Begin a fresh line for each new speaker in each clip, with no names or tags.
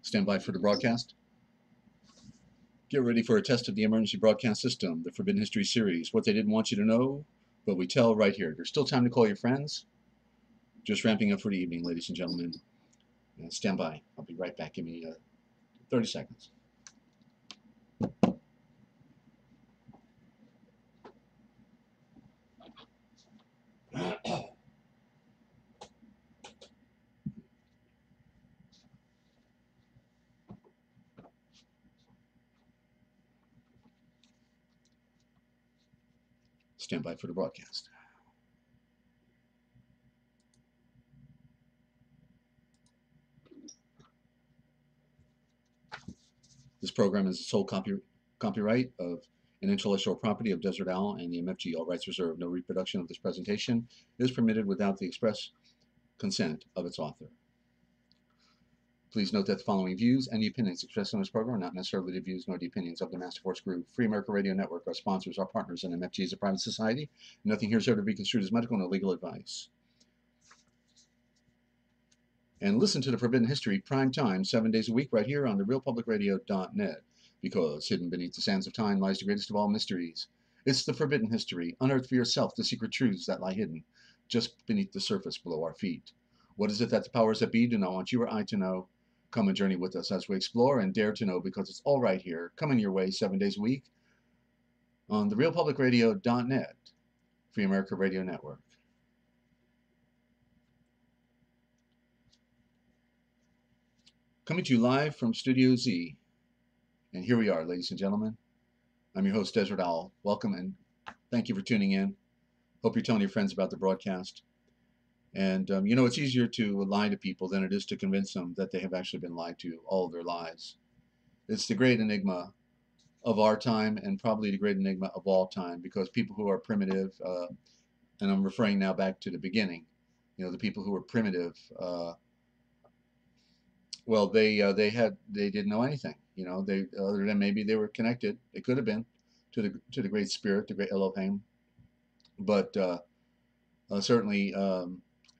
Stand by for the broadcast. Get ready for a test of the emergency broadcast system, the Forbidden History series. What they didn't want you to know, but we tell right here. There's still time to call your friends. Just ramping up for the evening, ladies and gentlemen. Stand by. I'll be right back. Give me 30 seconds. Stand by for the broadcast. This program is the sole copyright of an intellectual property of Desert Owl and the MFG. All rights reserved. No reproduction of this presentation is permitted without the express consent of its author. Please note that the following views and the opinions expressed in this program are not necessarily the views nor the opinions of the Master Force Group, Free America Radio Network, our sponsors, our partners, and MFG is a private society. Nothing here is ever to be construed as medical nor legal advice. And listen to the Forbidden History prime time 7 days a week right here on therealpublicradio.net, because hidden beneath the sands of time lies the greatest of all mysteries. It's the Forbidden History. Unearth for yourself the secret truths that lie hidden just beneath the surface below our feet. What is it that the powers that be do not want you or I to know? Come and journey with us as we explore and dare to know, because it's all right here, coming your way 7 days a week on therealpublicradio.net, Free America Radio Network. Coming to you live from Studio Z. And here we are, ladies and gentlemen. I'm your host, Desert Owl. Welcome and thank you for tuning in. Hope you're telling your friends about the broadcast. And, you know, it's easier to lie to people than it is to convince them that they have actually been lied to all of their lives. It's the great enigma of our time and probably the great enigma of all time, because people who are primitive, and I'm referring now back to the beginning, you know, the people who were primitive, well, they didn't know anything, you know. They, other than maybe they were connected. It could have been to the great spirit, the great Elohim, but certainly,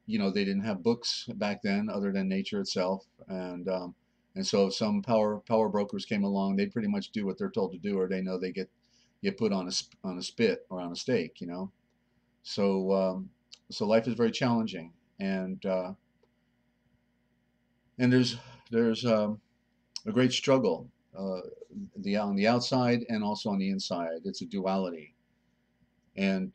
you know, they didn't have books back then other than nature itself, and so if some power brokers came along, they pretty much do what they're told to do, or they know they get put on a spit or on a stake, you know. So so life is very challenging, and there's a great struggle on the outside and also on the inside. It's a duality, and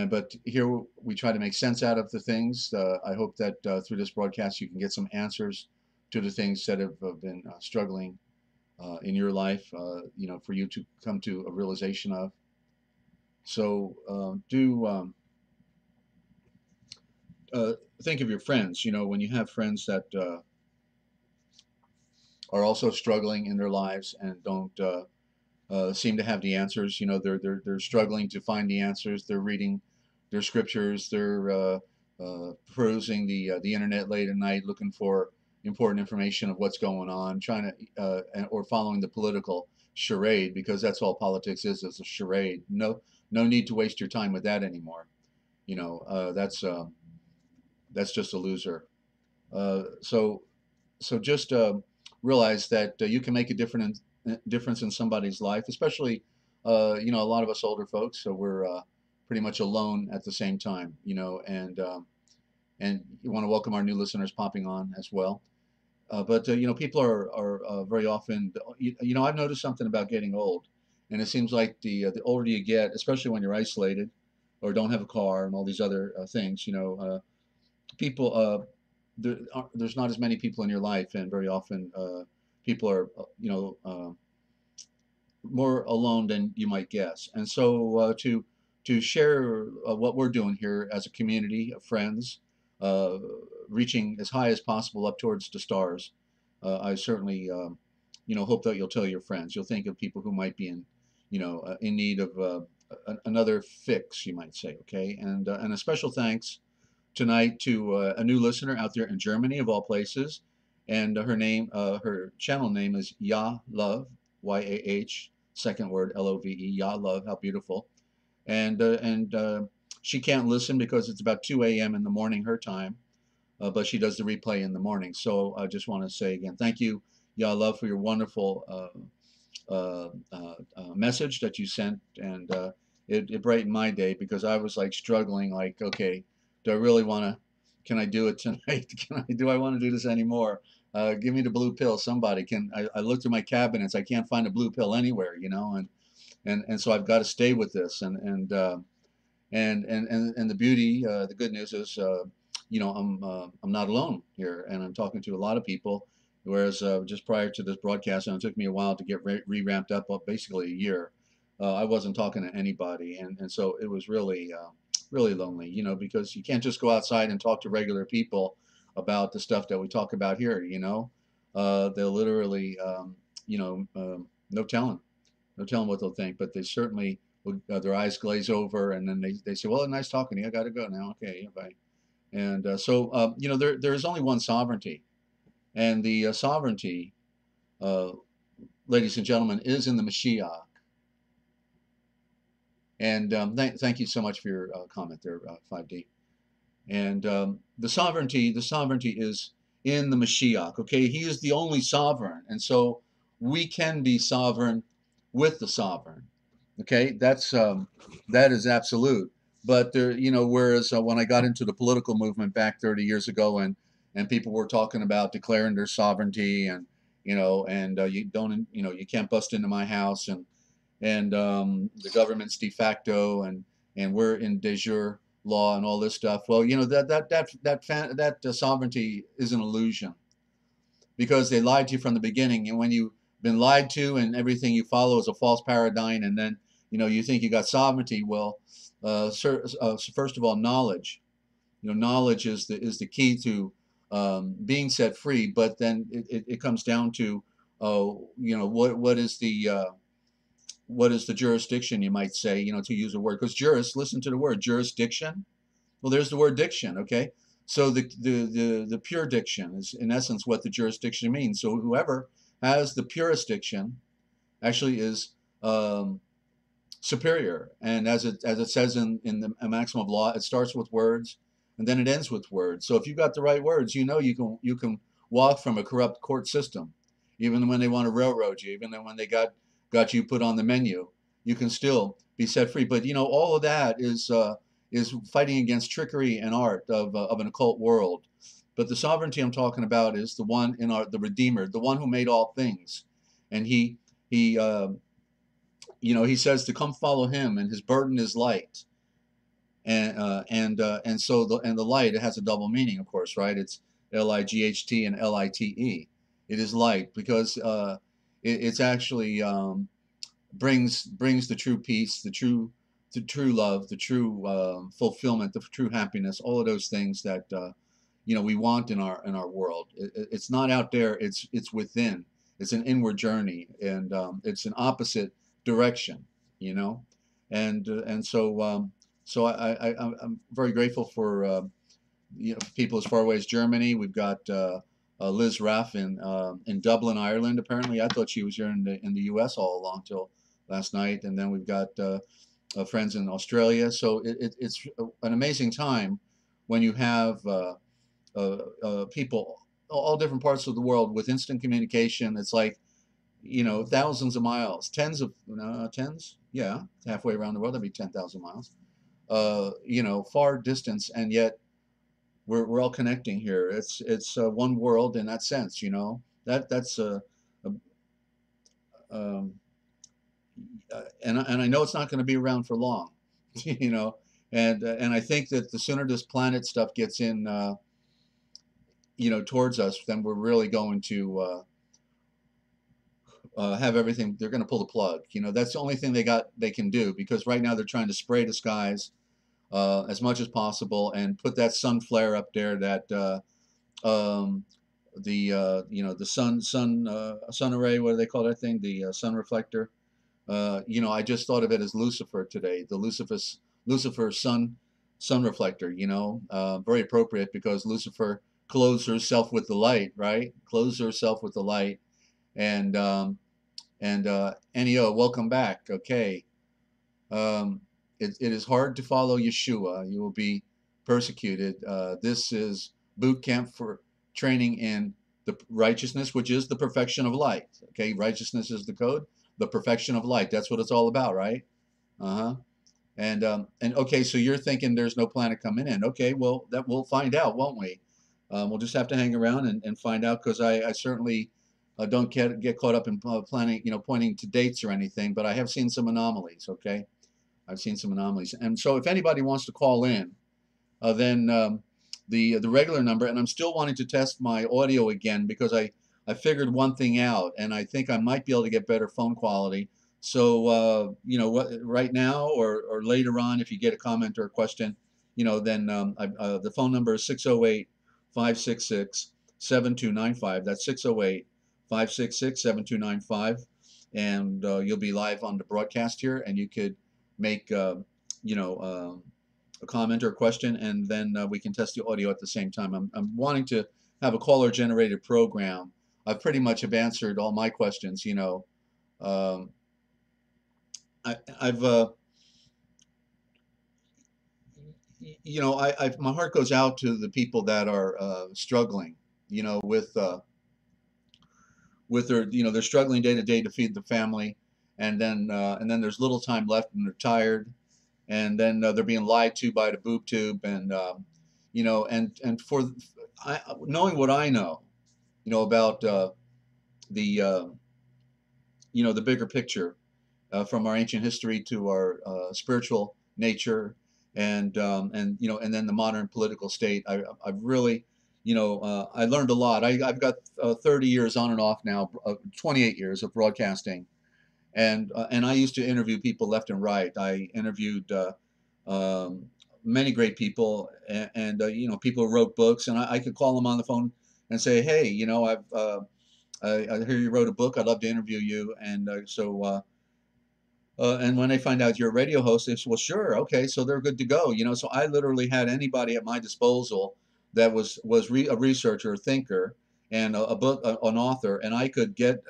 but here we try to make sense out of the things. I hope that through this broadcast you can get some answers to the things that have been struggling in your life, you know, for you to come to a realization of. So think of your friends. You know, when you have friends that are also struggling in their lives and don't seem to have the answers. You know, they're struggling to find the answers. They're reading their scriptures. They're perusing the internet late at night, looking for important information of what's going on, trying to or following the political charade, because that's all politics is a charade. No need to waste your time with that anymore. You know, that's just a loser. So just realize that you can make a difference in somebody's life, especially, you know, a lot of us older folks, so we're pretty much alone at the same time, you know, and you want to welcome our new listeners popping on as well. But you know, people are very often, you know, I've noticed something about getting old, and it seems like the older you get, especially when you're isolated or don't have a car and all these other things, you know, people, there's not as many people in your life, and very often people are, you know, more alone than you might guess. And so to share what we're doing here as a community of friends, reaching as high as possible up towards the stars, I certainly, you know, hope that you'll tell your friends. You'll think of people who might be in, you know, in need of another fix, you might say. Okay, and a special thanks tonight to a new listener out there in Germany, of all places, and her channel name is Yah Love, YAH, second word LOVE, Yah Love. How beautiful! And she can't listen because it's about 2 a.m. in the morning her time, but she does the replay in the morning. So I just want to say again, thank you, Ya Love, for your wonderful message that you sent, and it brightened my day because I was like struggling, like, okay, do I really want to? Can I do it tonight? Do I want to do this anymore? Give me the blue pill. Somebody can. I looked through my cabinets. I can't find a blue pill anywhere, and so I've got to stay with this. And the beauty, the good news is, I'm not alone here, and I'm talking to a lot of people. Whereas just prior to this broadcast, and it took me a while to get re-ramped up, basically a year. I wasn't talking to anybody, and so it was really really lonely, because you can't just go outside and talk to regular people about the stuff that we talk about here. They'll literally, no telling, no telling what they'll think, but they certainly their eyes glaze over, and then they say, well, nice talking to you. I got to go now. Okay, yeah, bye. And there is only one sovereignty. And the sovereignty, uh, ladies and gentlemen, is in the Mashiach. And thank you so much for your comment there, 5D. And the sovereignty is in the Mashiach. Okay, he is the only sovereign, and so we can be sovereign with the sovereign. Okay, that is absolute. But there, whereas when I got into the political movement back 30 years ago, and people were talking about declaring their sovereignty, and you don't, you can't bust into my house, and the government's de facto, and we're in de jure law and all this stuff. Well, that sovereignty is an illusion, because they lied to you from the beginning. And when you've been lied to and everything you follow is a false paradigm, and then you think you got sovereignty, well, first of all, knowledge. Knowledge is the key to being set free. But then it comes down to what is the jurisdiction, you might say, to use a word, because listen to the word jurisdiction. Well, there's the word diction, okay? So the pure diction is in essence what the jurisdiction means. So whoever has the purest diction actually is superior. And as it says in the maxim of law, it starts with words and then it ends with words. So if you got the right words, you can walk from a corrupt court system, even when they want to railroad you, even when they got you put on the menu, you can still be set free. But all of that is fighting against trickery and art of an occult world. But the sovereignty I'm talking about is the one the Redeemer, the one who made all things, and he says to come follow him, and his burden is light, and so the light, it has a double meaning, of course, right? It's L-I-G-H-T and L-I-T-E. It is light because it's actually brings the true peace, the true love, the true fulfillment, the true happiness, all of those things that we want in our world. It's not out there; it's within. It's an inward journey, and it's an opposite direction, and so I'm very grateful for people as far away as Germany. We've got Liz Raff in Dublin, Ireland. Apparently, I thought she was here in the U.S. all along till last night, and then we've got friends in Australia. So it's an amazing time when you have people all different parts of the world with instant communication. It's like thousands of miles, tens, yeah, halfway around the world. That'd be 10,000 miles. Far distance, and yet we're all connecting here. It's one world in that sense. That's um, and I know it's not going to be around for long, and I think that the sooner this planet stuff gets in, towards us, then we're really going to have everything. They're going to pull the plug. That's the only thing they can do, because right now they're trying to spray the skies as much as possible and put that sun flare up there, that the sun array, what do they call that thing, the sun reflector. I just thought of it as Lucifer today, the Lucifer sun reflector. Very appropriate, because Lucifer clothes herself with the light, right? Clothes herself with the light. And Neo, welcome back. Okay. It is hard to follow Yeshua. You will be persecuted. This is boot camp for training in the righteousness, which is the perfection of light. Okay, righteousness is the code, the perfection of light. That's what it's all about, right? Uh-huh. And okay, so you're thinking there's no planet coming in. Okay, well, that we'll find out, won't we? We'll just have to hang around and find out, because I certainly don't get caught up in planning, pointing to dates or anything, but I have seen some anomalies. Okay, I've seen some anomalies, and so if anybody wants to call in, then the regular number, and I'm still wanting to test my audio again, because I figured one thing out, and I think I might be able to get better phone quality. So what, right now or later on, if you get a comment or a question, then the phone number is 608-566-7295. That's 608-566-7295, and you'll be live on the broadcast here, and you could make you know. a comment or a question, and then we can test the audio at the same time. I'm wanting to have a caller generated program. I pretty much have answered all my questions. Um, I've my heart goes out to the people that are struggling, with their, they're struggling day to day to feed the family, and then there's little time left, and they're tired, and then they're being lied to by the boob tube, and for knowing what I know, about the the bigger picture, from our ancient history to our spiritual nature, and then the modern political state. I've really, I learned a lot. I've got 30 years on and off now, 28 years of broadcasting, and I used to interview people left and right. I interviewed um, many great people, and people who wrote books, and I could call them on the phone and say, hey, I hear you wrote a book. I'd love to interview you. And when they find out you're a radio host, they say, well, sure, okay, so they're good to go. So I literally had anybody at my disposal that was a researcher, a thinker, and a book, an author, and I could get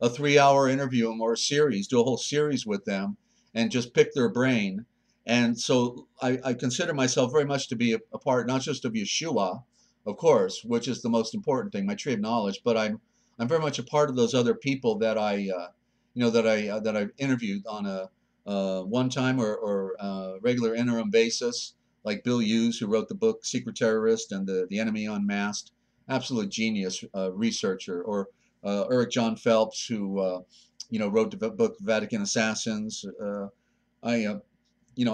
a 3 hour interview or a series, do a whole series with them, and just pick their brain. And so I consider myself very much to be a part, not just of Yeshua, of course, which is the most important thing, my tree of knowledge, but I'm very much a part of those other people that that I've interviewed on a one time or regular interim basis, like Bill Hughes, who wrote the book Secret Terrorist and the Enemy Unmasked, absolute genius researcher, or Eric John Phelps, who wrote the book Vatican Assassins. I've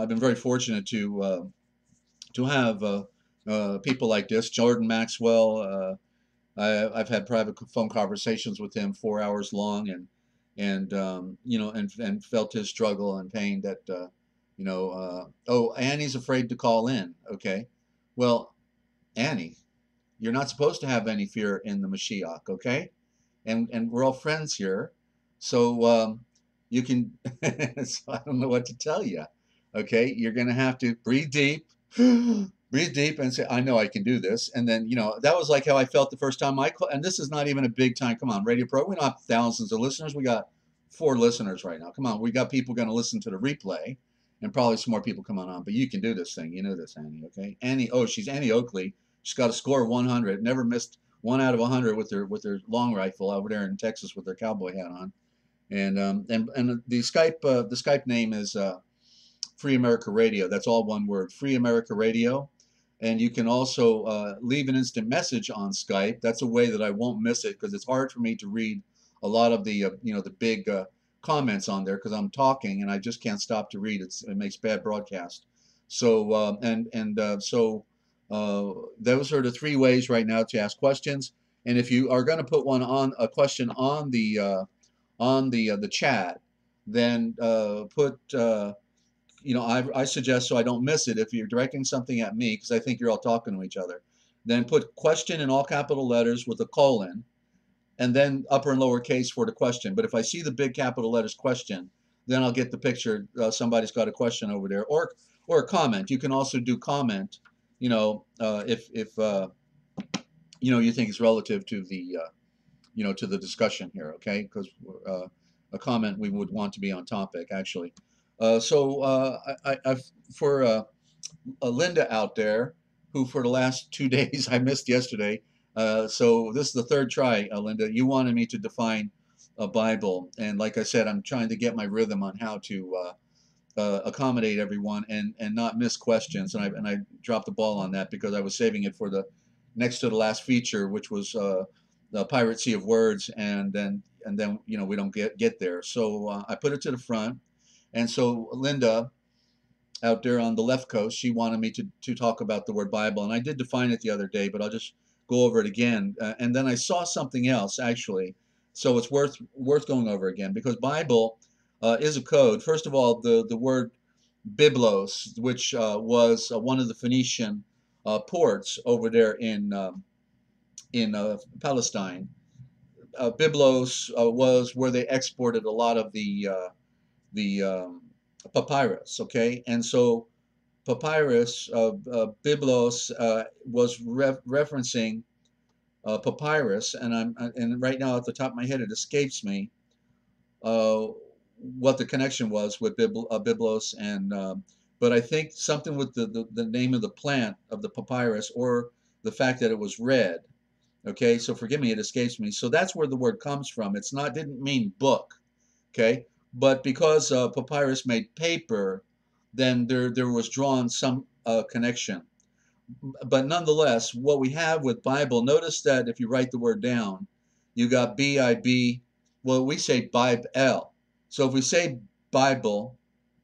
been very fortunate to have people like this, Jordan Maxwell. I've had private phone conversations with him 4 hours long, and felt his struggle and pain. That oh, Annie's afraid to call in. Okay, well, Annie, you're not supposed to have any fear in the Mashiach. Okay, and we're all friends here, so you can. So I don't know what to tell you. Okay, you're gonna have to breathe deep. Breathe deep and say, I know I can do this. And then, that was like how I felt the first time and this is not even a big time. Come on, radio pro. We don't have thousands of listeners. We got 4 listeners right now. Come on. We got people going to listen to the replay, and probably some more people coming on, but you can do this thing. You know this, Annie. Okay. Annie. Oh, she's Annie Oakley. She's got a score of 100. Never missed 1 out of 100 with her long rifle over there in Texas with her cowboy hat on. And the Skype name is, Free America Radio. That's all one word, Free America Radio. And you can also leave an instant message on Skype. That's a way that I won't miss it, because it's hard for me to read a lot of the the big comments on there, because I'm talking and I just can't stop to read. It makes bad broadcast. So those are the 3 ways right now to ask questions. And if you are going to put a question on the chat, then put I suggest, so I don't miss it, if you're directing something at me, because I think you're all talking to each other, then put question in all capital letters with a colon, and then upper and lower case for the question. But if I see the big capital letters question, then I'll get the picture. Somebody's got a question over there, or a comment. You can also do comment, if you think it's relative to the to the discussion here, okay? Because a comment, we would want to be on topic, actually. For Linda out there, who for the last 2 days I missed yesterday. So this is the third try, Linda. You wanted me to define a Bible, and like I said, I'm trying to get my rhythm on how to accommodate everyone and not miss questions. And I dropped the ball on that because I was saving it for the next to the last feature, which was the Pirate Sea of Words, and then we don't get there. So I put it to the front, and so Linda out there on the left coast, she wanted me to talk about the word Bible, and I did define it the other day, but I'll just go over it again. And then I saw something else actually, so it's worth going over again because Bible is a code. First of all, the word Byblos, which was one of the Phoenician ports over there in Palestine. Byblos was where they exported a lot of the papyrus. Okay, and so papyrus, Byblos, was referencing papyrus, and right now at the top of my head it escapes me uh, what the connection was with Byblos, and but I think something with the name of the plant of the papyrus or the fact that it was red. Okay, so forgive me, it escapes me. So that's where the word comes from. It's not didn't mean book. Okay, but because papyrus made paper, then there was drawn some connection. But nonetheless, what we have with Bible, notice that if you write the word down, you got B-I-B, well, we say Bible. So if we say Bible,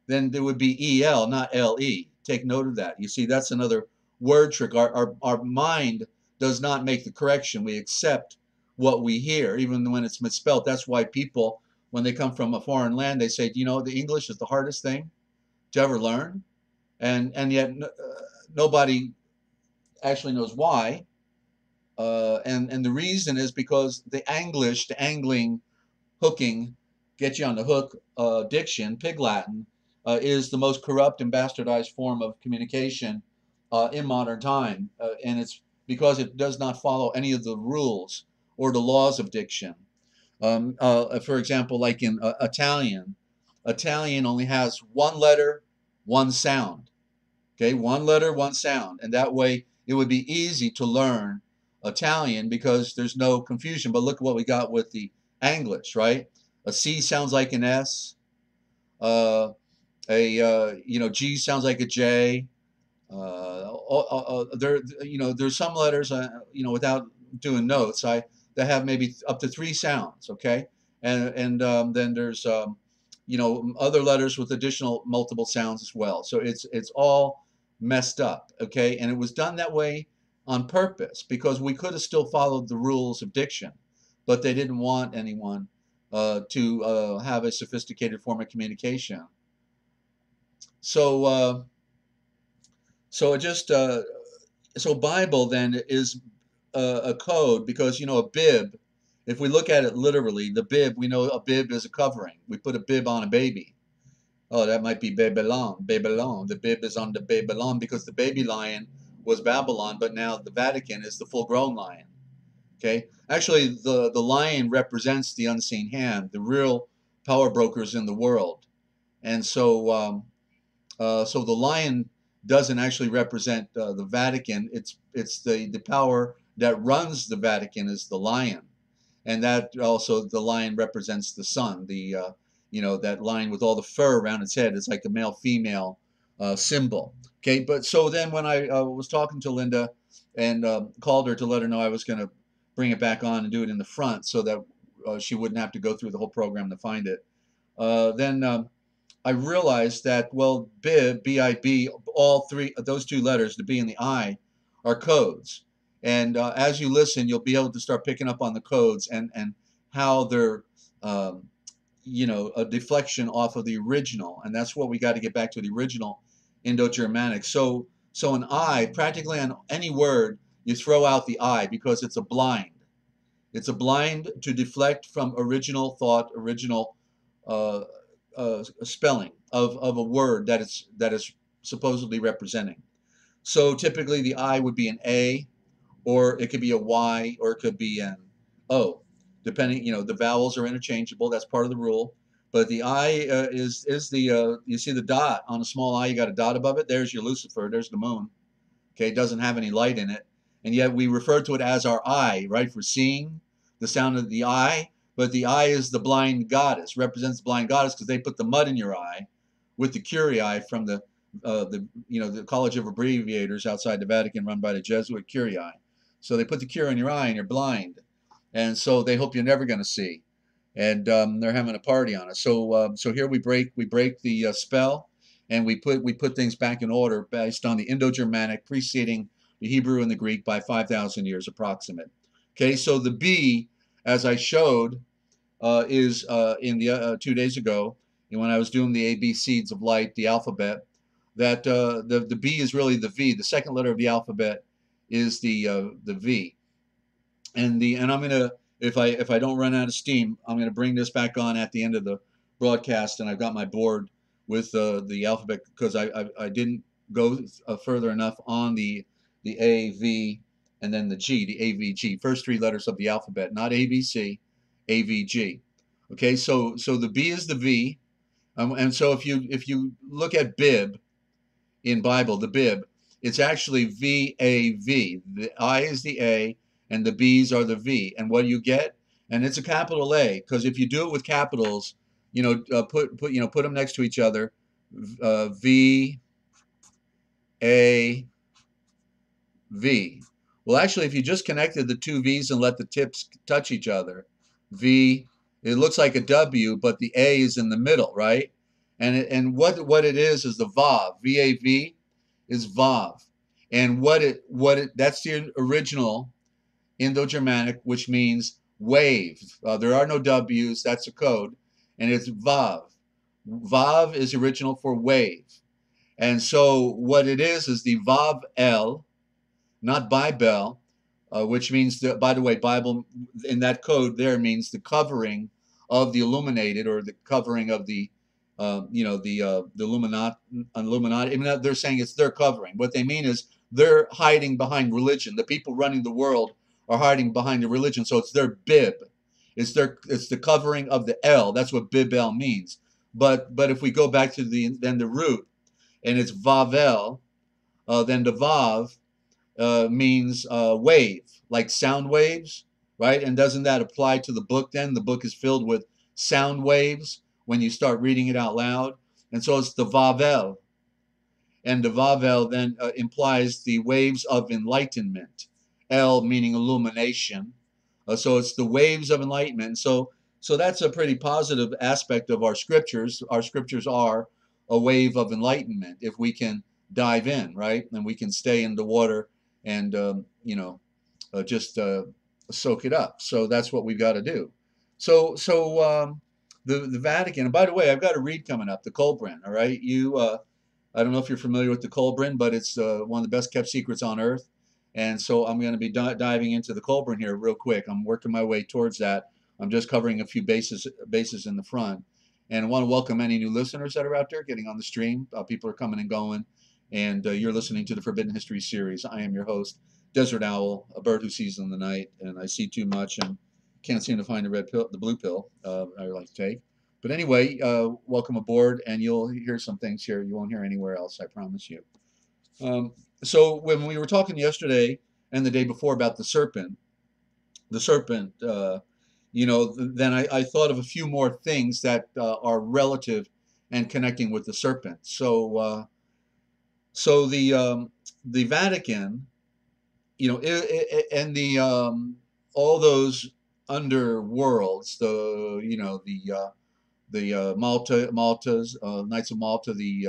then there would be E-L, not L-E. Take note of that. You see, that's another word trick. Our mind does not make the correction. We accept what we hear, even when it's misspelled. That's why people, when they come from a foreign land, they say, the English is the hardest thing to ever learn. And yet nobody actually knows why. And the reason is because the Anglish, the angling, hooking, get you on the hook diction, Pig Latin, is the most corrupt and bastardized form of communication in modern time. And it's because it does not follow any of the rules or the laws of diction. For example, like in Italian, Italian only has one letter, one sound. Okay, one letter, one sound. And that way it would be easy to learn Italian because there's no confusion. But look at what we got with the English, right? A C sounds like an S. G sounds like a J. There's some letters, without doing notes, that have maybe up to 3 sounds, okay? And then there's, other letters with additional multiple sounds as well. So it's all messed up, okay? And it was done that way on purpose because we could have still followed the rules of diction, but they didn't want anyone to have a sophisticated form of communication. So so it just so Bible then is a code because a bib. If we look at it literally, the bib, we know a bib is a covering. We put a bib on a baby. Oh, that might be Babylon. Babylon. The bib is on the Babylon because the baby lion was Babylon, but now the Vatican is the full-grown lion. Okay. Actually, the lion represents the unseen hand, the real power brokers in the world, and so the lion doesn't actually represent the Vatican. It's the power that runs the Vatican is the lion, and that also the lion represents the sun. That lion with all the fur around its head. It's like a male female symbol. Okay, but so then when I was talking to Linda and called her to let her know I was going to bring it back on and do it in the front so that she wouldn't have to go through the whole program to find it. Then I realized that, well, bib, B-I-B, all three of those 2 letters, the B and the I, are codes. And as you listen, you'll be able to start picking up on the codes and how they're, a deflection off of the original. And that's what we got to get back to, the original Indo-Germanic. So an I, practically on any word, you throw out the I because it's a blind. It's a blind to deflect from original thought, original spelling of a word that is supposedly representing. So typically the I would be an A, or it could be a Y, or it could be an O, depending. The vowels are interchangeable. That's part of the rule. But the I is the you see the dot on a small I. You got a dot above it. There's your Lucifer. There's the moon. Okay, it doesn't have any light in it, and yet we refer to it as our eye, right? For seeing, the sound of the eye. But the eye is the blind goddess, represents the blind goddess because they put the mud in your eye with the Curii from the College of Abbreviators outside the Vatican, run by the Jesuit Curii. So they put the cure in your eye and you're blind, and so they hope you're never going to see, and they're having a party on us. So here we break the spell, and we put things back in order based on the Indo-Germanic preceding the Hebrew and the Greek by 5,000 years approximate. Okay, so the B, as I showed, is in the 2 days ago, and when I was doing the A B seeds of light, the alphabet, that the B is really the V. The second letter of the alphabet is the V, and I'm gonna, if I don't run out of steam, I'm gonna bring this back on at the end of the broadcast, and I've got my board with the alphabet because I didn't go further enough on the A, V, and then the G, the AVG, first three letters of the alphabet, not ABC, AVG. Okay, so the B is the V, and so if you look at bib in Bible, the bib, it's actually VAV. The I is the A, and the B's are the V. And what do you get? And it's a capital A, because if you do it with capitals, put them next to each other, V A V. Well, actually, if you just connected the two V's and let the tips touch each other, V, it looks like a W, but the A is in the middle, right? And what it is the Vav, VAV is Vav. And that's the original Indo-Germanic, which means wave. There are no W's, that's a code, and it's Vav. Vav is original for wave. And so what it is the Vav El, not Bible, which means, by the way, Bible in that code there means the covering of the illuminated, or the covering of the Illuminati. I mean, they're saying it's their covering. What they mean is they're hiding behind religion. The people running the world are hiding behind the religion, so it's their bib. It's the covering of the L. That's what bib El means. But if we go back to the root, and it's Vavel, then the Vav means wave, like sound waves, right? And doesn't that apply to the book then? The book is filled with sound waves when you start reading it out loud. And so it's the Vavel. And the Vavel then implies the waves of enlightenment. El meaning illumination. So it's the waves of enlightenment. So that's a pretty positive aspect of our scriptures. Our scriptures are a wave of enlightenment if we can dive in, right? And we can stay in the water and just soak it up. So that's what we've got to do. So the Vatican, and by the way, I've got a read coming up, the Colbrin. All right, I don't know if you're familiar with the Colbrin, but it's one of the best kept secrets on earth. And so I'm going to be diving into the Colbrin here real quick. I'm working my way towards that. I'm just covering a few bases in the front, and I want to welcome any new listeners that are out there getting on the stream. People are coming and going, and you're listening to the Forbidden History series. I am your host, Desert Owl, a bird who sees in the night, and I see too much and can't seem to find the blue pill I like to take. But anyway, welcome aboard, and you'll hear some things here you won't hear anywhere else, I promise you. So when we were talking yesterday and the day before about the serpent, then I thought of a few more things that are relative and connecting with the serpent. So the Vatican, and the all those underworlds, the Maltas, Knights of Malta, the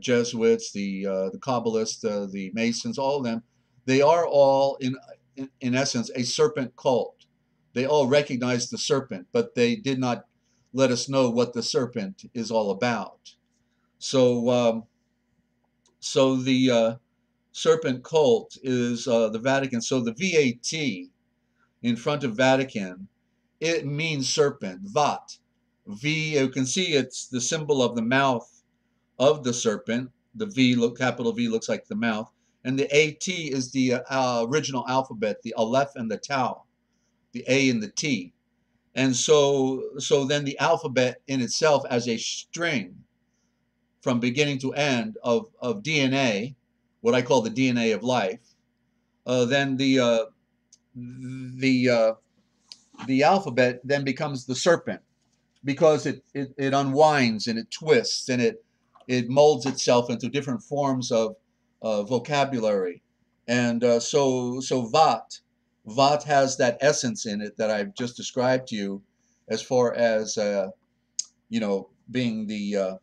Jesuits, the Kabbalists, the Masons, all of them, they are all in essence a serpent cult. They all recognize the serpent, but they did not let us know what the serpent is all about. So the serpent cult is the Vatican. So the VAT in front of Vatican, it means serpent, vat. V, you can see it's the symbol of the mouth of the serpent. The V, capital V, looks like the mouth. And the AT is the original alphabet, the Aleph and the Tau, the A and the T. And so then the alphabet in itself as a string from beginning to end of DNA, what I call the DNA of life, then the the alphabet then becomes the serpent, because it unwinds and it twists and it molds itself into different forms of vocabulary. And so Vat has that essence in it that I've just described to you, as far as being the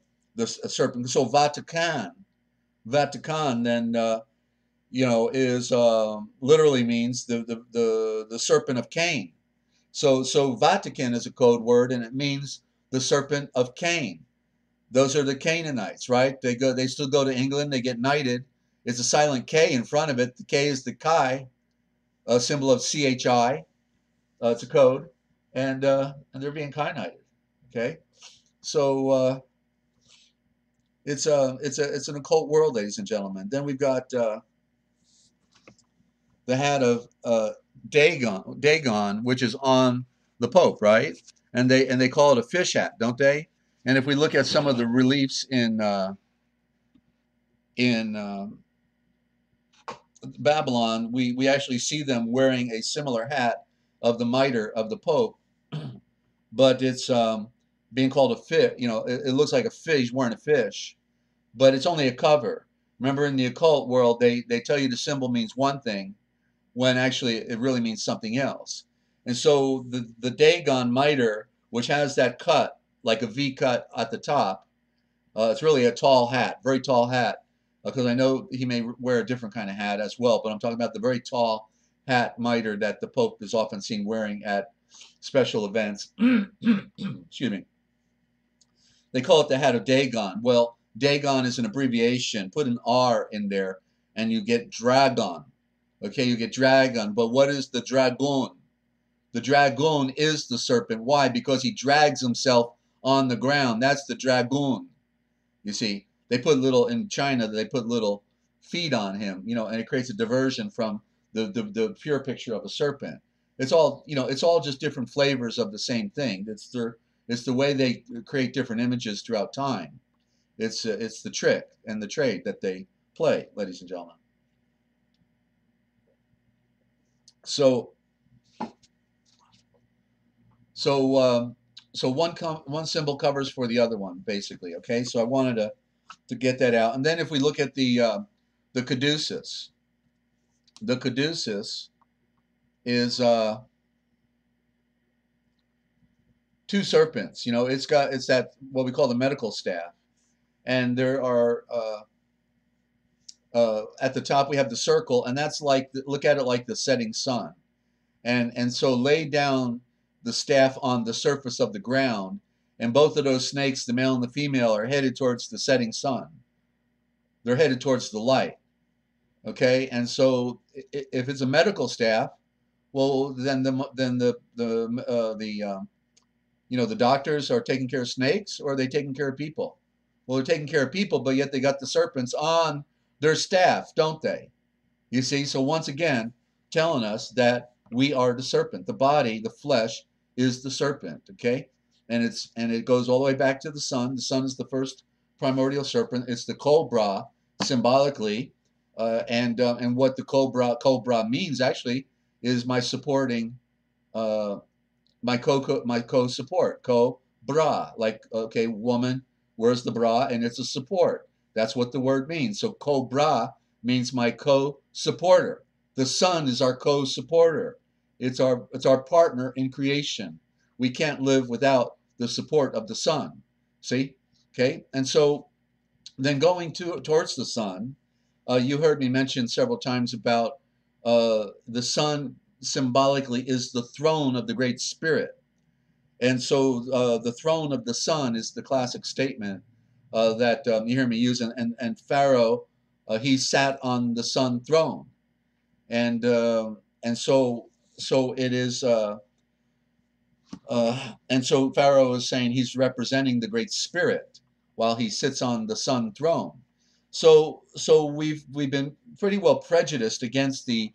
serpent. So Vatican then is literally means the serpent of Cain. So Vatican is a code word, and it means the serpent of Cain. Those are the Canaanites, right? They still go to England. They get knighted. It's a silent K in front of it. The K is the Chi, a symbol of CHI. It's a code, and they're being Chi knighted. Okay, so it's an occult world, ladies and gentlemen. Then we've got the hat of Dagon, which is on the Pope, right? And they call it a fish hat, don't they? And if we look at some of the reliefs in Babylon, we actually see them wearing a similar hat of the mitre of the Pope, but it's being called a fish. It looks like a fish wearing a fish, but it's only a cover. Remember, in the occult world, they tell you the symbol means one thing, when actually it really means something else. And so the Dagon mitre, which has that cut, like a V cut at the top, it's really a tall hat, very tall hat, because I know he may wear a different kind of hat as well, but I'm talking about the very tall hat mitre that the Pope is often seen wearing at special events. Excuse me. They call it the hat of Dagon. Well, Dagon is an abbreviation. Put an R in there, and you get dragon. Okay, you get dragon. But what is the dragon? The dragon is the serpent. Why? Because he drags himself on the ground. That's the dragon. You see, in China, they put little feet on him, and it creates a diversion from the pure picture of a serpent. It's all just different flavors of the same thing. It's the way they create different images throughout time. It's the trick and the trade that they play, ladies and gentlemen. So one symbol covers for the other one, basically. Okay, so I wanted to get that out. And then if we look at the caduceus, the caduceus is two serpents. It's that what we call the medical staff, and there are at the top we have the circle, and that's look at it like the setting sun, and so lay down the staff on the surface of the ground, and both of those snakes, the male and the female, are headed towards the setting sun. They're headed towards the light. Okay, and so if it's a medical staff, well, then the doctors are taking care of snakes, or are they taking care of people? Well, they're taking care of people, but yet they got the serpents on their staff, don't they? You see, so once again, telling us that we are the serpent. The body, the flesh, is the serpent. Okay, and it goes all the way back to the sun. The sun is the first primordial serpent. It's the cobra, symbolically, and what the cobra means actually is my supporting, my co-support, co-bra, like, okay, woman, where's the bra? And it's a support. That's what the word means. So co-bra means my co-supporter. The sun is our co-supporter. It's our partner in creation. We can't live without the support of the sun. See? Okay? And so then going towards the sun, you heard me mention several times about the sun symbolically is the throne of the Great Spirit. And so the throne of the sun is the classic statement that you hear me use. And Pharaoh, he sat on the sun throne. And so it is, and so Pharaoh is saying he's representing the Great Spirit while he sits on the sun throne. So we've been pretty well prejudiced against the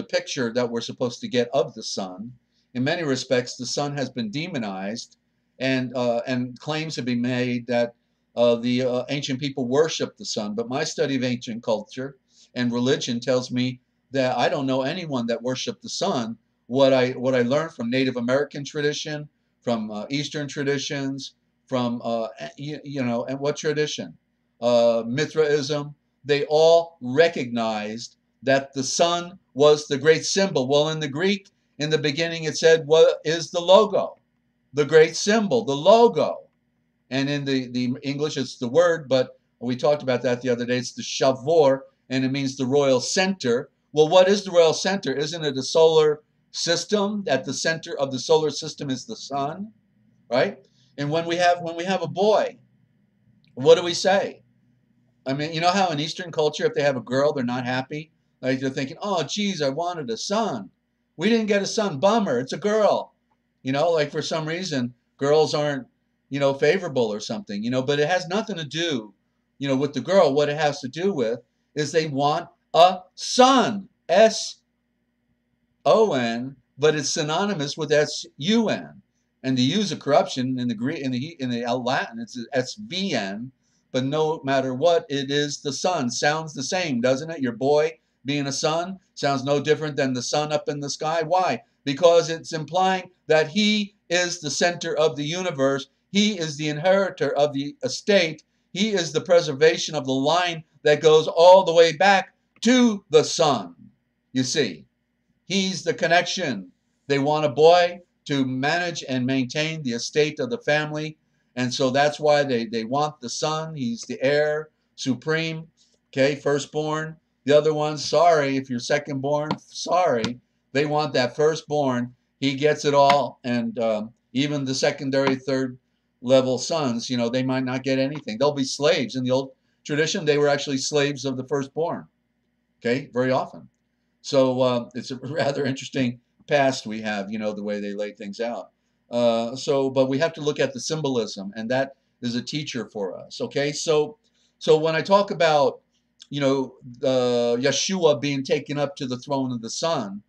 picture that we're supposed to get of the sun. In many respects, the sun has been demonized, and claims have been made that The ancient people worshiped the sun, but my study of ancient culture and religion tells me that I don't know anyone that worshiped the sun. What I learned from Native American tradition, from Eastern traditions, from and what tradition, Mithraism, they all recognized that the sun was the great symbol. Well, in the Greek, in the beginning, it said, "What is the logo?" The great symbol, the logo. And in the English, it's the word, but we talked about that the other day. It's the shavor, and it means the royal center. Well, what is the royal center? Isn't it a solar system? At the center of the solar system is the sun, right? And when we have a boy, what do we say? I mean, you know how in Eastern culture, if they have a girl, they're not happy. Like they're thinking, "Oh, geez, I wanted a son. We didn't get a son. Bummer. It's a girl." Like for some reason, girls aren't, favorable or something. But it has nothing to do, with the girl. What it has to do with is they want a son. S-O-N, but it's synonymous with S-U-N. And to use a corruption in the Greek, in the Latin, it's S-V-N. But no matter what, it is the sun. Sounds the same, doesn't it? Your boy being a son sounds no different than the sun up in the sky. Why? Because it's implying that he is the center of the universe. He is the inheritor of the estate. He is the preservation of the line that goes all the way back to the sun. You see, he's the connection. They want a boy to manage and maintain the estate of the family. And so that's why they want the son. He's the heir supreme, okay, firstborn. The other ones, sorry, if you're secondborn, sorry. They want that firstborn. He gets it all. And even the secondary, third level sons, they might not get anything. They'll be slaves. In the old tradition, they were actually slaves of the firstborn, okay, very often. So it's a rather interesting past we have, the way they lay things out. But we have to look at the symbolism, and that is a teacher for us. Okay, so when I talk about, Yeshua being taken up to the throne of the Son,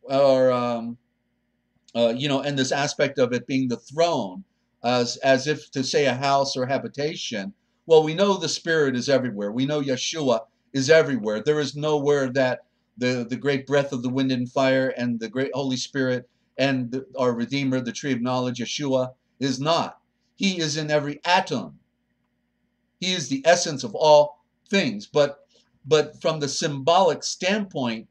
or and this aspect of it being the throne, as if to say a house or habitation. Well, we know the Spirit is everywhere. We know Yeshua is everywhere. There is nowhere that the great breath of the wind and fire and the great Holy Spirit and our Redeemer, the tree of knowledge, Yeshua, is not. He is in every atom. He is the essence of all things. But from the symbolic standpoint,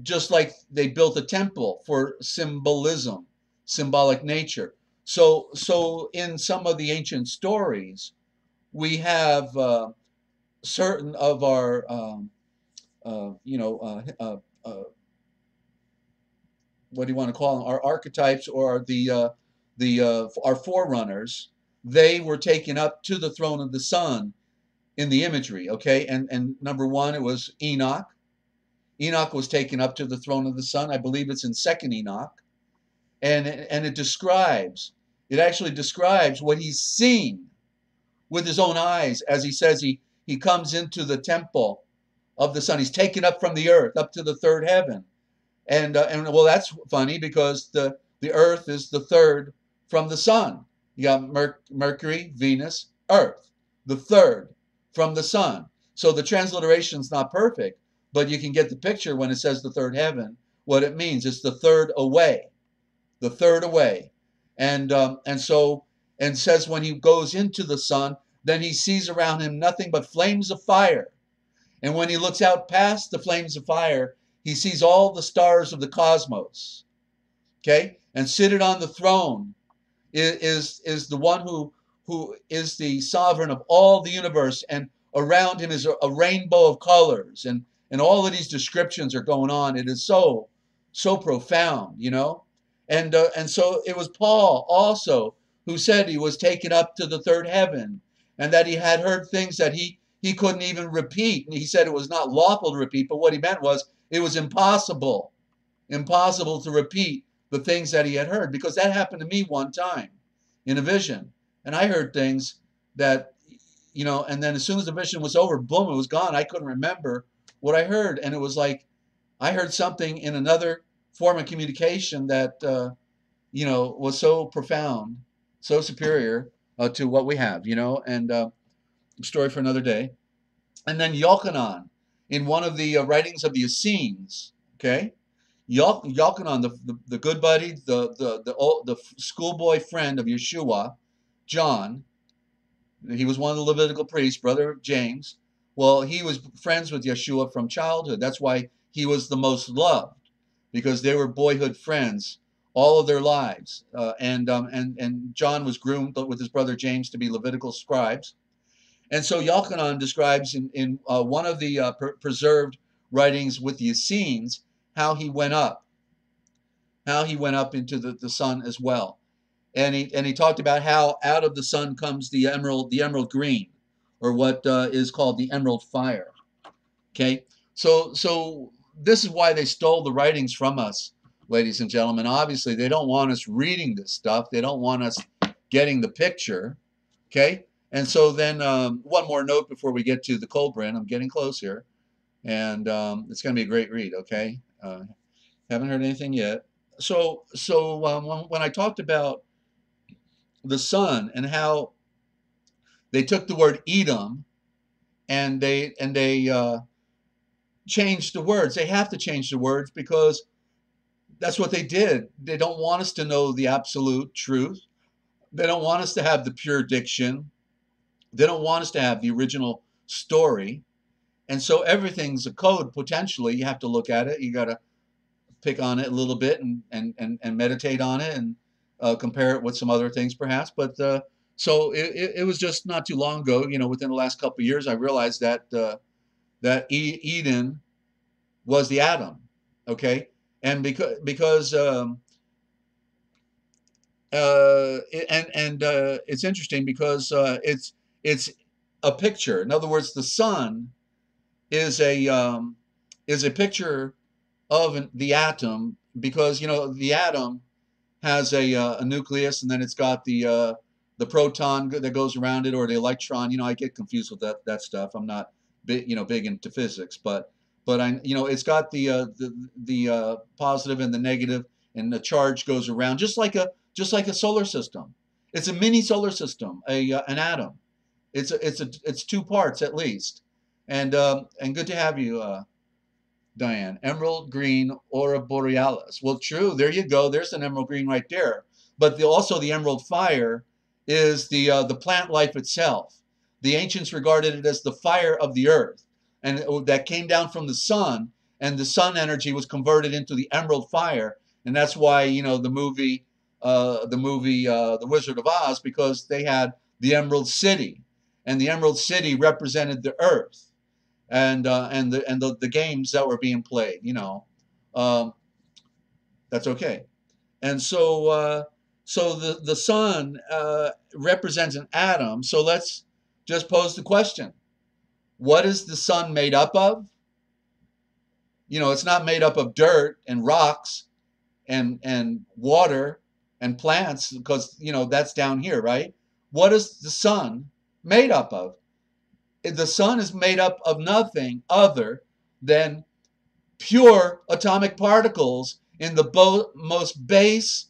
just like they built a temple for symbolism, symbolic nature. So in some of the ancient stories, we have certain of our, what do you want to call them? Our archetypes, or our forerunners. They were taken up to the throne of the Son in the imagery. Okay, and number one, it was Enoch. Enoch was taken up to the throne of the Son. I believe it's in Second Enoch, and it actually describes what he's seen with his own eyes, as he says he comes into the temple of the Son. He's taken up from the earth up to the third heaven. And well, that's funny because the earth is the third from the sun. You got Mercury, Venus, Earth, the third from the sun. So the transliteration is not perfect, but you can get the picture when it says the third heaven, what it means. It's the third away, the third away. And says when he goes into the sun, then he sees around him nothing but flames of fire. And when he looks out past the flames of fire, he sees all the stars of the cosmos. Okay? And seated on the throne is the one who is the sovereign of all the universe, and around him is a rainbow of colors, and all of these descriptions are going on. It is so profound, and so it was Paul also who said he was taken up to the third heaven, and that he had heard things that he couldn't even repeat. And he said it was not lawful to repeat, but what he meant was it was impossible to repeat the things that he had heard, because that happened to me one time in a vision. And I heard things that, and then as soon as the vision was over, boom, it was gone. I couldn't remember what I heard. And it was like I heard something in another form of communication that, was so profound, so superior, to what we have, and story for another day. And then Yochanan, in one of the writings of the Essenes, okay, Yochanan, the good buddy, the schoolboy friend of Yeshua, John, he was one of the Levitical priests, brother of James. Well, he was friends with Yeshua from childhood. That's why he was the most loved, because they were boyhood friends all of their lives. And John was groomed with his brother James to be Levitical scribes. And so Yochanan describes in one of the preserved writings with the Essenes how he went up into the sun as well. And he talked about how out of the sun comes the emerald green, or what is called the emerald fire. Okay, so this is why they stole the writings from us, ladies and gentlemen. Obviously, they don't want us reading this stuff. They don't want us getting the picture. Okay, and so then one more note before we get to the Colbrin. I'm getting close here, and it's going to be a great read. Okay, haven't heard anything yet. So when I talked about the sun and how they took the word Edom and they changed the words. They have to change the words because that's what they did. They don't want us to know the absolute truth. They don't want us to have the pure diction. They don't want us to have the original story. And so everything's a code potentially. You have to look at it. You got to pick on it a little bit and meditate on it and compare it with some other things perhaps. But so it was just not too long ago, within the last couple of years, I realized that Eden was the atom, okay? And because it's interesting because it's a picture. In other words, the sun is a picture of the atom, because the atom has a nucleus, and then it's got the proton that goes around it, or the electron. I get confused with that stuff. I'm not big into physics, but it's got the positive and the negative, and the charge goes around just like a solar system. It's a mini solar system, an atom. It's two parts at least, and good to have you, Diane. Emerald green aurora borealis. Well, true. There you go. There's an emerald green right there. But also the emerald fire is the plant life itself. The ancients regarded it as the fire of the earth, and that came down from the sun, and the sun energy was converted into the emerald fire, and that's why the movie The Wizard of Oz, because they had the Emerald City, and the Emerald City represented the earth, and the games that were being played. That's okay. And so the sun represents an atom. So let's just pose the question: what is the sun made up of? It's not made up of dirt and rocks and water and plants, because that's down here, right? What is the sun made up of? The sun is made up of nothing other than pure atomic particles in the most base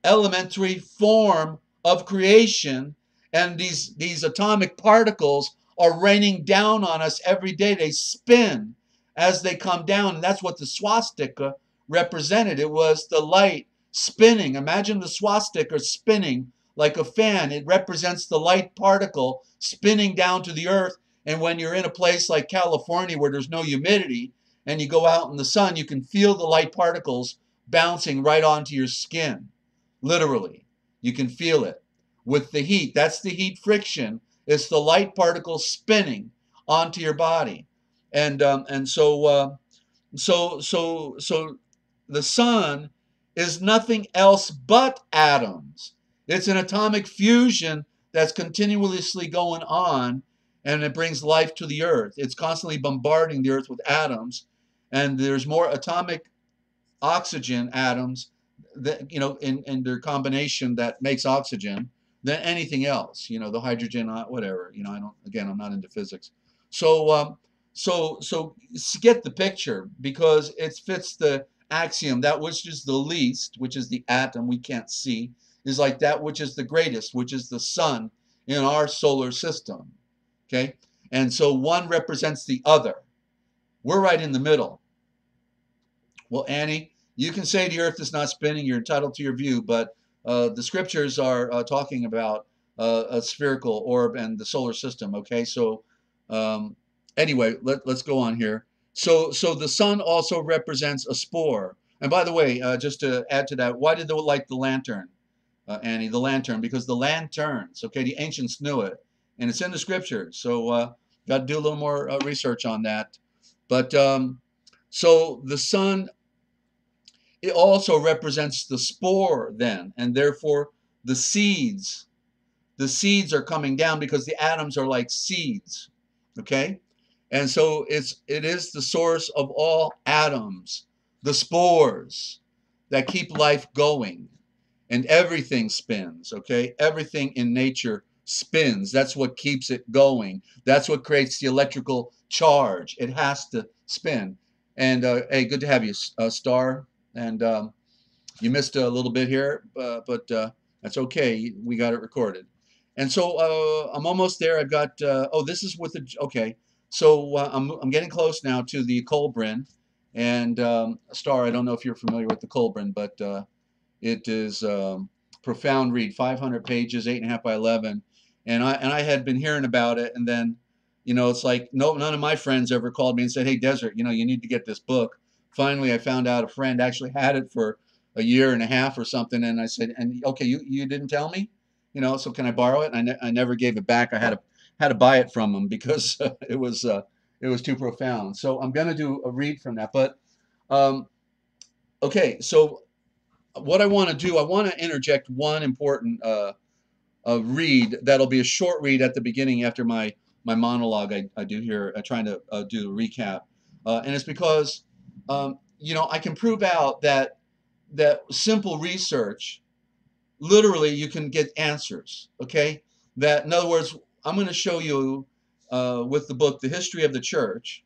elementary form of creation, and these atomic particles are raining down on us every day. They spin as they come down, and that's what the swastika represented. It was the light spinning. Imagine the swastika spinning like a fan. It represents the light particle spinning down to the earth. And when you're in a place like California where there's no humidity and you go out in the sun, you can feel the light particles bouncing right onto your skin. Literally, you can feel it with the heat. That's the heat friction. It's the light particles spinning onto your body, and so the sun is nothing else but atoms. It's an atomic fusion that's continuously going on, and it brings life to the earth. It's constantly bombarding the earth with atoms, and there's more atomic oxygen atoms that in their combination that makes oxygen than anything else. The hydrogen, whatever. I'm not into physics. So get the picture, because it fits the axiom that which is the least, which is the atom we can't see, is like that which is the greatest, which is the sun in our solar system. Okay? And so one represents the other. We're right in the middle. Well, Annie, you can say the earth is not spinning, you're entitled to your view, but the scriptures are talking about a spherical orb and the solar system. Okay, so anyway, let's go on here. So the sun also represents a spore. And by the way, just to add to that, why did they like the lantern, Annie? The lantern, because the lanterns, okay, the ancients knew it, and it's in the scriptures. So got to do a little more research on that. But so the sun, it also represents the spore then, and therefore the seeds. The seeds are coming down because the atoms are like seeds, okay? And so it is the source of all atoms, the spores that keep life going. And everything spins, okay? Everything in nature spins. That's what keeps it going. That's what creates the electrical charge. It has to spin. And hey, good to have you, Star. And you missed a little bit here, but that's okay. We got it recorded. And so I'm almost there. I've got, oh, this is with the, okay. So I'm getting close now to the Colburn. And Star, I don't know if you're familiar with the Colburn, but it is profound read, 500 pages, 8.5 by 11. And I had been hearing about it, and then, you know, it's like none of my friends ever called me and said, "Hey, Desert, you know, you need to get this book." Finally, I found out a friend actually had it for a year and a half or something, and I said, "And okay, you didn't tell me, you know, so can I borrow it?" And I never gave it back. I had to buy it from him because it was too profound. So I'm gonna do a read from that, but okay, so what I want to do, I want to interject one important read that'll be a short read at the beginning after my monologue I do here, trying to do a recap. And it's because, you know, I can prove out that simple research, literally you can get answers, okay? That, in other words, I'm going to show you with the book, The History of the Church,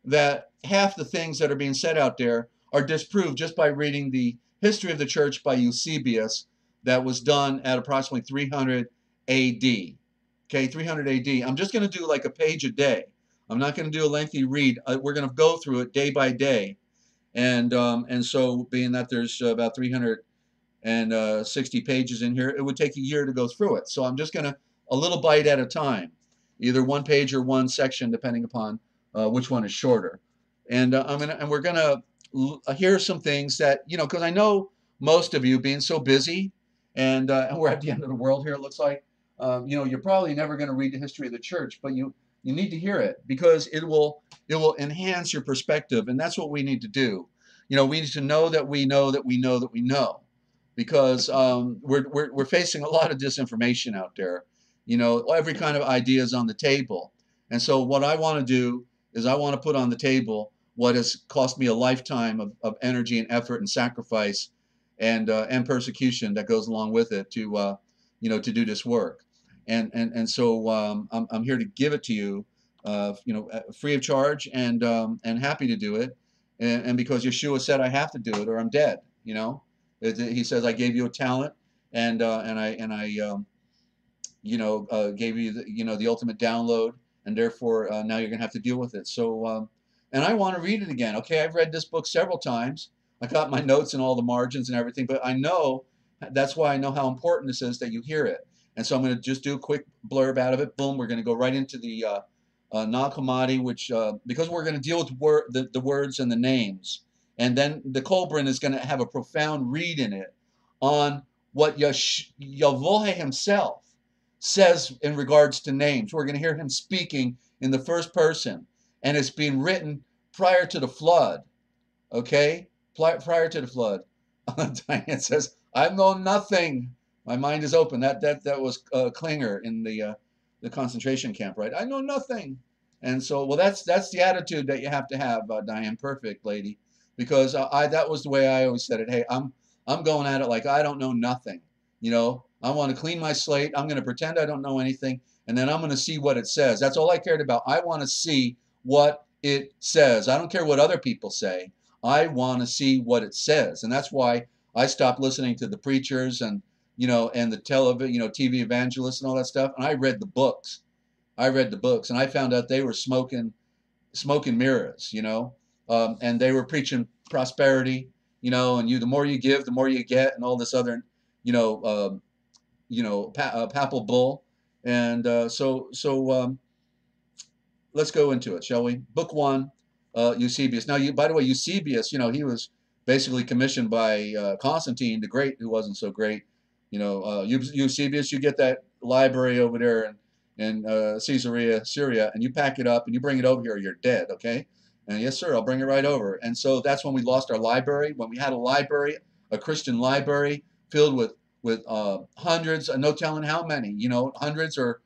that half the things that are being said out there are disproved just by reading the History of the Church by Eusebius that was done at approximately 300 AD. Okay, 300 AD. I'm just going to do like a page a day. I'm not going to do a lengthy read. We're going to go through it day by day. And so being that there's about 360 pages in here, it would take a year to go through it. So I'm just going to, a little bite at a time, either one page or one section, depending upon which one is shorter. And we're gonna hear some things that, you know, because I know most of you being so busy, and we're at the end of the world here. It looks like, you know, you're probably never going to read the history of the church, but you need to hear it because it will enhance your perspective, and that's what we need to do. You know, we need to know that we know that we know that we know, because we're facing a lot of disinformation out there. You know, every kind of idea is on the table, and so what I want to do is I want to put on the table what has cost me a lifetime of energy and effort and sacrifice and persecution that goes along with it to you know, to do this work. And so I'm here to give it to you, you know, free of charge, and happy to do it. And because Yeshua said I have to do it or I'm dead, you know. He says, I gave you a talent, and I you know, gave you the, you know, the ultimate download, and therefore now you're gonna have to deal with it. So and I want to read it again. Okay, I've read this book several times. I got my notes and all the margins and everything, but I know, that's why I know how important this is that you hear it. And so I'm going to just do a quick blurb out of it. Boom, we're going to go right into the Nag Hammadi, which because we're going to deal with the words and the names, and then the Colburn is going to have a profound read in it on what Yahweh himself says in regards to names. We're going to hear him speaking in the first person, and it's being written prior to the flood. Okay, prior to the flood. Diane says, "I know nothing. My mind is open." That was Klinger in the concentration camp, right? I know nothing. And so, well, that's the attitude that you have to have, Diane. Perfect, lady. Because that was the way I always said it. Hey, I'm going at it like I don't know nothing. You know, I want to clean my slate. I'm going to pretend I don't know anything, and then I'm going to see what it says. That's all I cared about. I want to see what it says. I don't care what other people say. I want to see what it says, and that's why I stopped listening to the preachers and and the television, TV evangelists and all that stuff. And I read the books. And I found out they were smoking mirrors, and they were preaching prosperity, and the more you give, the more you get, and all this other, papal bull. And let's go into it, shall we? Book one, Eusebius. Now, by the way, Eusebius, he was basically commissioned by Constantine the Great, who wasn't so great. Eusebius, you get that library over there in Caesarea, Syria, and you pack it up and you bring it over here, or you're dead, okay? And yes, sir, I'll bring it right over. And so that's when we lost our library. When we had a library, a Christian library filled with hundreds, no telling how many, hundreds or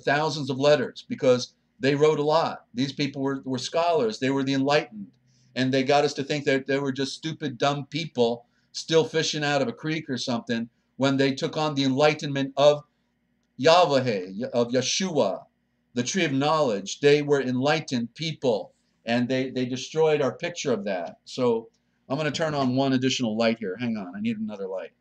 thousands of letters, because they wrote a lot. These people were scholars. They were the enlightened. And they got us to think that they were just stupid, dumb people still fishing out of a creek or something when they took on the enlightenment of Yahweh, of Yeshua, the tree of knowledge. They were enlightened people, and they destroyed our picture of that. So I'm going to turn on one additional light here. Hang on, I need another light.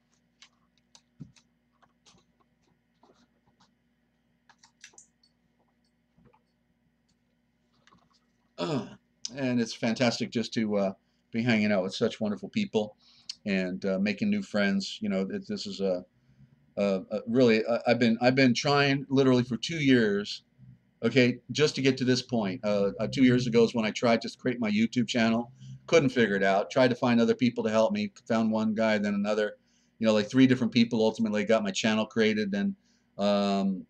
And it's fantastic just to be hanging out with such wonderful people and making new friends. This is really, I've been trying literally for 2 years, okay, just to get to this point. 2 years ago is when I tried to create my YouTube channel. Couldn't figure it out. Tried to find other people to help me. Found one guy, then another. Like 3 different people ultimately got my channel created. And I'm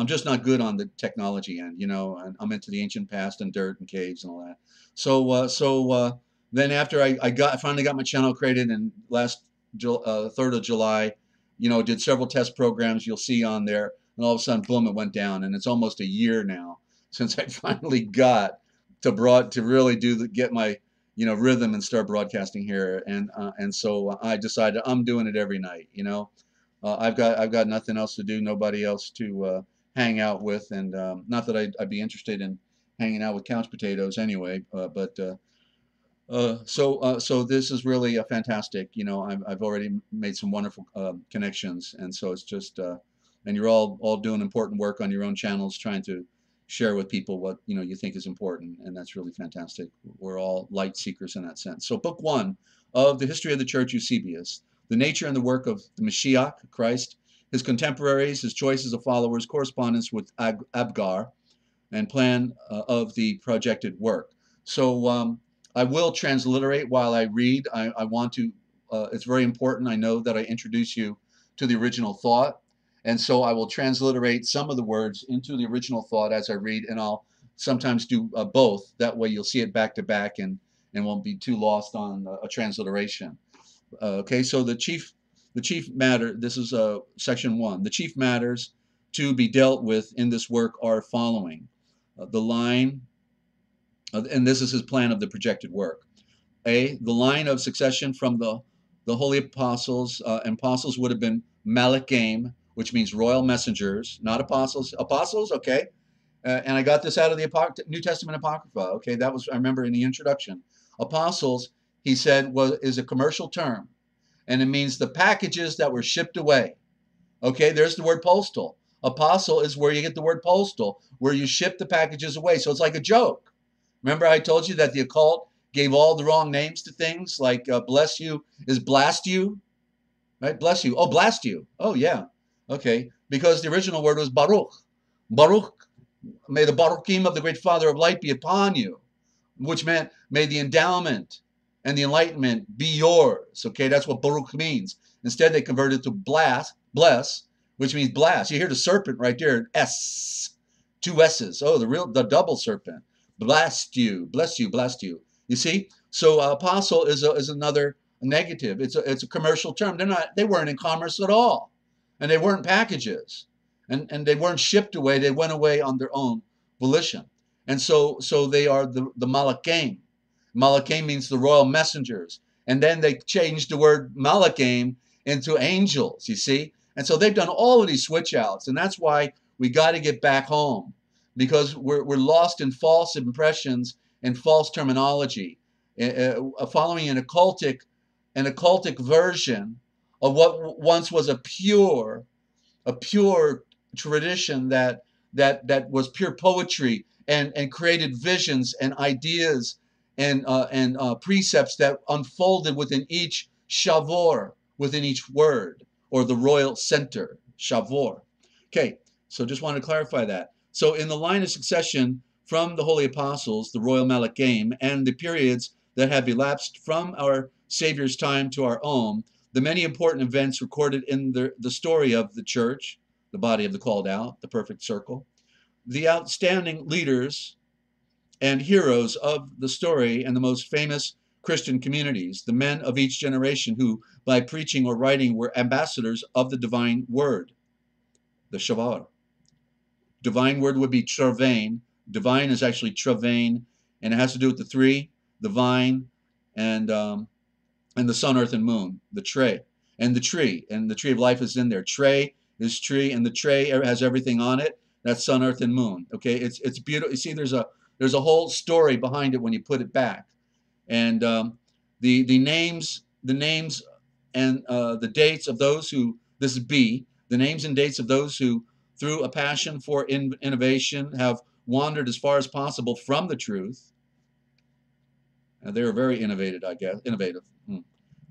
just not good on the technology end. And I'm into the ancient past and dirt and caves and all that. So then after I finally got my channel created in last 3rd of July, did several test programs you'll see on there, and all of a sudden, boom, it went down. And it's almost a year now since I finally got to really get my rhythm and start broadcasting here. And so I decided I'm doing it every night. I've got nothing else to do, nobody else to hang out with, and not that I'd be interested in hanging out with couch potatoes anyway. So this is really a fantastic. I've already made some wonderful connections, and so it's just and you're all doing important work on your own channels, trying to share with people what you think is important, and that's really fantastic. We're all light seekers in that sense. So book one of the history of the church, Eusebius, the nature and the work of the Mashiach, Christ, his contemporaries, his choices of followers, correspondence with Abgar, and plan of the projected work. So I will transliterate while I read. I want to, it's very important, I know, that I introduce you to the original thought. And so I will transliterate some of the words into the original thought as I read, and I'll sometimes do both. That way you'll see it back to back and won't be too lost on a transliteration. Okay, so the chief matter, this is section 1. The chief matters to be dealt with in this work are following. The line, and this is his plan of the projected work. A, the line of succession from the holy apostles. Apostles would have been Malachim, which means royal messengers, not apostles. Apostles, okay. And I got this out of the New Testament Apocrypha. Okay, that was, I remember in the introduction. Apostles, he said, is a commercial term, and it means the packages that were shipped away. Okay, there's the word postal. Apostle is where you get the word postal, where you ship the packages away. So it's like a joke. Remember I told you that the occult gave all the wrong names to things, like bless you is blast you, right? Bless you. Oh, blast you. Oh, yeah. Okay, because the original word was Baruch. Baruch, may the Baruchim of the great Father of light be upon you, which meant may the endowment and the enlightenment be yours. Okay, that's what Baruch means. Instead, they converted to bless, which means blast. You hear the serpent right there, S, 2 S's. Oh, the double serpent. Blast you, bless you, blast you. You see? So apostle is another negative. It's a commercial term. They weren't in commerce at all, and they weren't packages, and they weren't shipped away. They went away on their own volition, and so they are the Malachim. Malachim means the royal messengers, and then they changed the word Malachim into angels. You see, and so they've done all of these switch outs, and that's why we got to get back home, because we're lost in false impressions and false terminology, following an occultic version of what once was a pure tradition that was pure poetry and created visions and ideas and precepts that unfolded within each shavor, within each word, or the royal center, shavor. Okay, so just want to clarify that. So in the line of succession from the holy apostles, the royal Malachim, and the periods that have elapsed from our Savior's time to our own, the many important events recorded in the story of the church, the body of the called out, the perfect circle, the outstanding leaders and heroes of the story and the most famous Christian communities, the men of each generation who, by preaching or writing, were ambassadors of the divine word, the Shavar. Divine word would be Travain. Divine is actually Travain, and it has to do with the three, the vine, and the sun, earth, and moon, the tray, and the tree of life is in there. Tray is tree, and the tray has everything on it. That's sun, earth, and moon. Okay, it's beautiful. You see, there's a whole story behind it when you put it back, and the names and the dates of those who, this is B, the names and dates of those who, through a passion for innovation, have wandered as far as possible from the truth. They were very innovative, I guess.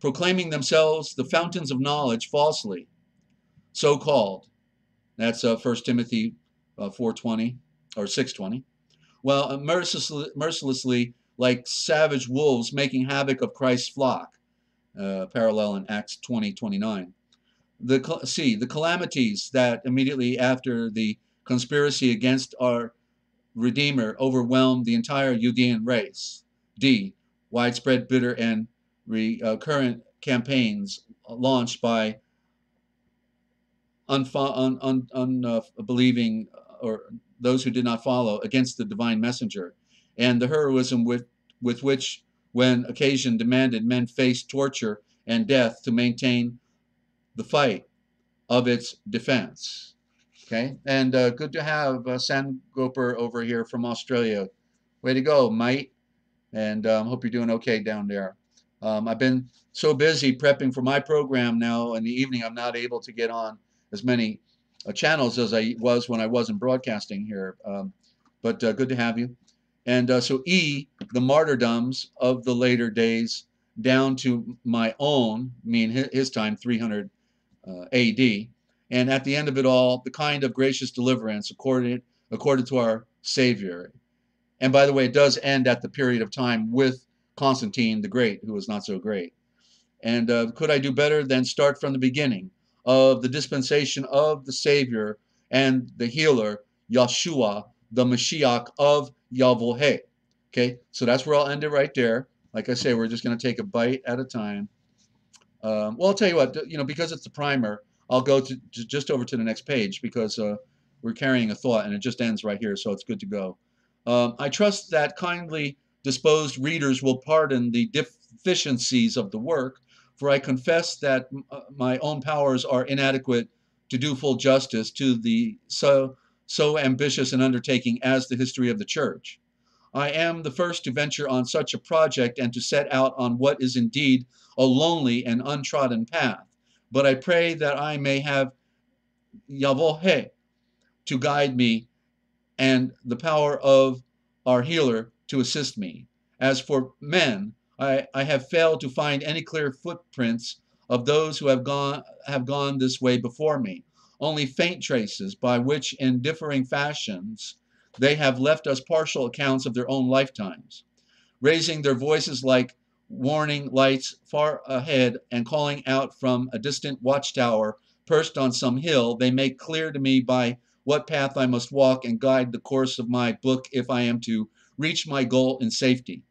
Proclaiming themselves the fountains of knowledge falsely, so called. That's 1 Timothy 4:20 or 6:20. Well, mercilessly, like savage wolves, making havoc of Christ's flock. Parallel in Acts 20:29. The calamities that immediately after the conspiracy against our Redeemer overwhelmed the entire Judean race. D. Widespread, bitter, and recurrent campaigns launched by unbelieving or those who did not follow against the divine messenger, and the heroism with which, when occasion demanded, men faced torture and death to maintain the fight of its defense. Okay, and good to have Sangoper over here from Australia. Way to go, mate. And hope you're doing okay down there. I've been so busy prepping for my program now in the evening, I'm not able to get on as many channels as I was when I wasn't broadcasting here. But good to have you. And so E, the martyrdoms of the later days, down to my own, his time, 300 AD. And at the end of it all, the kind of gracious deliverance accorded to our Savior. And by the way, it does end at the period of time with Constantine the Great, who was not so great. And could I do better than start from the beginning of the dispensation of the Savior and the healer, Yeshua, the Mashiach of Yahweh. Okay, so that's where I'll end it right there. Like I say, we're just going to take a bite at a time. Well, I'll tell you what, because it's the primer, I'll go to just over to the next page because we're carrying a thought and it just ends right here, so it's good to go. I trust that kindly disposed readers will pardon the deficiencies of the work, for I confess that my own powers are inadequate to do full justice to the so ambitious an undertaking as the history of the Church. I am the first to venture on such a project and to set out on what is indeed a lonely and untrodden path, but I pray that I may have Yahweh to guide me and the power of our healer to assist me. As for men, I have failed to find any clear footprints of those who have gone this way before me, only faint traces by which in differing fashions they have left us partial accounts of their own lifetimes, raising their voices like warning lights far ahead and calling out from a distant watchtower perched on some hill. They make clear to me by what path I must walk and guide the course of my book if I am to reach my goal in safety.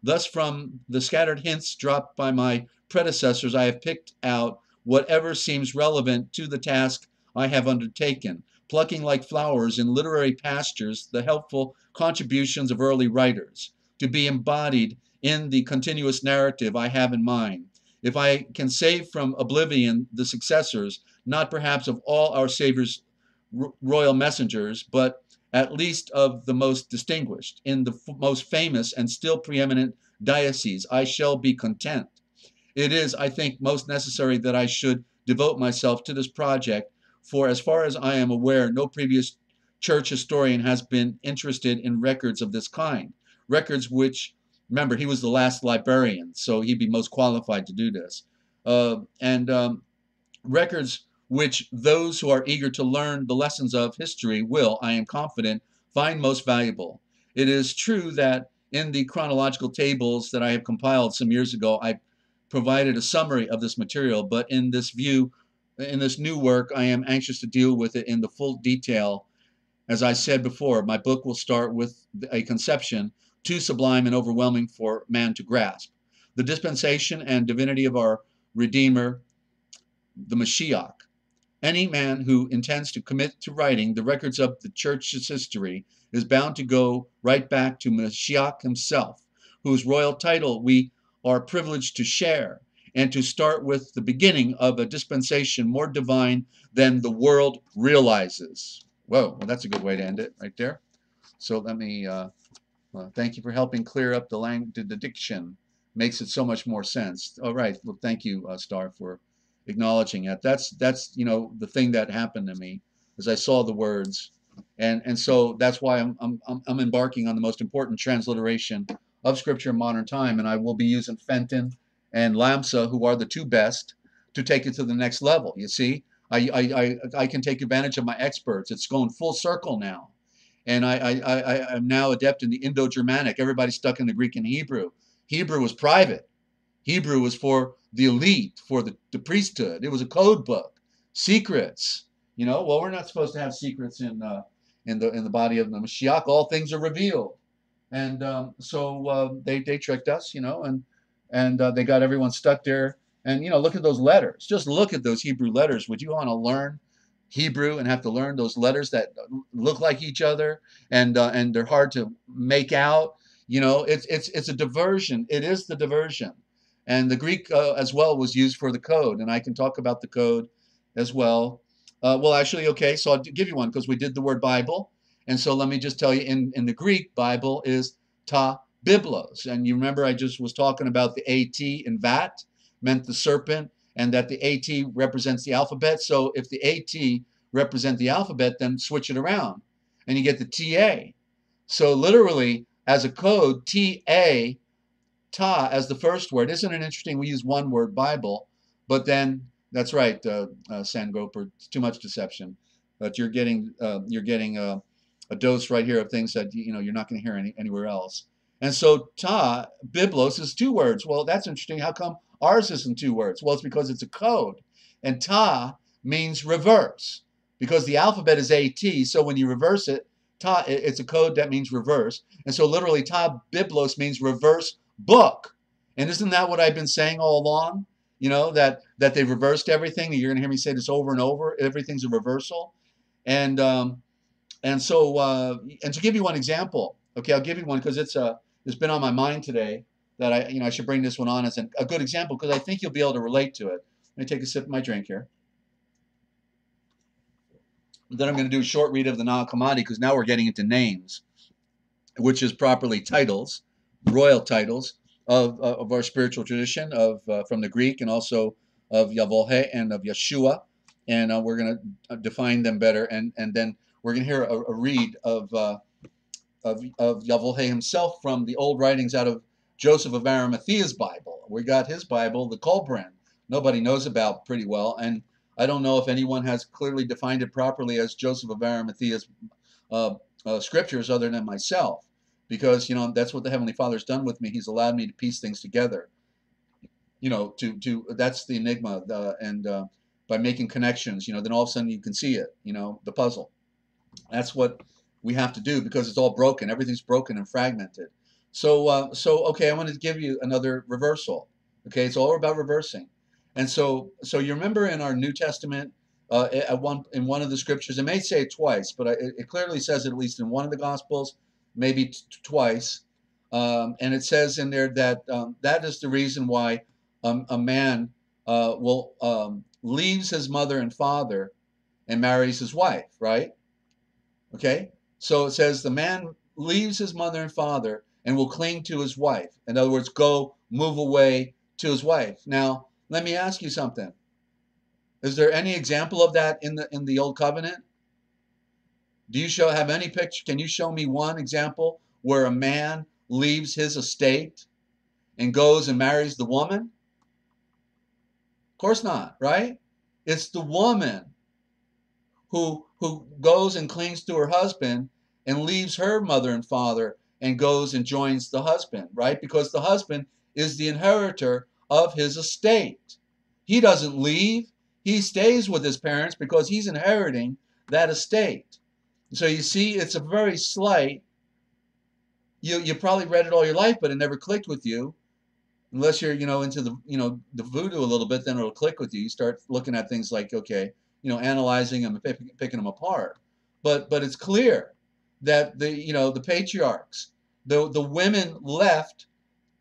Thus, from the scattered hints dropped by my predecessors, I have picked out whatever seems relevant to the task I have undertaken, plucking like flowers in literary pastures the helpful contributions of early writers, to be embodied in the continuous narrative I have in mind. If I can save from oblivion the successors, not perhaps of all our Savior's royal messengers, but at least of the most distinguished, in the most famous and still preeminent dioceses, I shall be content. it is, I think, most necessary that I should devote myself to this project, for as far as I am aware, no previous church historian has been interested in records of this kind. Records which, remember, he was the last librarian, so he'd be most qualified to do this. And records which those who are eager to learn the lessons of history will, I am confident, find most valuable. It is true that in the chronological tables that I have compiled some years ago, I provided a summary of this material, but in this new work, I am anxious to deal with it in the full detail. As I said before, my book will start with a conception too sublime and overwhelming for man to grasp. The dispensation and divinity of our Redeemer, the Mashiach. Any man who intends to commit to writing the records of the church's history is bound to go right back to Mashiach himself, whose royal title we are privileged to share, and to start with the beginning of a dispensation more divine than the world realizes. Whoa, well, that's a good way to end it right there. So let me thank you for helping clear up the diction. Makes it so much more sense. All right, well, thank you, Star, for acknowledging it. That's the thing that happened to me as I saw the words, and so that's why I'm embarking on the most important transliteration of Scripture in modern time, and I will be using Fenton and Lamsa, who are the two best, to take it to the next level. You see, I can take advantage of my experts. It's going full circle now, and I'm now adept in the Indo-Germanic. Everybody's stuck in the Greek and Hebrew. Hebrew was private. Hebrew was for the elite, for the priesthood. It was a code book, secrets. Well, we're not supposed to have secrets in the body of the Mashiach. All things are revealed, and so they tricked us, and they got everyone stuck there. And look at those letters. Just look at those Hebrew letters. Would you want to learn Hebrew and have to learn those letters that look like each other and they're hard to make out? It's a diversion. It is the diversion. And the Greek as well was used for the code, and I can talk about the code as well. Well, actually, okay, so I'll give you one because we did the word Bible, and so let me just tell you, in the Greek, Bible is ta biblos, and you remember I just was talking about the AT in vat meant the serpent, and that the AT represents the alphabet. So if the AT represent the alphabet, then switch it around, and you get the TA. So literally, as a code, TA. Ta as the first word. Isn't it interesting? We use one word, Bible, but then that's right, Sandgroper. It's too much deception. But you're getting a dose right here of things that you're not going to hear anywhere else. And so ta biblos is two words. Well, that's interesting. How come ours isn't two words? Well, it's because it's a code, and ta means reverse because the alphabet is AT. So when you reverse it, ta it's a code that means reverse, and so literally ta biblos means reverse book. And isn't that what I've been saying all along? That they reversed everything. You're going to hear me say this over and over. Everything's a reversal. And so and to give you one example, okay, I'll give you one because it's been on my mind today that I should bring this one on as a good example because I think you'll be able to relate to it. Let me take a sip of my drink here. Then I'm going to do a short read of the Nag Hammadi because now we're getting into names, which is properly titles, royal titles of our spiritual tradition from the Greek and also of Yahweh and of Yeshua, and we're going to define them better, and then we're going to hear a read of Yahweh himself from the old writings out of Joseph of Arimathea's Bible. We got his Bible, the Kolbrin. Nobody knows about pretty well, and I don't know if anyone has clearly defined it properly as Joseph of Arimathea's scriptures other than myself. Because that's what the Heavenly Father's done with me. He's allowed me to piece things together. That's the enigma, and by making connections, then all of a sudden you can see it. The puzzle. That's what we have to do because it's all broken. Everything's broken and fragmented. So okay, I want to give you another reversal. Okay, it's all about reversing. And so you remember in our New Testament, in one of the scriptures, it may say it twice, but it clearly says it at least in one of the Gospels. Maybe twice, and it says in there that that is the reason why a man will leaves his mother and father and marries his wife, right? Okay, so it says the man leaves his mother and father and will cling to his wife. In other words, move away to his wife. Now, let me ask you something. Is there any example of that in the old covenant? Do you have any picture? Can you show me one example where a man leaves his estate and goes and marries the woman? Of course not, right? It's the woman who goes and clings to her husband and leaves her mother and father and goes and joins the husband, right? Because the husband is the inheritor of his estate. He doesn't leave. He stays with his parents because he's inheriting that estate. So you see, it's a very slight. You probably read it all your life, but it never clicked with you. Unless you're, into the, the voodoo a little bit, then it'll click with you. You start looking at things like, okay, analyzing them and picking them apart. But it's clear that the patriarchs, the women left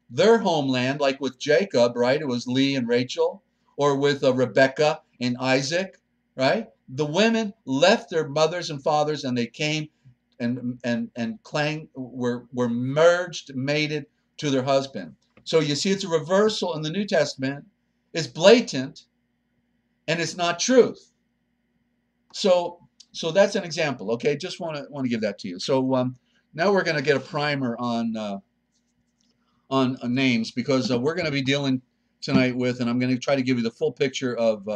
their homeland, like with Jacob, right? It was Leah and Rachel, or with Rebecca and Isaac, right? The women left their mothers and fathers, and they came and were merged, mated to their husband. So you see, it's a reversal in the New Testament. It's blatant, and it's not truth. So that's an example. Okay, just want to give that to you. So now we're going to get a primer on names, because we're going to be dealing tonight with, and I'm going to try to give you the full picture of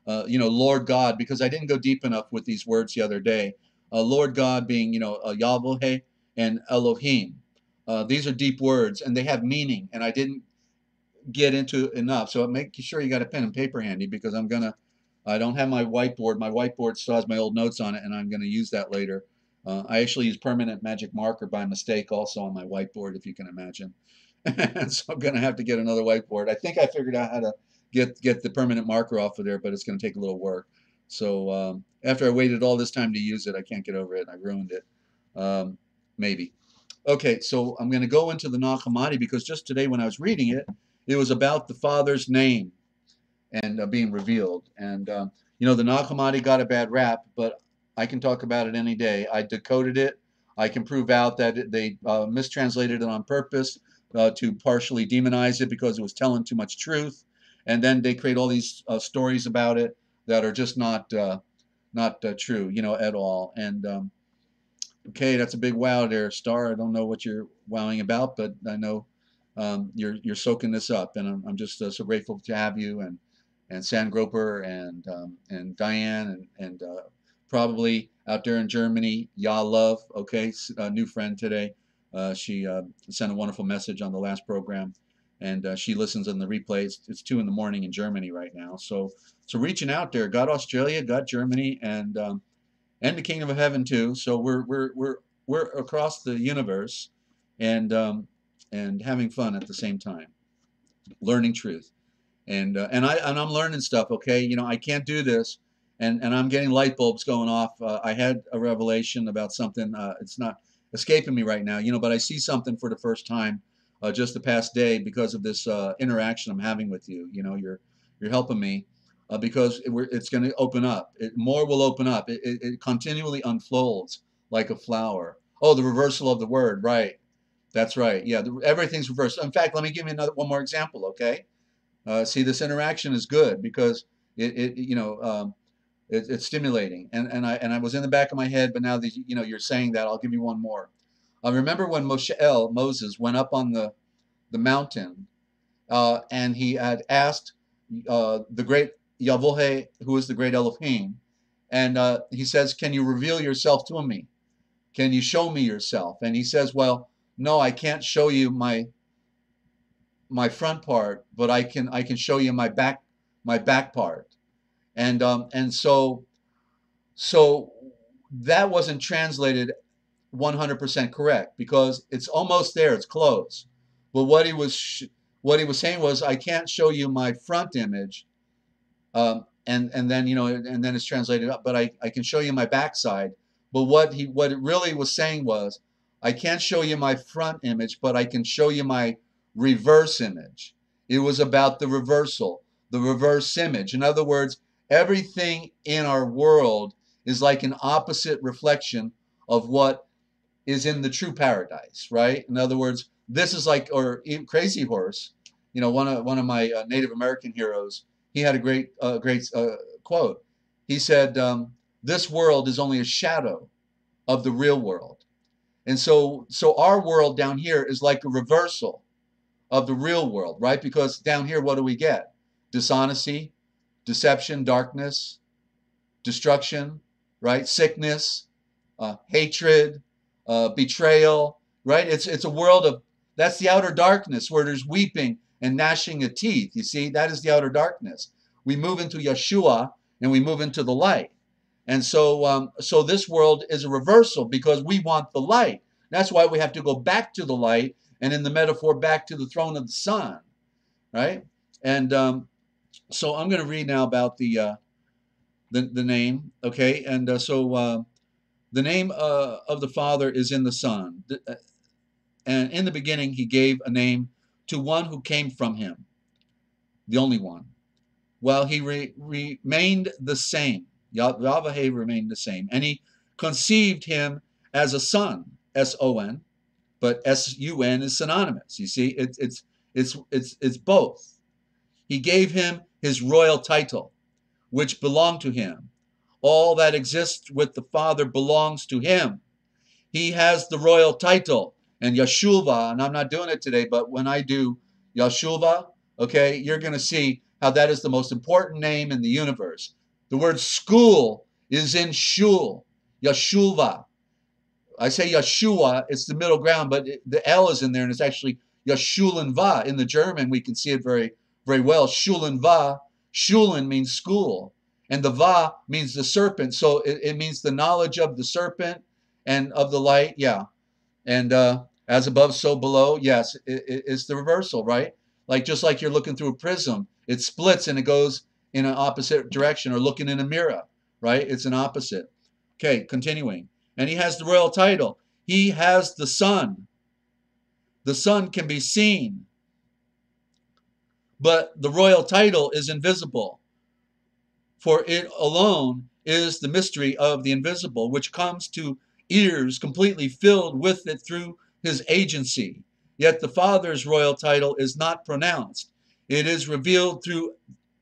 Lord God, because I didn't go deep enough with these words the other day. Lord God being Yahweh and Elohim. These are deep words, and they have meaning, and I didn't get into enough. So make sure you got a pen and paper handy, because I don't have my whiteboard. My whiteboard still has my old notes on it, and I'm going to use that later. I actually use permanent magic marker by mistake also on my whiteboard, if you can imagine. And so I'm going to have to get another whiteboard. I think I figured out how to get the permanent marker off of there, but it's going to take a little work. So after I waited all this time to use it, I can't get over it. I ruined it. Maybe. Okay, so I'm going to go into the Nag Hammadi, because just today when I was reading it, it was about the Father's name and being revealed. And, the Nag Hammadi got a bad rap, but I can talk about it any day. I decoded it. I can prove out that they mistranslated it on purpose to partially demonize it because it was telling too much truth. And then they create all these stories about it that are just not true, at all. And okay, that's a big wow there, Star. I don't know what you're wowing about, but I know you're soaking this up, and I'm just so grateful to have you, and San Groper and Diane and probably out there in Germany, Ya Love. Okay, a new friend today. She sent a wonderful message on the last program, and she listens on the replays. It's 2 in the morning in Germany right now. So reaching out there, got Australia, got Germany, and the Kingdom of Heaven too. So we're across the universe, and having fun at the same time, learning truth, and I'm learning stuff. Okay, I can't do this, and I'm getting light bulbs going off. I had a revelation about something. It's not escaping me right now, but I see something for the first time just the past day because of this interaction I'm having with you. You're helping me. Because it's going to open up. More will open up. It continually unfolds like a flower. Oh, the reversal of the word, right? That's right. Yeah, everything's reversed. In fact, let me give you one more example, okay? See, this interaction is good because it's stimulating. And I was in the back of my head, but now that you're saying that, I'll give you one more. Remember when Moses went up on the mountain, and he had asked the great Yahweh, who is the great Elohim, and he says, "Can you reveal yourself to me? Can you show me yourself?" And he says, "Well, no, I can't show you my front part, but I can show you my back part." And so that wasn't translated 100% correct, because it's almost there, it's close. But what he was saying was, I can't show you my front image, and then and then it's translated up, but I can show you my backside. But what it really was saying was, I can't show you my front image, but I can show you my reverse image. It was about the reversal, the reverse image. In other words, everything in our world is like an opposite reflection of what is in the true paradise, right? In other words, this is like, or Crazy Horse You know, one of my Native American heroes, he had a great quote. He said, "This world is only a shadow of the real world." And so our world down here is like a reversal of the real world, right? Because down here, what do we get? Dishonesty, deception, darkness, destruction, right? Sickness, hatred, betrayal, right? It's a world of, that's the outer darkness where there's weeping and gnashing of teeth. You see, that is the outer darkness. We move into Yeshua and we move into the light. And so this world is a reversal because we want the light. That's why we have to go back to the light, and in the metaphor, back to the throne of the Son, right? And so I'm going to read now about the name, okay? And the name of the Father is in the Son. And in the beginning, he gave a name to one who came from him, the only one, while he remained the same. Yahweh remained the same. And he conceived him as a son, S-O-N, but S-U-N is synonymous. You see, it's both. He gave him his royal title, which belonged to him. All that exists with the Father belongs to him. He has the royal title. And Yeshua, and I'm not doing it today, but when I do Yeshua, okay, you're going to see how that is the most important name in the universe. The word school is in shul, Yeshua. I say Yeshua, it's the middle ground, but the L is in there, and it's actually Yeshulen Va. In the German, we can see it very, very well. Shulen Va. Shulen means school, and the Va means the serpent. So it means the knowledge of the serpent and of the light. Yeah. And as above, so below. Yes, it's the reversal, right? Like just like you're looking through a prism, it splits and it goes in an opposite direction, or looking in a mirror, right? It's an opposite. Okay, continuing. And he has the royal title. He has the Son. The Son can be seen, but the royal title is invisible, for it alone is the mystery of the invisible, which comes to ears completely filled with it through his agency. Yet the Father's royal title is not pronounced. It is revealed through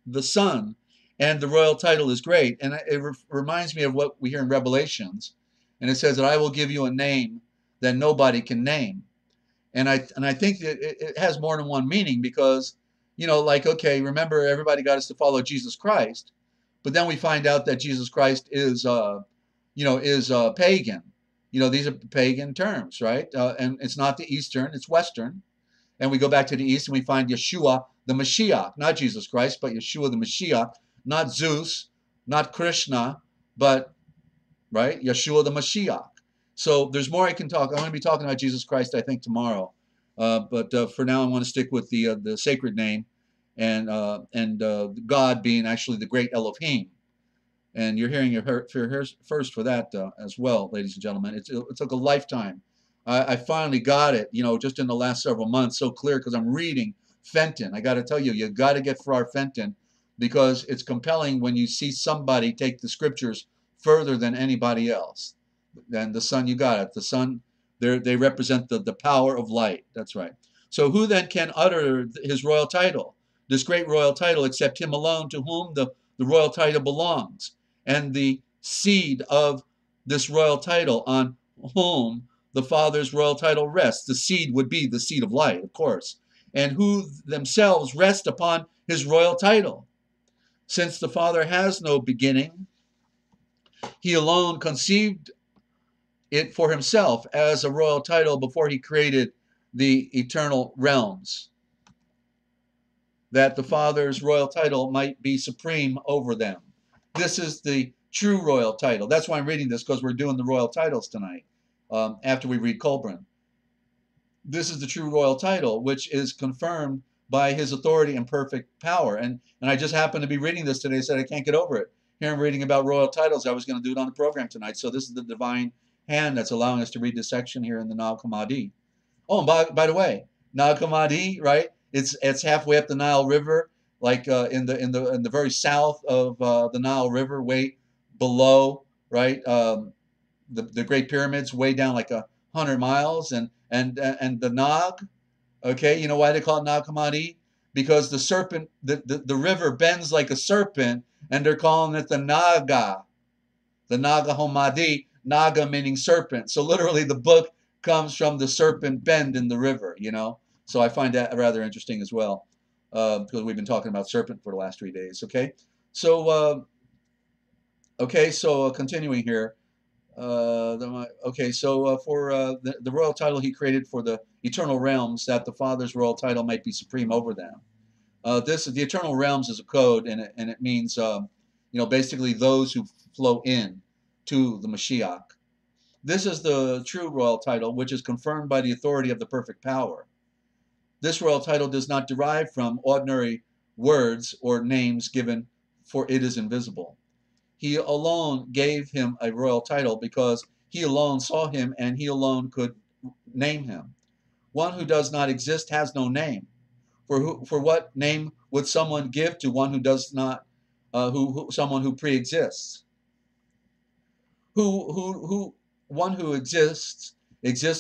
the Son, and the royal title is great. And it reminds me of what we hear in Revelations. And it says that I will give you a name that nobody can name. And I think that it has more than one meaning, because, you know, like, okay, remember, everybody got us to follow Jesus Christ, but then we find out that Jesus Christ is pagan. You know, these are pagan terms, right? And it's not the Eastern, it's Western. And we go back to the East and we find Yeshua the Mashiach, not Jesus Christ, but Yeshua the Mashiach, not Zeus, not Krishna, but, right, Yeshua the Mashiach. So there's more I can talk. I'm going to be talking about Jesus Christ, I think, tomorrow. But for now, I want to stick with the sacred name, and God being actually the great Elohim. And you're hearing your first for that as well, ladies and gentlemen. It took a lifetime. I finally got it, you know, just in the last several months, so clear, because I'm reading Fenton. I got to tell you, you got to get Farrar Fenton, because it's compelling when you see somebody take the scriptures further than anybody else. And the Son, you got it. The Son, they represent the power of light. That's right. So who then can utter his royal title, this great royal title, except him alone, to whom the royal title belongs, and the seed of this royal title, on whom the Father's royal title rests. The seed would be the seed of light, of course, and who themselves rest upon his royal title. Since the Father has no beginning, he alone conceived it for himself as a royal title before he created the eternal realms, that the Father's royal title might be supreme over them. This is the true royal title. That's why I'm reading this, because we're doing the royal titles tonight, after we read Colburn. This is the true royal title, which is confirmed by his authority and perfect power. And I just happened to be reading this today. I said I can't get over it. Here I'm reading about royal titles. I was going to do it on the program tonight. So this is the divine hand that's allowing us to read this section here in the Nile Hammadi. Oh, and by the way, Nile Hammadi, right? It's halfway up the Nile River, like in the very south of the Nile River, way below, right? The Great Pyramids, way down like 100 miles, and the Nag. Okay, you know why they call it Nag Hammadi? because the serpent, the river bends like a serpent, and they're calling it the Naga Homadi, Naga meaning serpent. So literally the book comes from the serpent bend in the river, you know. So I find that rather interesting as well, because we've been talking about serpent for the last 3 days. So continuing here. For the royal title he created for the eternal realms, that the Father's royal title might be supreme over them. This the eternal realms is a code, and it means basically those who flow in to the Mashiach. This is the true royal title, which is confirmed by the authority of the perfect power. This royal title does not derive from ordinary words or names given, for it is invisible. He alone gave him a royal title because he alone saw him and he alone could name him. One who does not exist has no name. For what name would someone give to one who does not, someone who pre-exists? One who exists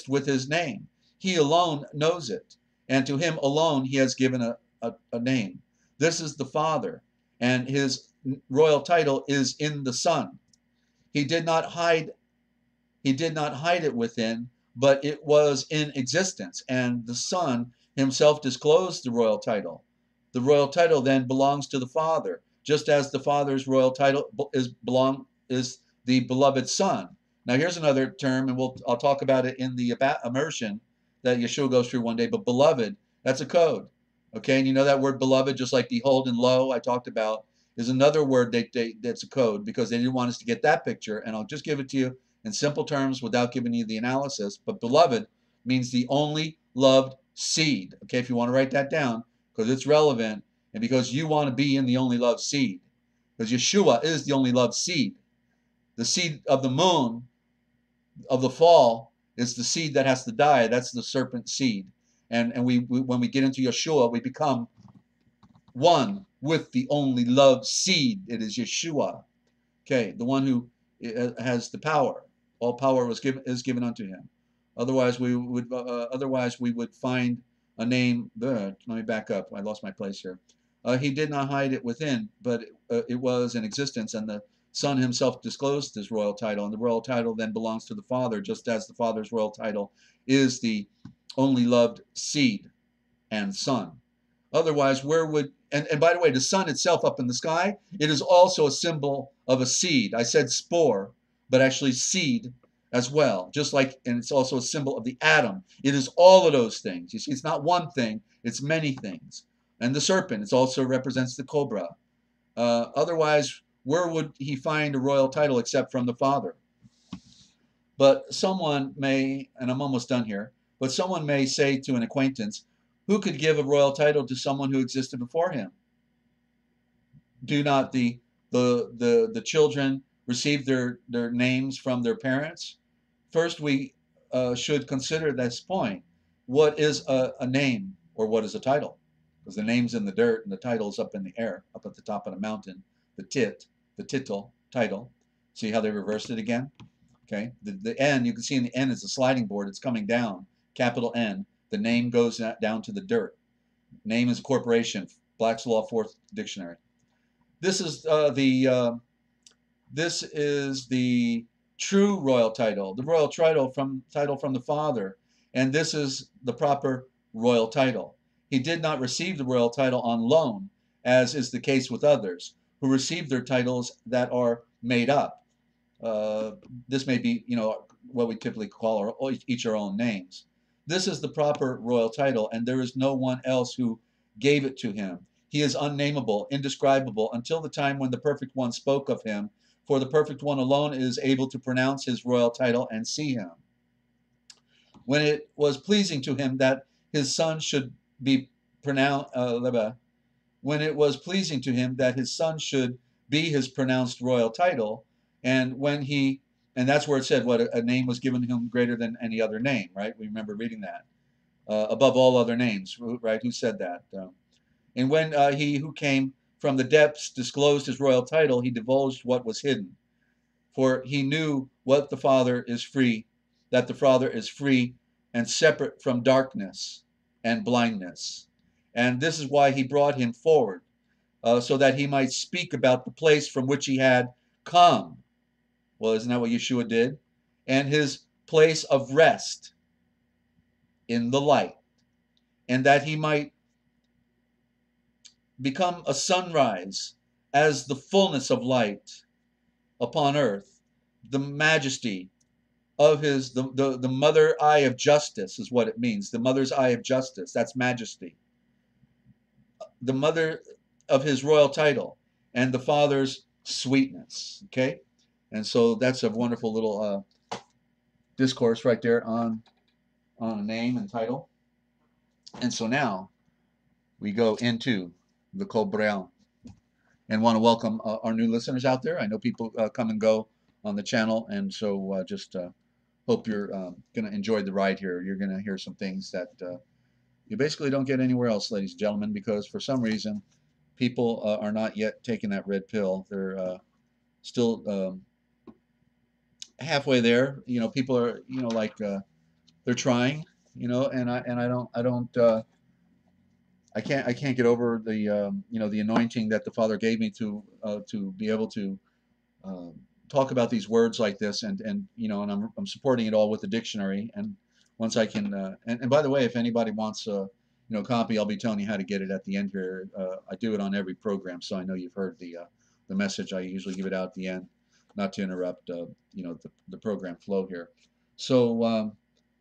with his name. He alone knows it, and to him alone he has given a name. This is the Father, and his royal title is in the Son. He did not hide it within, but it was in existence, and the Son himself disclosed the royal title. The royal title then belongs to the Father, just as the Father's royal title is the beloved Son. Now here's another term, and I'll talk about it in the immersion that Yeshua goes through one day. But beloved, that's a code, okay? And you know that word beloved, just like behold and lo, I talked about, is another word that's a code, because they didn't want us to get that picture. And I'll just give it to you in simple terms without giving you the analysis. But beloved means the only loved seed. Okay, if you want to write that down, because it's relevant, and because you want to be in the only loved seed, because Yeshua is the only loved seed. The seed of the moon of the fall is the seed that has to die. That's the serpent seed. And we when we get into Yeshua, we become one with the only loved seed. It is Yeshua. Okay, the one who has the power. All power is given unto him. Otherwise, we would find a name. Let me back up. I lost my place here. He did not hide it within, but it was in existence, and the Son himself disclosed his royal title, and the royal title then belongs to the Father, just as the Father's royal title is the only loved seed and Son. Otherwise, where would, and by the way, the sun itself up in the sky, it is also a symbol of a seed. I said spore, but actually seed as well. Just like, and it's also a symbol of the atom. It is all of those things. You see, it's not one thing, it's many things. And the serpent, it also represents the cobra. Otherwise, where would he find a royal title except from the Father? But someone may, and I'm almost done here, but someone may say to an acquaintance, who could give a royal title to someone who existed before him? Do not the children receive their names from their parents? First, we should consider this point. What is a name, or what is a title? Because the name's in the dirt and the title's up in the air, up at the top of the mountain. The title. See how they reversed it again? Okay, the N, you can see in the N is the sliding board. It's coming down, capital N. The name goes down to the dirt. Name is a corporation. Black's Law, 4th Dictionary. This is the true royal title, the royal title from the Father, and this is the proper royal title. He did not receive the royal title on loan, as is the case with others who receive their titles that are made up. This may be, what we typically call each our own names. This is the proper royal title, and there is no one else who gave it to him. He is unnameable, indescribable, until the time when the Perfect One spoke of him, for the Perfect One alone is able to pronounce his royal title and see him. When it was pleasing to him that his Son should be pronounced, when it was pleasing to him that his Son should be his pronounced royal title, and that's where it said what a name was given to him greater than any other name, right? We remember reading that. Above all other names, right? Who said that? And when he who came from the depths disclosed his royal title, he divulged what was hidden. For he knew that the Father is free and separate from darkness and blindness. And this is why he brought him forward, so that he might speak about the place from which he had come. Well, isn't that what Yeshua did? And his place of rest in the light, and that he might become a sunrise as the fullness of light upon earth, the majesty of his, the mother eye of justice is what it means. The mother's eye of justice, that's majesty. The mother of his royal title, and the father's sweetness. Okay? And so that's a wonderful little discourse right there on a name and title. And so now we go into the Kol Breon, and want to welcome our new listeners out there. I know people come and go on the channel, and so just hope you're going to enjoy the ride here. You're going to hear some things that you basically don't get anywhere else, ladies and gentlemen, because for some reason people are not yet taking that red pill. They're still halfway there. You know, people are, you know, like they're trying, you know, and I can't get over the you know, the anointing that the Father gave me to be able to uh, talk about these words like this, and you know, and I'm supporting it all with the dictionary. And once I can, and by the way, if anybody wants a, you know, copy, I'll be telling you how to get it at the end here. I do it on every program, so I know you've heard the message. I usually give it out at the end, not to interrupt you know, the program flow here. So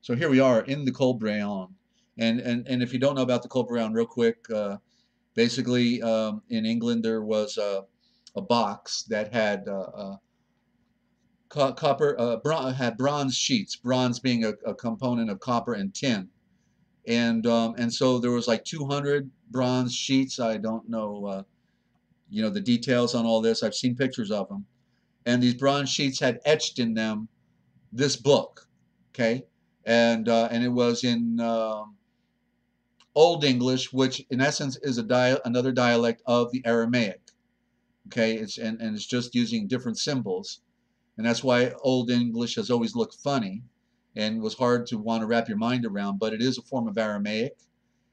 so here we are in the Kol Breon. And if you don't know about the Kol Breon, real quick, basically in England there was a box that had copper, had bronze sheets, bronze being a component of copper and tin. And so there was like 200 bronze sheets. I don't know, you know, the details on all this. I've seen pictures of them. And these bronze sheets had etched in them this book, okay? And it was in Old English, which in essence is another dialect of the Aramaic. Okay, and it's just using different symbols, and that's why Old English has always looked funny, and was hard to want to wrap your mind around. But it is a form of Aramaic,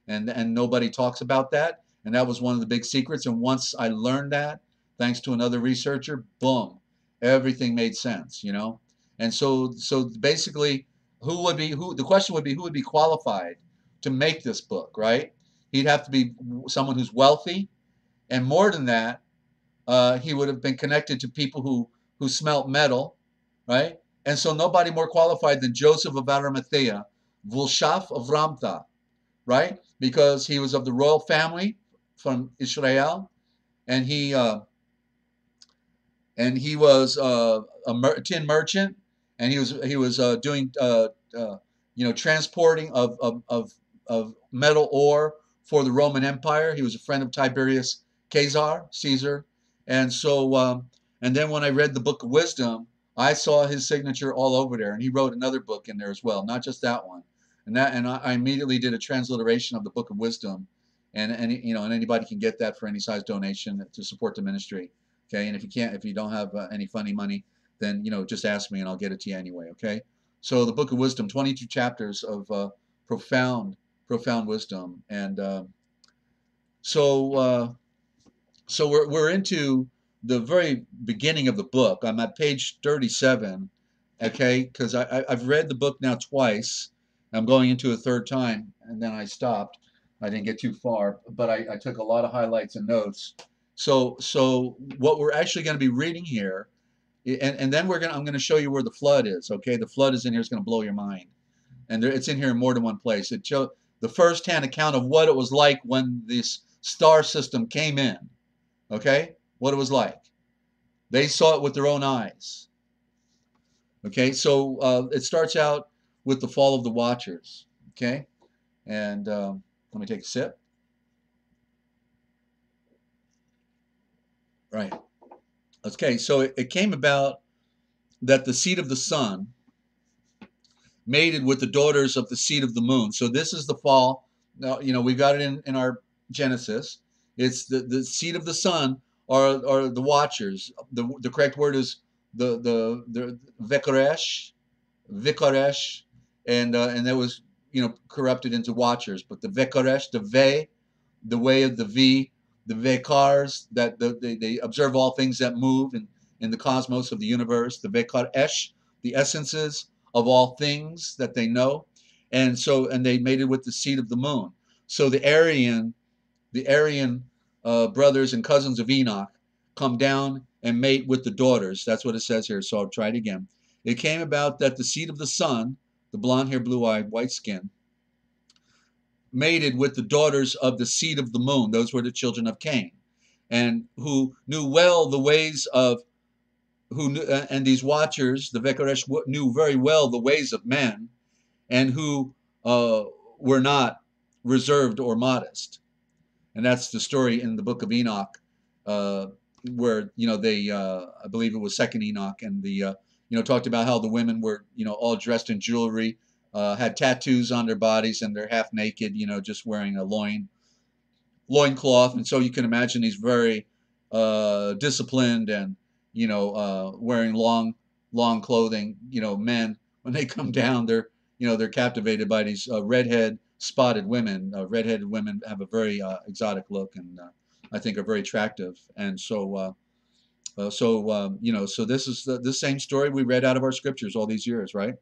and nobody talks about that. And that was one of the big secrets. And once I learned that, thanks to another researcher, boom, everything made sense. You know, and so basically, the question would be, who would be qualified to make this book, right? He'd have to be someone who's wealthy, and more than that, he would have been connected to people who smelt metal, right? And so nobody more qualified than Joseph of Arimathea, Vulshaf of Ramtha, right? Because he was of the royal family from Israel, and he was a tin merchant, and he was doing you know, transporting of metal ore for the Roman Empire. He was a friend of Tiberius Caesar, and so and then when I read the Book of Wisdom, I saw his signature all over there, and he wrote another book in there as well, not just that one. And I immediately did a transliteration of the Book of Wisdom, and you know, and anybody can get that for any size donation to support the ministry. Okay, and if you don't have any funny money, then, you know, just ask me and I'll get it to you anyway. Okay, so the Book of Wisdom, 22 chapters of profound wisdom, and so so we're into the very beginning of the book. I'm at page 37. Okay, because I've read the book now twice. I'm going into a third time, and then I stopped. I didn't get too far, but I took a lot of highlights and notes. So what we're actually going to be reading here, and then I'm going to show you where the flood is. Okay, the flood is in here. It's going to blow your mind, and it's in here in more than one place. It shows the first-hand account of what it was like when this star system came in. Okay, what it was like. They saw it with their own eyes. Okay, so it starts out with the fall of the Watchers. Okay, and let me take a sip. Right. Okay, so it came about that the seed of the sun mated with the daughters of the seed of the moon. So this is the fall. Now, you know, we've got it in our Genesis. It's the seed of the sun are the Watchers. The correct word is the Vikaresh, and that was, you know, corrupted into Watchers. But the Vikaresh, the Ve, the way of the V, the Vekars, that they observe all things that move in the cosmos of the universe, the Vekar Esh, the essences of all things that they know. And so, and they made it with the seed of the moon. So the Aryan brothers and cousins of Enoch come down and mate with the daughters. That's what it says here. So I'll try it again. It came about that the seed of the sun, the blonde hair, blue eyed, white skin, mated with the daughters of the seed of the moon. Those were the children of Cain, and who knew well the ways of and these watchers, the Vekaresh, knew very well the ways of men, and who were not reserved or modest. And that's the story in the book of Enoch, where they, I believe it was Second Enoch, and the talked about how the women were all dressed in jewelry, had tattoos on their bodies, and they're half naked, just wearing a loincloth. And so you can imagine these very disciplined and wearing long clothing. Men, when they come down, they're captivated by these redhead spotted women. Redheaded women have a very exotic look, and I think are very attractive. And so so this is the same story we read out of our scriptures all these years, right?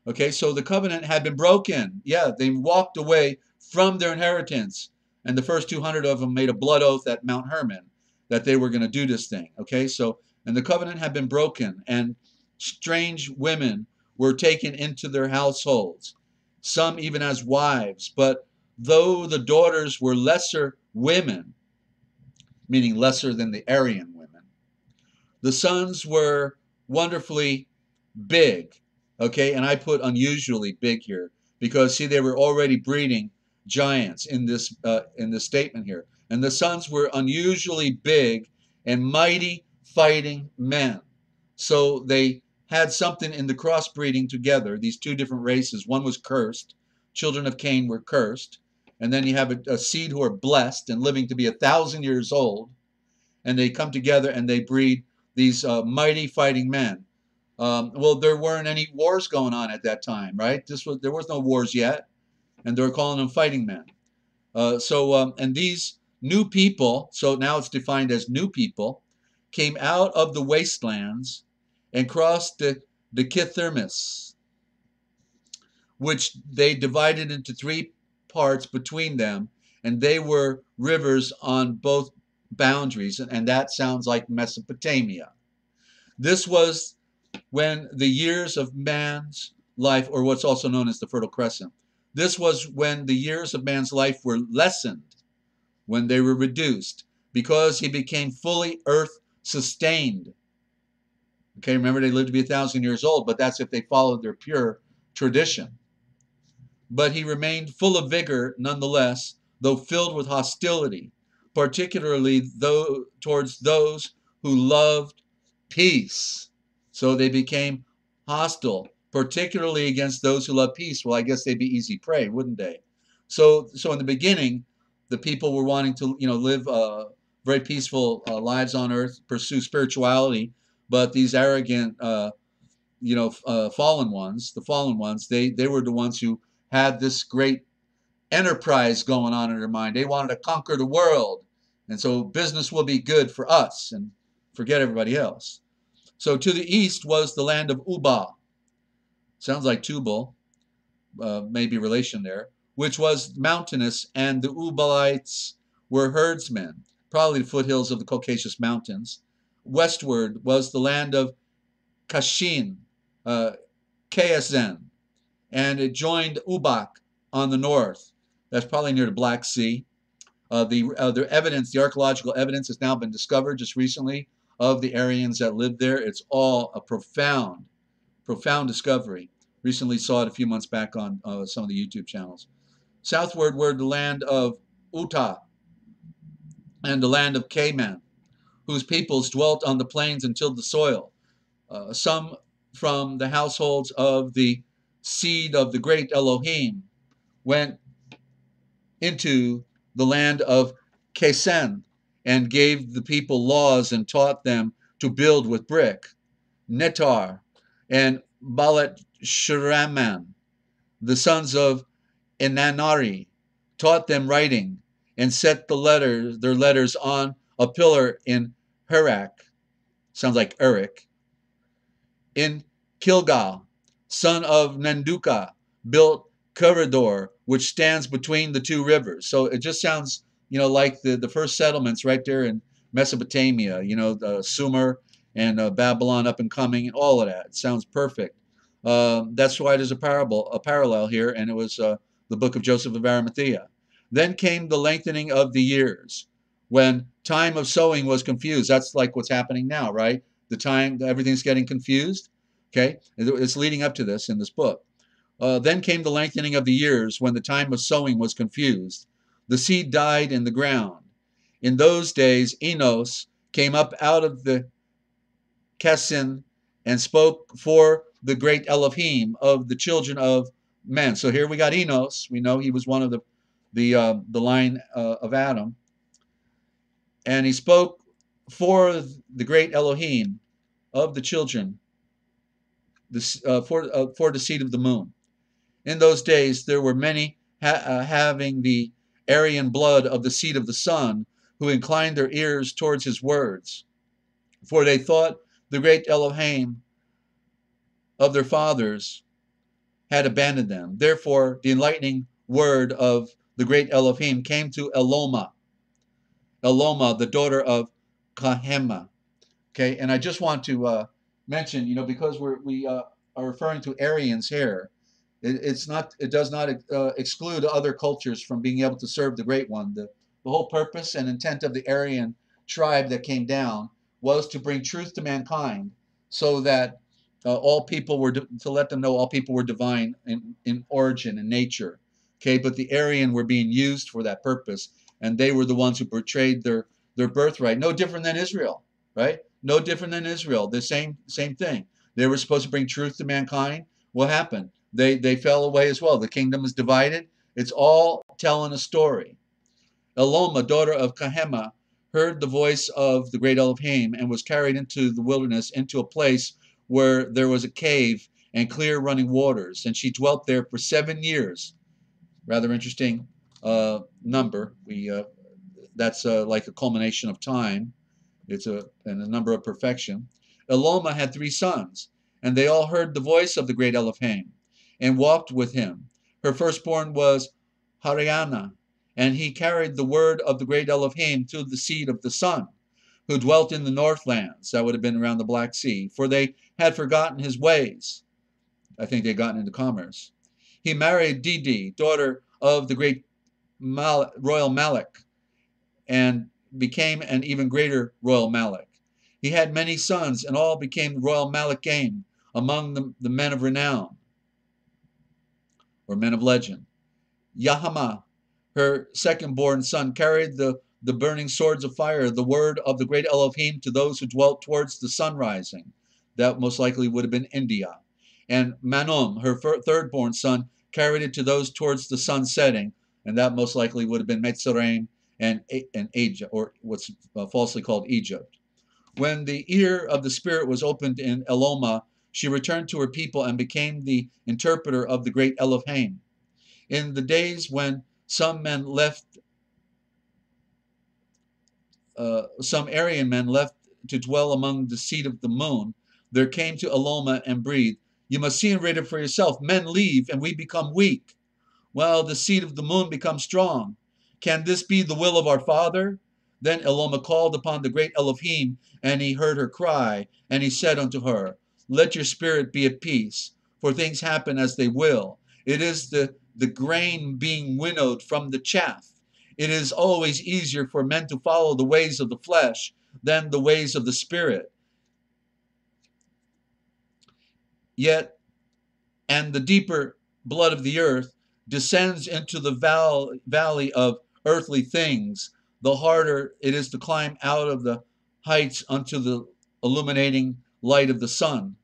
Okay, so the covenant had been broken. Yeah, they walked away from their inheritance, and the first 200 of them made a blood oath at Mount Hermon that they were going to do this thing. Okay, so, and the covenant had been broken, and strange women were taken into their households, some even as wives. But though the daughters were lesser women, meaning lesser than the Aryan women, the sons were wonderfully big. Okay, and I put unusually big here because, see, they were already breeding giants in this statement here. And the sons were unusually big and mighty fighting men. So they had something in the crossbreeding together, these two different races. One was cursed. Children of Cain were cursed. And then you have a seed who are blessed and living to be 1,000 years old. And they come together and they breed these mighty fighting men. Well, there weren't any wars going on at that time, right? There was no wars yet, and they were calling them fighting men. And these new people, so now it's defined as new people, came out of the wastelands and crossed the Kithermis, which they divided into 3 parts between them, and they were rivers on both boundaries, and that sounds like Mesopotamia. This was when the years of man's life, or what's also known as the Fertile Crescent, this was when the years of man's life were lessened, when they were reduced, because he became fully earth sustained. Okay, remember they lived to be 1,000 years old, but that's if they followed their pure tradition. But he remained full of vigor nonetheless, though filled with hostility, particularly towards those who loved peace. So they became hostile, particularly against those who love peace. Well, I guess they'd be easy prey, wouldn't they? So in the beginning, the people were wanting to, live very peaceful lives on earth, pursue spirituality, but these arrogant, fallen ones, they were the ones who had this great enterprise going on in their mind. They wanted to conquer the world, and so business will be good for us and forget everybody else. So to the east was the land of Uba. Sounds like Tubal, maybe relation there, which was mountainous, and the Ubalites were herdsmen, probably the foothills of the Caucasus Mountains. Westward was the land of Kashin, Kayazen, and it joined Ubak on the north. That's probably near the Black Sea. The archaeological evidence has now been discovered just recently of the Aryans that lived there. It's all a profound discovery. Recently saw it a few months back on some of the YouTube channels. Southward were the land of Uta and the land of Cayman, whose peoples dwelt on the plains and tilled the soil. Some from the households of the seed of the great Elohim went into the land of Kesen and gave the people laws and taught them to build with brick. Netar and Balet Shiraman, the sons of Enanari, taught them writing and set their letters on a pillar in Herak, sounds like Uruk, in Kilgal, son of Nenduka, built Corridor, which stands between the two rivers. So it just sounds, like the first settlements right there in Mesopotamia, the Sumer and Babylon up and coming, and all of that. It sounds perfect. That's why there's a parallel here, and it was the book of Joseph of Arimathea. Then came the lengthening of the years, when time of sowing was confused. That's like what's happening now, right? The time, everything's getting confused. Okay, it's leading up to this in this book. Then came the lengthening of the years, when the time of sowing was confused. The seed died in the ground. In those days, Enos came up out of the Kessin and spoke for the great Elohim of the children of men. So here we got Enos. We know he was one of the line of Adam, and he spoke for the great Elohim of the children, for the seed of the moon. In those days there were many having the Aryan blood of the seed of the sun, who inclined their ears towards his words, for they thought the great Elohim of their fathers had abandoned them. Therefore the enlightening word of the great Elohim came to Eloma, the daughter of Kahema. Okay, and I just want to mention, because we are referring to Aryans here, it does not exclude other cultures from being able to serve the Great One. The whole purpose and intent of the Aryan tribe that came down was to bring truth to mankind, so that all people were to let them know all people were divine in origin and nature. Okay, but the Aryan were being used for that purpose, and they were the ones who betrayed their birthright. No different than Israel, right? No different than Israel. The same thing. They were supposed to bring truth to mankind. What happened? They fell away as well. The kingdom is divided. It's all telling a story. Eloma, daughter of Kahema, heard the voice of the great Elohim and was carried into the wilderness, into a place where there was a cave and clear running waters. And she dwelt there for 7 years. Rather interesting number. That's like a culmination of time. It's a number of perfection. Eloma had 3 sons, and they all heard the voice of the great Elohim and walked with him. Her firstborn was Hariana, and he carried the word of the great Elohim to the seed of the sun, who dwelt in the northlands. That would have been around the Black Sea, for they had forgotten his ways. I think they'd gotten into commerce. He married Didi, daughter of the great royal Malek, and became an even greater royal Malek. He had many sons, and all became royal Malachim among the men of renown, or men of legend. Yahama, her second-born son, carried the burning swords of fire, the word of the great Elohim, to those who dwelt towards the sun rising. That most likely would have been India. And Manum, her third-born son, carried it to those towards the sun setting, and that most likely would have been Mitzrayim and Egypt, or what's falsely called Egypt. When the ear of the Spirit was opened in Eloma, she returned to her people and became the interpreter of the great Elohim. In the days when some Aryan men left to dwell among the seed of the moon, there came to Eloma and breathed, "You must see and read it for yourself. Men leave and we become weak, while the seed of the moon becomes strong. Can this be the will of our Father?" Then Eloma called upon the great Elohim, and he heard her cry, and he said unto her, "Let your spirit be at peace, for things happen as they will. It is the grain being winnowed from the chaff. It is always easier for men to follow the ways of the flesh than the ways of the Spirit. Yet, and the deeper blood of the earth descends into the valley of earthly things, the harder it is to climb out of the heights unto the illuminating light of the sun.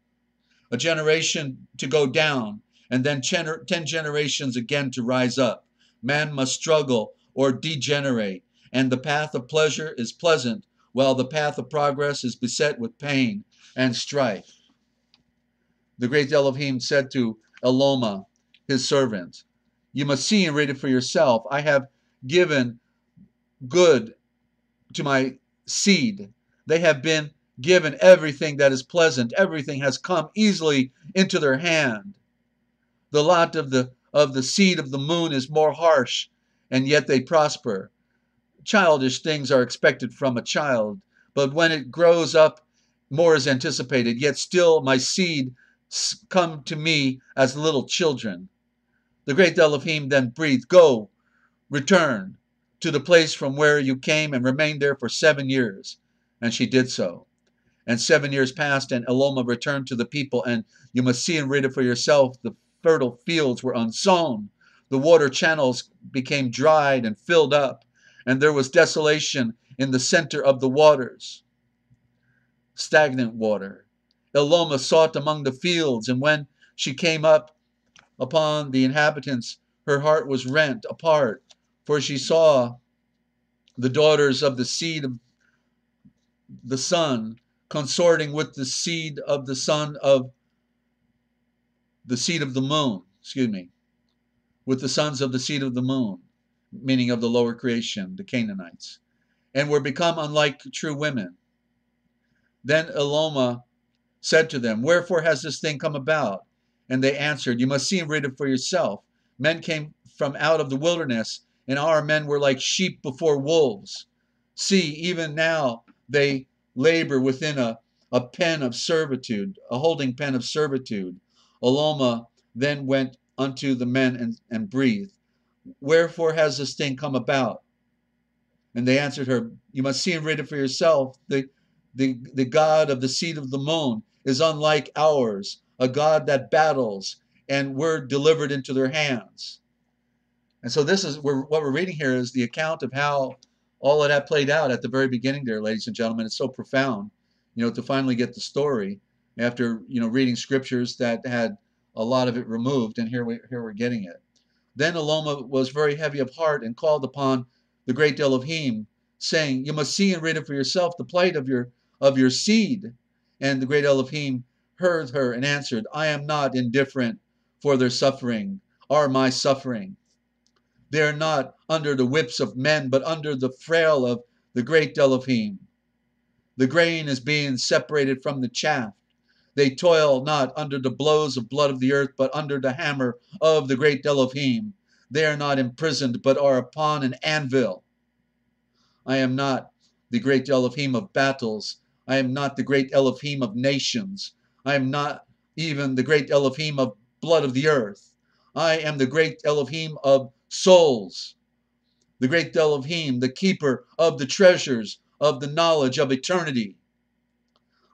A generation to go down, and then 10 generations again to rise up. Man must struggle or degenerate, and the path of pleasure is pleasant, while the path of progress is beset with pain and strife. The great Elohim said to Eloma, his servant, "You must see and read it for yourself. I have given good to my seed. They have been given everything that is pleasant. Everything has come easily into their hand. The lot of the seed of the moon is more harsh, and yet they prosper. Childish things are expected from a child, but when it grows up, more is anticipated. Yet still my seed come to me as little children. The great Elohim then breathed, "Go, return to the place from where you came and remain there for 7 years." And she did so. And 7 years passed, and Eloma returned to the people, and you must see and read it for yourself. The fertile fields were unsown. The water channels became dried and filled up, and there was desolation in the center of the waters, stagnant water. Eloma sought among the fields, and when she came up upon the inhabitants, her heart was rent apart, for she saw the daughters of the seed of the sun consorting with the seed of the son of the seed of the moon, with the sons of the seed of the moon, meaning of the lower creation, the Canaanites, and were become unlike true women. Then Eloma said to them, "Wherefore has this thing come about?" And they answered, "You must see and read it for yourself. Men came from out of the wilderness, and our men were like sheep before wolves. See, even now they labor within a pen of servitude, a holding pen of servitude." Eloma then went unto the men and breathed, "Wherefore has this thing come about?" And they answered her, "You must see and read it for yourself. The God of the seed of the moon is unlike ours, a God that battles, and we're delivered into their hands." And so this is what we're reading here is the account of how all of that played out at the very beginning there, ladies and gentlemen. It's so profound, to finally get the story after, reading scriptures that had a lot of it removed, and here we're getting it. Then Eloma was very heavy of heart and called upon the great Elohim, saying, "You must see and read it for yourself, the plight of your seed." And the great Elohim heard her and answered, "I am not indifferent for their suffering, are my suffering. They are not under the whips of men, but under the frail of the great Elohim. The grain is being separated from the chaff. They toil not under the blows of blood of the earth, but under the hammer of the great Elohim. They are not imprisoned, but are upon an anvil. I am not the great Elohim of battles. I am not the great Elohim of nations. I am not even the great Elohim of blood of the earth. I am the great Elohim of souls, the great Elohim, the keeper of the treasures of the knowledge of eternity.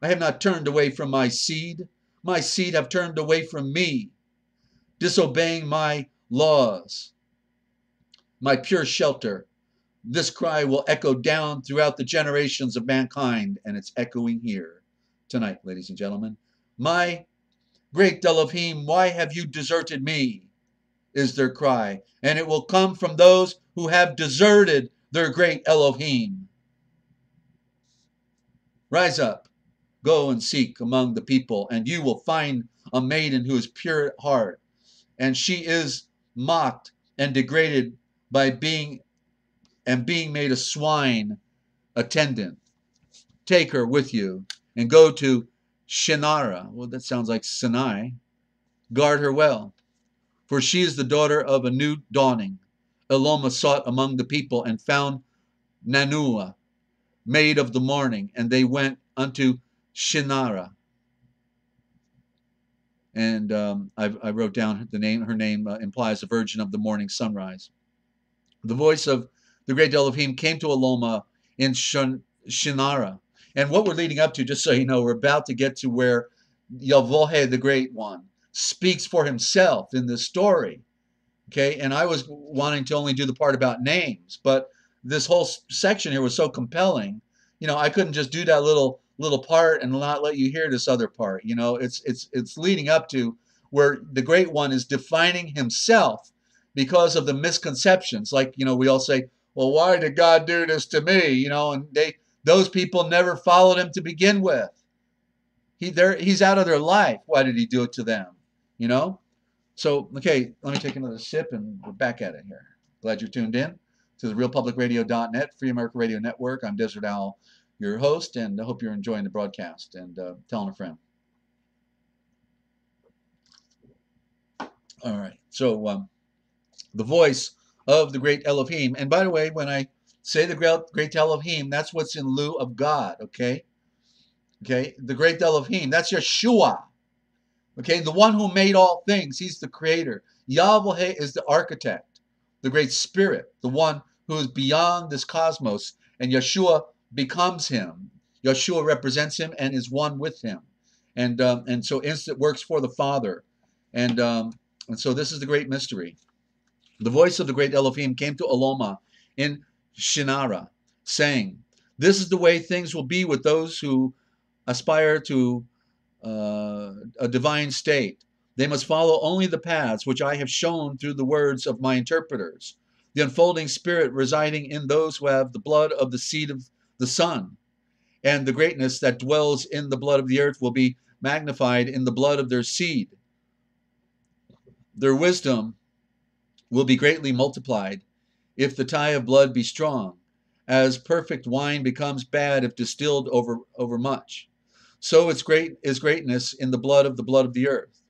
I have not turned away from my seed. My seed have turned away from me, disobeying my laws, my pure shelter. This cry will echo down throughout the generations of mankind, and it's echoing here tonight, ladies and gentlemen. My great Elohim, why have you deserted me? Is their cry, and it will come from those who have deserted their great Elohim. Rise up, go and seek among the people, and you will find a maiden who is pure at heart, and she is mocked and degraded by being made a swine attendant. Take her with you and go to Shinara. Well, that sounds like Sinai. Guard her well, for she is the daughter of a new dawning. Eloma sought among the people and found Nanua, maid of the morning, and they went unto Shinara. And I wrote down the name. Her name implies the virgin of the morning sunrise. The voice of the great Elohim came to Eloma in Shinara. And what we're leading up to, just so you know, we're about to get to where Yahweh, the Great One, speaks for himself in this story. Okay, and I was wanting to only do the part about names, but this whole section here was so compelling. I couldn't just do that little part and not let you hear this other part. It's leading up to where the Great One is defining himself because of the misconceptions. Like, we all say, "Well, why did God do this to me?" And those people never followed him to begin with. He's out of their life. Why did he do it to them? So, okay, let me take another sip and we're back at it here. Glad you're tuned in. to the realpublicradio.net, Free America Radio Network. I'm Desert Owl, your host, and I hope you're enjoying the broadcast and telling a friend. All right, so the voice of the great Elohim. And by the way, when I say the great Elohim, that's what's in lieu of God, okay? Okay, the great Elohim, that's Yeshua. Okay, the one who made all things, he's the creator. Yahweh is the architect, the great spirit, the one who is beyond this cosmos, and Yeshua becomes him. Yeshua represents him and is one with him. And so instant works for the Father. And so this is the great mystery. The voice of the great Elohim came to Aloma in Shinara, saying, "This is the way things will be with those who aspire to a divine state. They must follow only the paths which I have shown through the words of my interpreters. The unfolding spirit residing in those who have the blood of the seed of the sun, and the greatness that dwells in the blood of the earth will be magnified in the blood of their seed. Their wisdom will be greatly multiplied if the tie of blood be strong, as perfect wine becomes bad if distilled over much. So its greatness in the blood of the earth.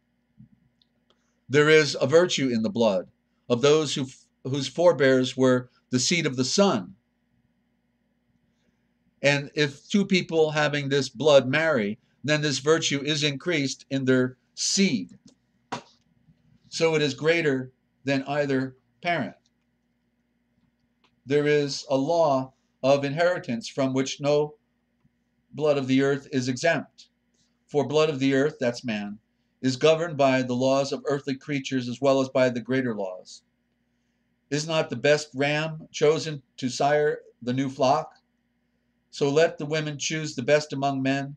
There is a virtue in the blood of those whose forebears were the seed of the sun. And if two people having this blood marry, then this virtue is increased in their seed. So it is greater than either parent. There is a law of inheritance from which no blood of the earth is exempt. For blood of the earth, that's man, is governed by the laws of earthly creatures as well as by the greater laws. Is not the best ram chosen to sire the new flock? So let the women choose the best among men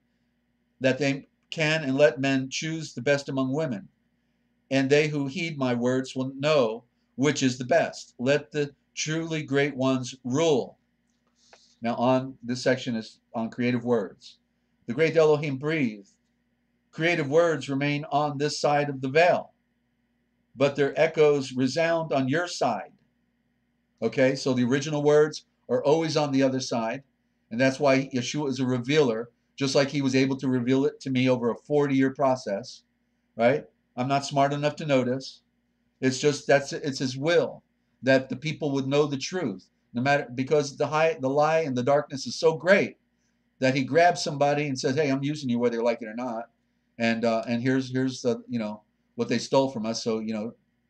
that they can, and let men choose the best among women. And they who heed my words will know which is the best. Let the truly great ones rule. Now this section is on creative words. The great Elohim breathed. Creative words remain on this side of the veil, but their echoes resound on your side. Okay, so the original words are always on the other side, and that's why Yeshua is a revealer, just like he was able to reveal it to me over a 40-year process, right? I'm not smart enough to know this. It's just it's his will that the people would know the truth, no matter, because the lie and the darkness is so great that he grabs somebody and says, "Hey, I'm using you whether you like it or not, and here's the what they stole from us, so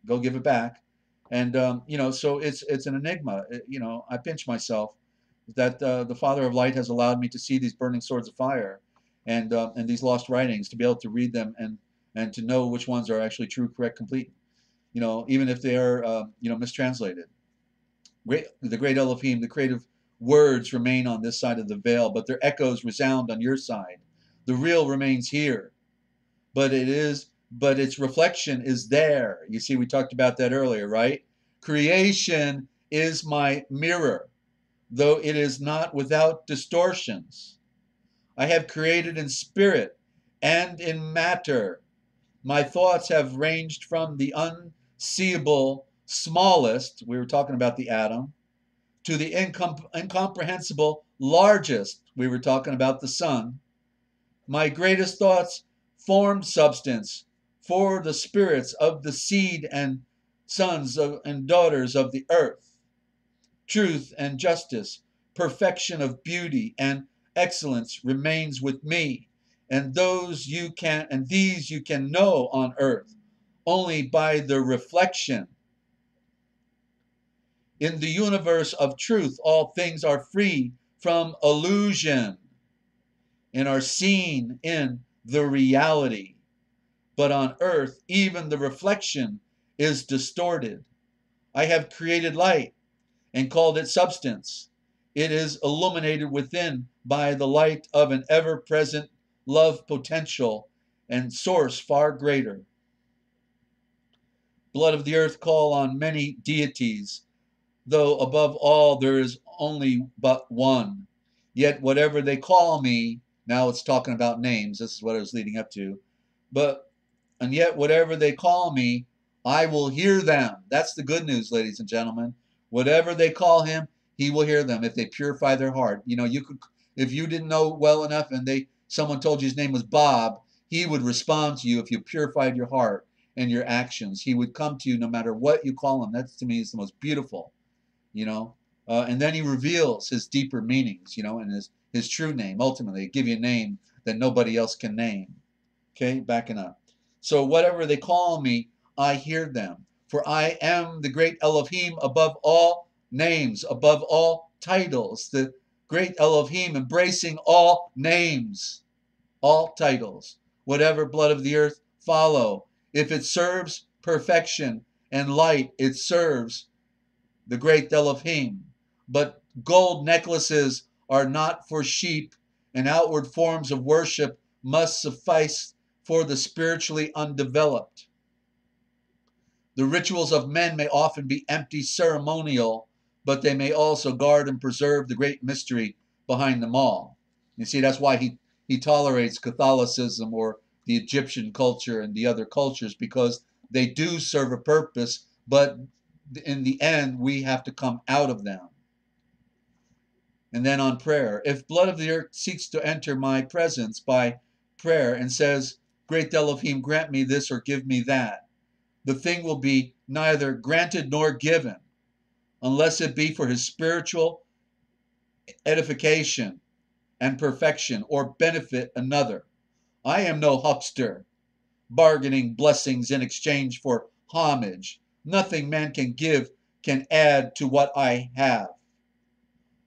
go give it back." And so it's an enigma. I pinch myself that the Father of Light has allowed me to see these burning swords of fire, and these lost writings, to be able to read them and to know which ones are actually true, correct, complete. Even if they are mistranslated. The great Elohim, the creative words remain on this side of the veil, but their echoes resound on your side. The real remains here, but its reflection is there. You see, we talked about that earlier, right? Creation is my mirror, though it is not without distortions. I have created in spirit and in matter. My thoughts have ranged from the unseeable smallest, we were talking about the atom, to the incomprehensible largest, we were talking about the sun. My greatest thoughts formed substance for the spirits of the seed and sons and daughters of the earth. Truth and justice, perfection of beauty and excellence remains with me, and these you can know on earth only by their reflection. In the universe of truth, all things are free from illusion and are seen in the reality. But on earth, even the reflection is distorted. I have created light and called it substance. It is illuminated within by the light of an ever-present love potential and source far greater. Blood of the earth call on many deities, though above all there is only but one. Yet whatever they call me, now it's talking about names, this is what I was leading up to, and yet whatever they call me, I will hear them. That's the good news, ladies and gentlemen. Whatever they call him, he will hear them if they purify their heart. You know, you could, if you didn't know well enough and someone told you his name was Bob, he would respond to you if you purified your heart and your actions. He would come to you no matter what you call him. That to me is the most beautiful, you know. And then he reveals his deeper meanings, you know, and his true name. Ultimately, give you a name that nobody else can name. Okay, backing up. So whatever they call me, I hear them. For I am the great Elohim above all names, above all titles. The great Elohim embracing all names, all titles. Whatever blood of the earth follow. If it serves perfection and light, it serves the great Elohim. But gold necklaces are not for sheep, and outward forms of worship must suffice for the spiritually undeveloped. The rituals of men may often be empty ceremonial, but they may also guard and preserve the great mystery behind them all. You see, that's why he tolerates Catholicism or the Egyptian culture and the other cultures, because they do serve a purpose, but in the end, we have to come out of them. And then on prayer, if blood of the earth seeks to enter my presence by prayer and says, Great Elohim, grant me this or give me that, the thing will be neither granted nor given, unless it be for his spiritual edification and perfection or benefit another. I am no huckster, bargaining blessings in exchange for homage. Nothing man can give can add to what I have.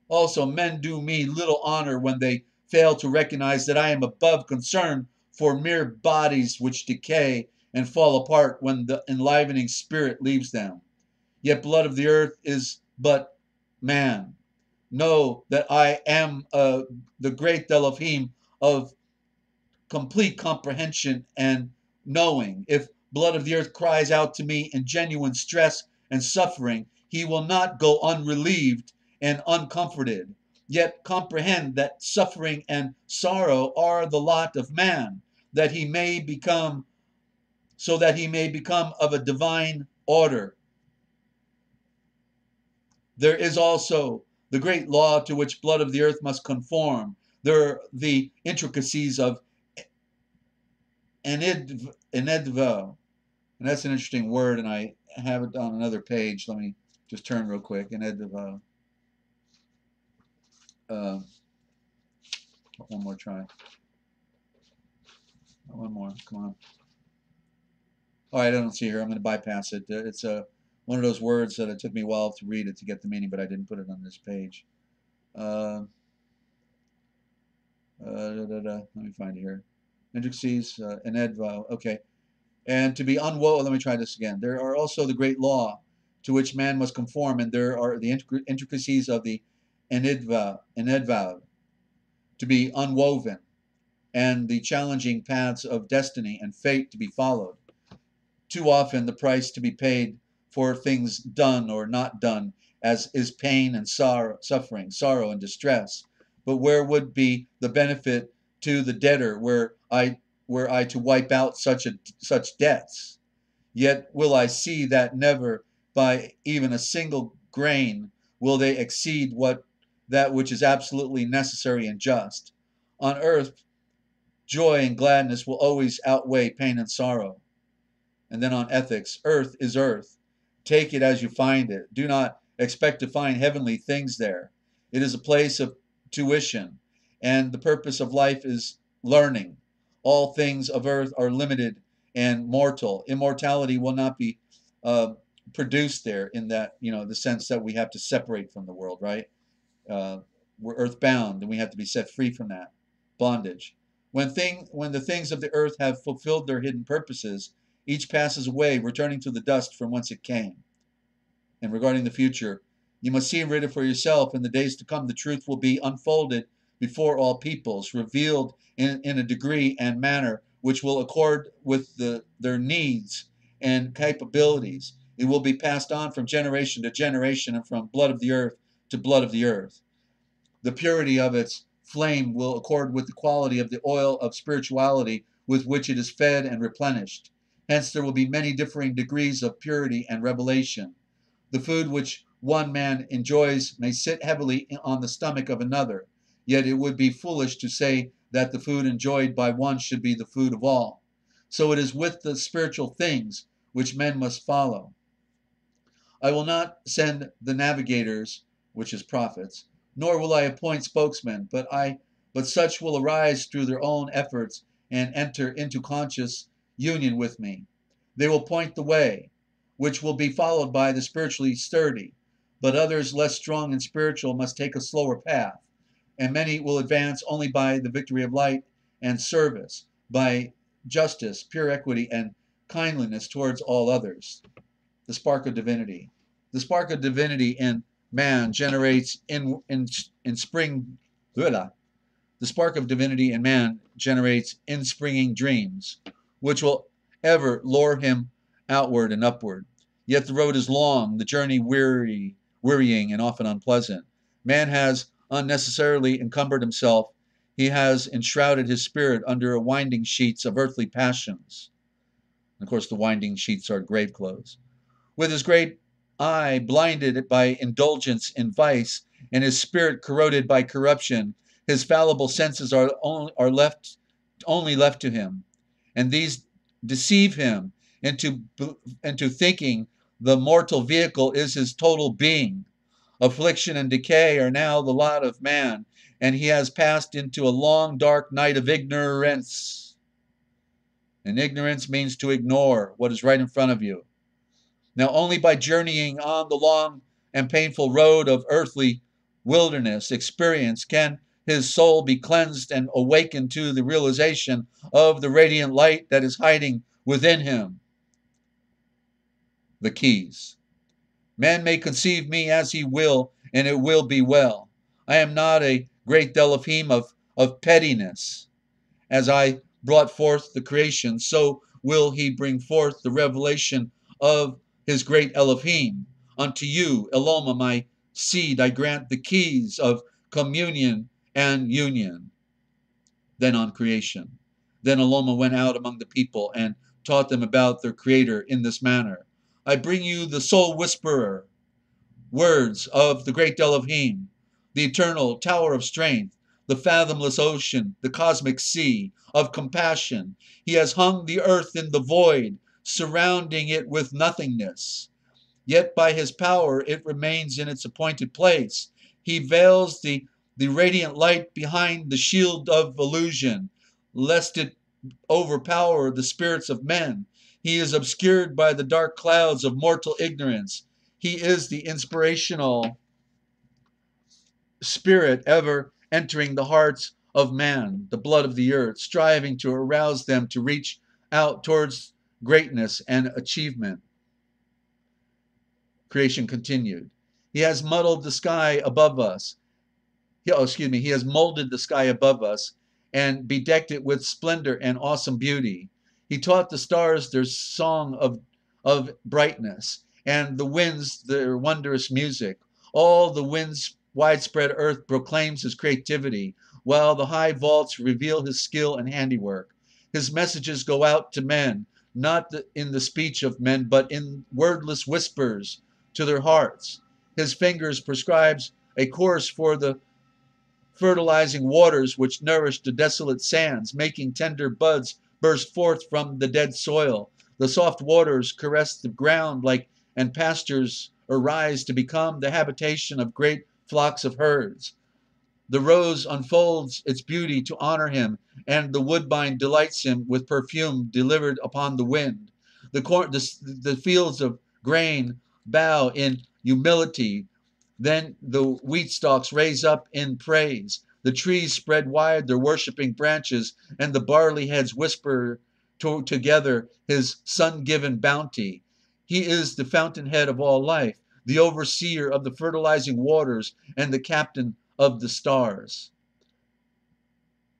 Also, men do me little honor when they fail to recognize that I am above concern for mere bodies which decay and fall apart when the enlivening spirit leaves them. Yet blood of the earth is but man. Know that I am the great Elohim of complete comprehension and knowing. If blood of the earth cries out to me in genuine stress and suffering, he will not go unrelieved and uncomforted. Yet comprehend that suffering and sorrow are the lot of man, that he may become so that he may become of a divine order. There is also the great law to which blood of the earth must conform. There are the intricacies of enidva, and that's an interesting word, and I have it on another page. Let me just turn real quick. Enidva. One more try. One more. Come on. All right, I don't see here. I'm going to bypass it. It's one of those words that it took me a while to read it to get the meaning, but I didn't put it on this page. Let me find it here. Intricacies, enedva. Okay. And to be unwoven, let me try this again. There are also the great law to which man must conform, and there are the intricacies of the enedva, to be unwoven, and the challenging paths of destiny and fate to be followed. Too often the price to be paid for things done or not done, as is pain and suffering, sorrow and distress. But where would be the benefit to the debtor were I to wipe out such debts? Yet will I see that never by even a single grain will they exceed that which is absolutely necessary and just. On earth, joy and gladness will always outweigh pain and sorrow. And then on ethics, earth is earth. Take it as you find it. Do not expect to find heavenly things there. It is a place of tuition, and the purpose of life is learning. All things of earth are limited and mortal. Immortality will not be produced there in that, the sense that we have to separate from the world, right? We're earthbound, and we have to be set free from that bondage. When the things of the earth have fulfilled their hidden purposes, each passes away, returning to the dust from whence it came. And regarding the future, you must see and read it for yourself. In the days to come, the truth will be unfolded before all peoples, revealed in a degree and manner which will accord with their needs and capabilities. It will be passed on from generation to generation and from blood of the earth to blood of the earth. The purity of its flame will accord with the quality of the oil of spirituality with which it is fed and replenished. Hence there will be many differing degrees of purity and revelation. The food which one man enjoys may sit heavily on the stomach of another, yet it would be foolish to say that the food enjoyed by one should be the food of all. So it is with the spiritual things which men must follow. I will not send the navigators, which is prophets, nor will I appoint spokesmen, but such will arise through their own efforts and enter into conscious union with me. They will point the way, which will be followed by the spiritually sturdy, but others less strong and spiritual must take a slower path, and many will advance only by the victory of light and service, by justice, pure equity, and kindliness towards all others. The spark of divinity. The spark of divinity in man generates in spring. The spark of divinity in man generates inspringing dreams, which will ever lure him outward and upward. Yet the road is long, the journey wearying, and often unpleasant. Man has unnecessarily encumbered himself. He has enshrouded his spirit under winding sheets of earthly passions. And of course, the winding sheets are grave clothes. With his great eye blinded by indulgence in vice, and his spirit corroded by corruption, his fallible senses are only left to him, and these deceive him into thinking the mortal vehicle is his total being. Affliction and decay are now the lot of man, and he has passed into a long dark night of ignorance. And ignorance means to ignore what is right in front of you. Now, only by journeying on the long and painful road of earthly wilderness experience can his soul be cleansed and awakened to the realization of the radiant light that is hiding within him. The keys. Man may conceive me as he will, and it will be well. I am not a great Elohim of pettiness. As I brought forth the creation, so will he bring forth the revelation of his great Elohim. Unto you, Eloma, my seed, I grant the keys of communion and union. Then on creation. Then Eloma went out among the people and taught them about their Creator in this manner. I bring you the soul whisperer, words of the great Elohim, the eternal tower of strength, the fathomless ocean, the cosmic sea of compassion. He has hung the earth in the void, surrounding it with nothingness. Yet by his power it remains in its appointed place. He veils the radiant light behind the shield of illusion, lest it overpower the spirits of men. He is obscured by the dark clouds of mortal ignorance. He is the inspirational spirit ever entering the hearts of man, the blood of the earth, striving to arouse them to reach out towards greatness and achievement. Creation continued. He has muddled the sky above us. He has molded the sky above us and bedecked it with splendor and awesome beauty. He taught the stars their song of brightness, and the winds their wondrous music. All the winds' widespread earth proclaims his creativity, while the high vaults reveal his skill and handiwork. His messages go out to men, not in the speech of men, but in wordless whispers to their hearts. His fingers prescribes a course for the fertilizing waters which nourish the desolate sands, making tender buds burst forth from the dead soil. The soft waters caress the ground and pastures arise to become the habitation of great flocks of herds. The rose unfolds its beauty to honor him, and the woodbine delights him with perfume delivered upon the wind. The fields of grain bow in humility. Then the wheat stalks raise up in praise. The trees spread wide their worshiping branches, and the barley heads whisper together his sun-given bounty. He is the fountainhead of all life, the overseer of the fertilizing waters, and the captain of the stars.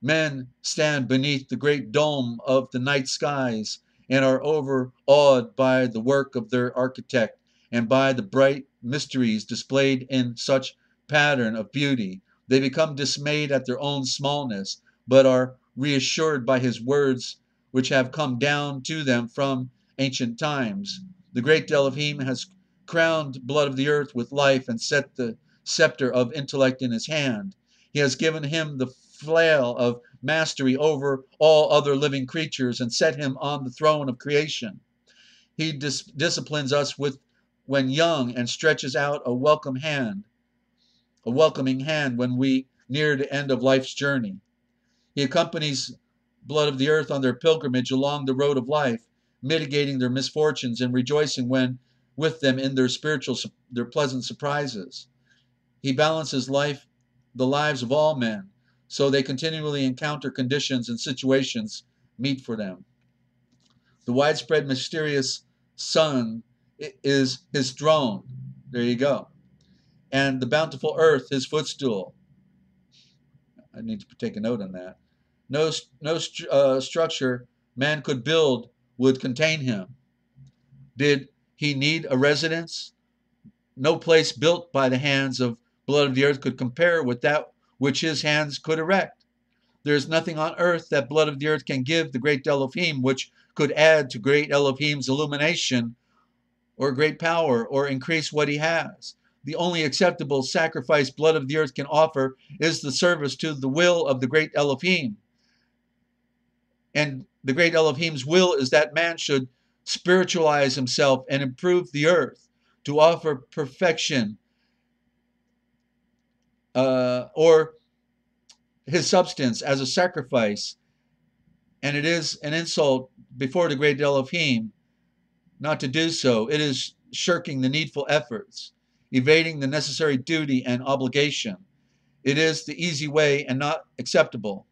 Men stand beneath the great dome of the night skies and are overawed by the work of their architect and by the bright mysteries displayed in such pattern of beauty. They become dismayed at their own smallness, but are reassured by his words which have come down to them from ancient times. The great Elohim has crowned blood of the earth with life and set the scepter of intellect in his hand. He has given him the flail of mastery over all other living creatures and set him on the throne of creation. He disciplines us when young and stretches out a welcoming hand when we near the end of life's journey. He accompanies blood of the earth on their pilgrimage along the road of life, mitigating their misfortunes and rejoicing when with them in their pleasant surprises. He balances the lives of all men, so they continually encounter conditions and situations meet for them. The widespread mysterious sun is his throne. There you go. And the bountiful earth his footstool. I need to take a note on that. No structure man could build would contain him. Did he need a residence? No place built by the hands of blood of the earth could compare with that which his hands could erect. There is nothing on earth that blood of the earth can give the great Elohim which could add to great Elohim's illumination or great power or increase what he has. The only acceptable sacrifice blood of the earth can offer is the service to the will of the great Elohim. And the great Elohim's will is that man should spiritualize himself and improve the earth to offer perfection or his substance as a sacrifice. And it is an insult before the great Elohim not to do so. It is shirking the needful efforts, evading the necessary duty and obligation. It is the easy way and not acceptable.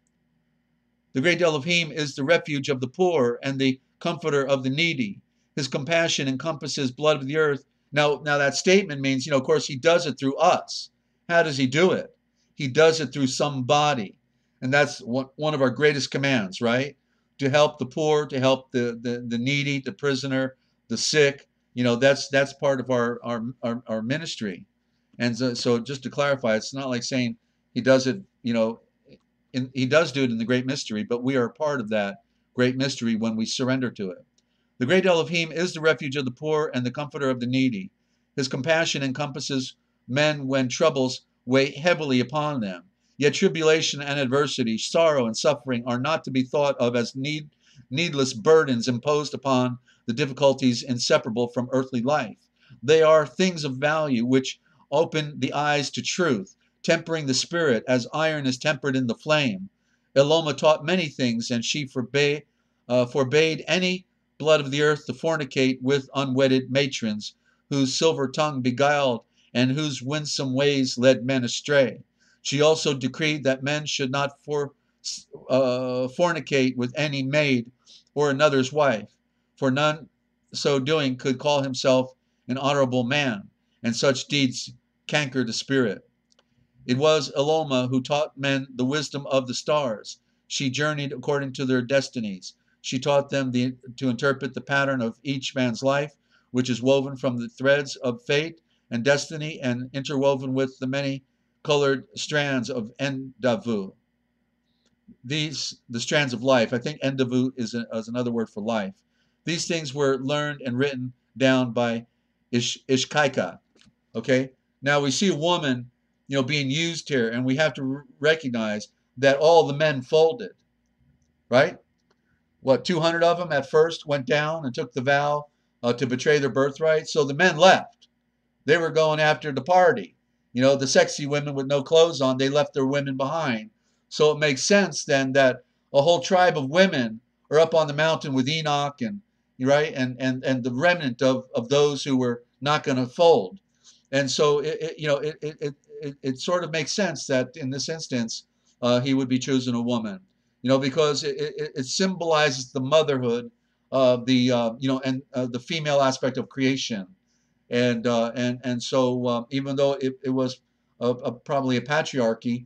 The great Elohim is the refuge of the poor and the comforter of the needy. His compassion encompasses blood of the earth. Now that statement means, of course, he does it through us. How does he do it? He does it through somebody. And that's one of our greatest commands, right? To help the poor, to help the needy, the prisoner, the sick. That's part of our ministry. And so just to clarify, it's not like saying he does it, he does do it in the great mystery, but we are a part of that great mystery when we surrender to it. The great Elohim is the refuge of the poor and the comforter of the needy. His compassion encompasses men when troubles weigh heavily upon them. Yet tribulation and adversity, sorrow and suffering are not to be thought of as needless burdens imposed upon the difficulties inseparable from earthly life. They are things of value which open the eyes to truth, tempering the spirit as iron is tempered in the flame. Eloma taught many things, and she forbade any blood of the earth to fornicate with unwedded matrons, whose silver tongue beguiled and whose winsome ways led men astray. She also decreed that men should not fornicate with any maid or another's wife, for none so doing could call himself an honorable man, and such deeds canker the spirit. It was Eloma who taught men the wisdom of the stars. She journeyed according to their destinies. She taught them to interpret the pattern of each man's life, which is woven from the threads of fate and destiny and interwoven with the many-colored strands of endavu. The strands of life. I think endavu is another word for life. These things were learned and written down by SKYPE. Okay? Now we see a woman, being used here, and we have to recognize that all the men folded, right? 200 of them at first went down and took the vow to betray their birthright. So the men left. They were going after the party. The sexy women with no clothes on, they left their women behind. So it makes sense then that a whole tribe of women are up on the mountain with Enoch and the remnant of those who were not going to fold. And so it sort of makes sense that in this instance he would be choosing a woman, because it symbolizes the motherhood of the female aspect of creation, and so even though it was probably a patriarchy,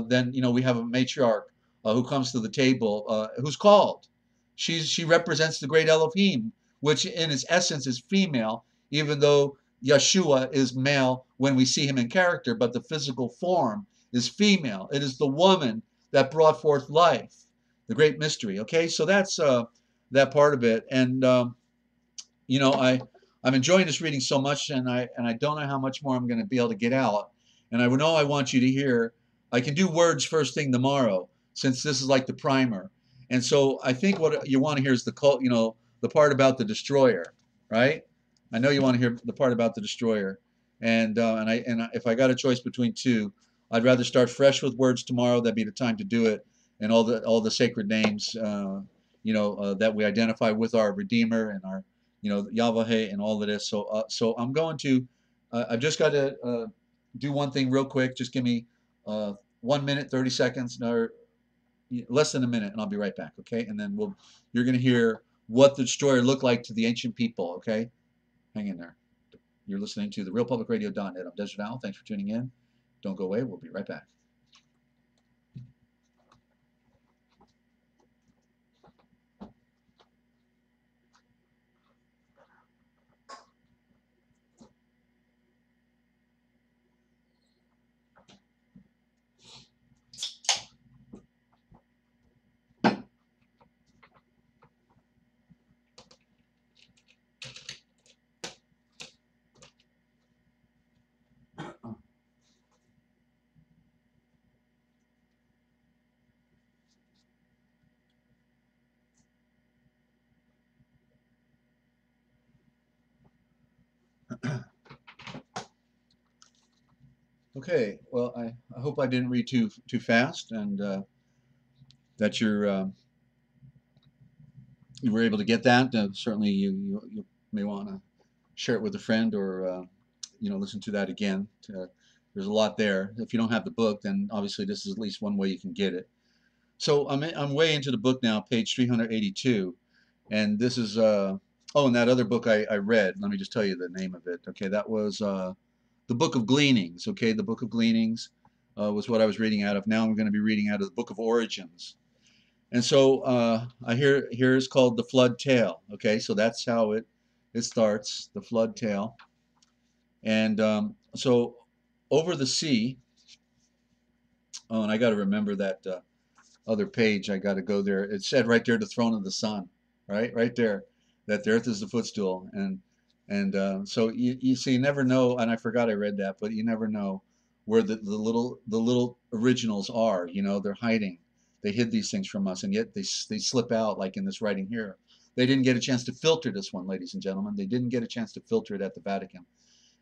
then we have a matriarch who comes to the table, who's called. She represents the great Elohim, which in its essence is female, even though Yeshua is male when we see him in character, but the physical form is female. It is the woman that brought forth life, the great mystery. Okay, so that's that part of it. And I'm enjoying this reading so much, and I don't know how much more I'm going to be able to get out. And I know I want you to hear. I can do words first thing tomorrow, since this is like the primer. And so I think what you want to hear is the part about the destroyer, right? I know you want to hear the part about the destroyer, if I got a choice between two, I'd rather start fresh with words tomorrow. That'd be the time to do it, and all the sacred names, that we identify with our Redeemer and our Yahweh and all of this. So I'm going to, I've just got to do one thing real quick. Just give me 1 minute, 30 seconds, or less than a minute, and I'll be right back, okay? And then you're going to hear what the destroyer looked like to the ancient people, okay? Hang in there. You're listening to the realpublicradio.net. I'm Desert Owl. Thanks for tuning in. Don't go away. We'll be right back. Okay, well, I hope I didn't read too fast, and that you were able to get that. Certainly, you may want to share it with a friend, or listen to that again. There's a lot there. If you don't have the book, then obviously this is at least one way you can get it. So I'm way into the book now, page 382, and this is and that other book I read. Let me just tell you the name of it. Okay, that was the Book of Gleanings. Okay, the Book of Gleanings was what I was reading out of. Now I'm going to be reading out of the Book of Origins. And so here is called the Flood Tale. Okay, so that's how it starts, the Flood Tale. And so over the sea. Oh, and I got to remember that other page. I got to go there. It said right there, the throne of the sun, right there, that the earth is the footstool. So you see, you never know. And I forgot I read that, but you never know where the little originals are. They're hiding. They hid these things from us, and yet they slip out, like in this writing here. They didn't get a chance to filter this one, ladies and gentlemen. They didn't get a chance to filter it at the Vatican,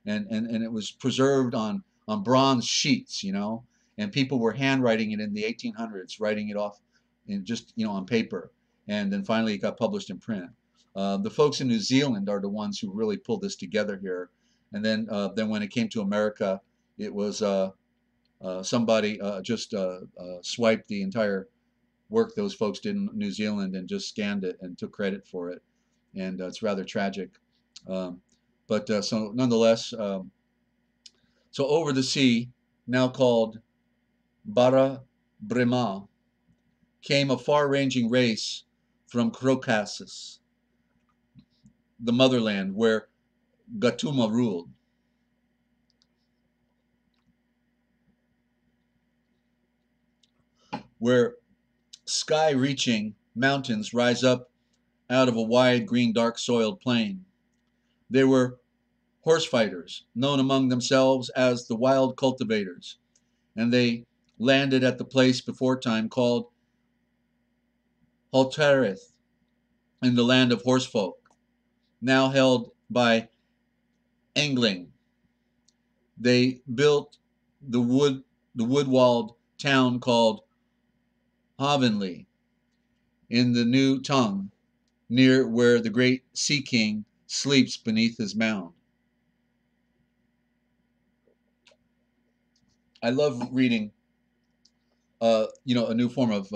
and it was preserved on bronze sheets, and people were handwriting it in the 1800s, writing it off in just on paper, and then finally it got published in print. The folks in New Zealand are the ones who really pulled this together here, and then when it came to America, it was somebody just swiped the entire work those folks did in New Zealand and just scanned it and took credit for it, and it's rather tragic. But so nonetheless, so over the sea, now called Bara Brema, came a far-ranging race from Caucasus, the motherland where Gatuma ruled. Where sky-reaching mountains rise up out of a wide, green, dark-soiled plain. They were horse fighters, known among themselves as the wild cultivators, and they landed at the place before time called Haltereth, in the land of horsefolk, now held by Engling. They built the wood-walled town called Havenly in the new tongue, near where the great sea king sleeps beneath his mound. I love reading, a new form of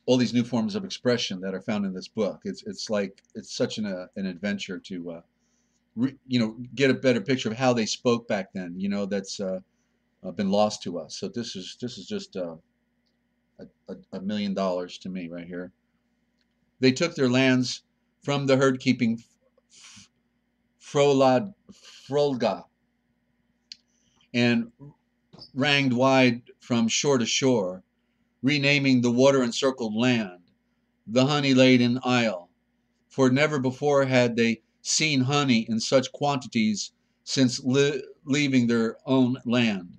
all these new forms of expression that are found in this book. It's like it's such an adventure to get a better picture of how they spoke back then. That's been lost to us. So this is just $1 million to me right here. They took their lands from the herd keeping Frolga and ranged wide from shore to shore, renaming the water-encircled land the honey-laden isle, for never before had they seen honey in such quantities since leaving their own land.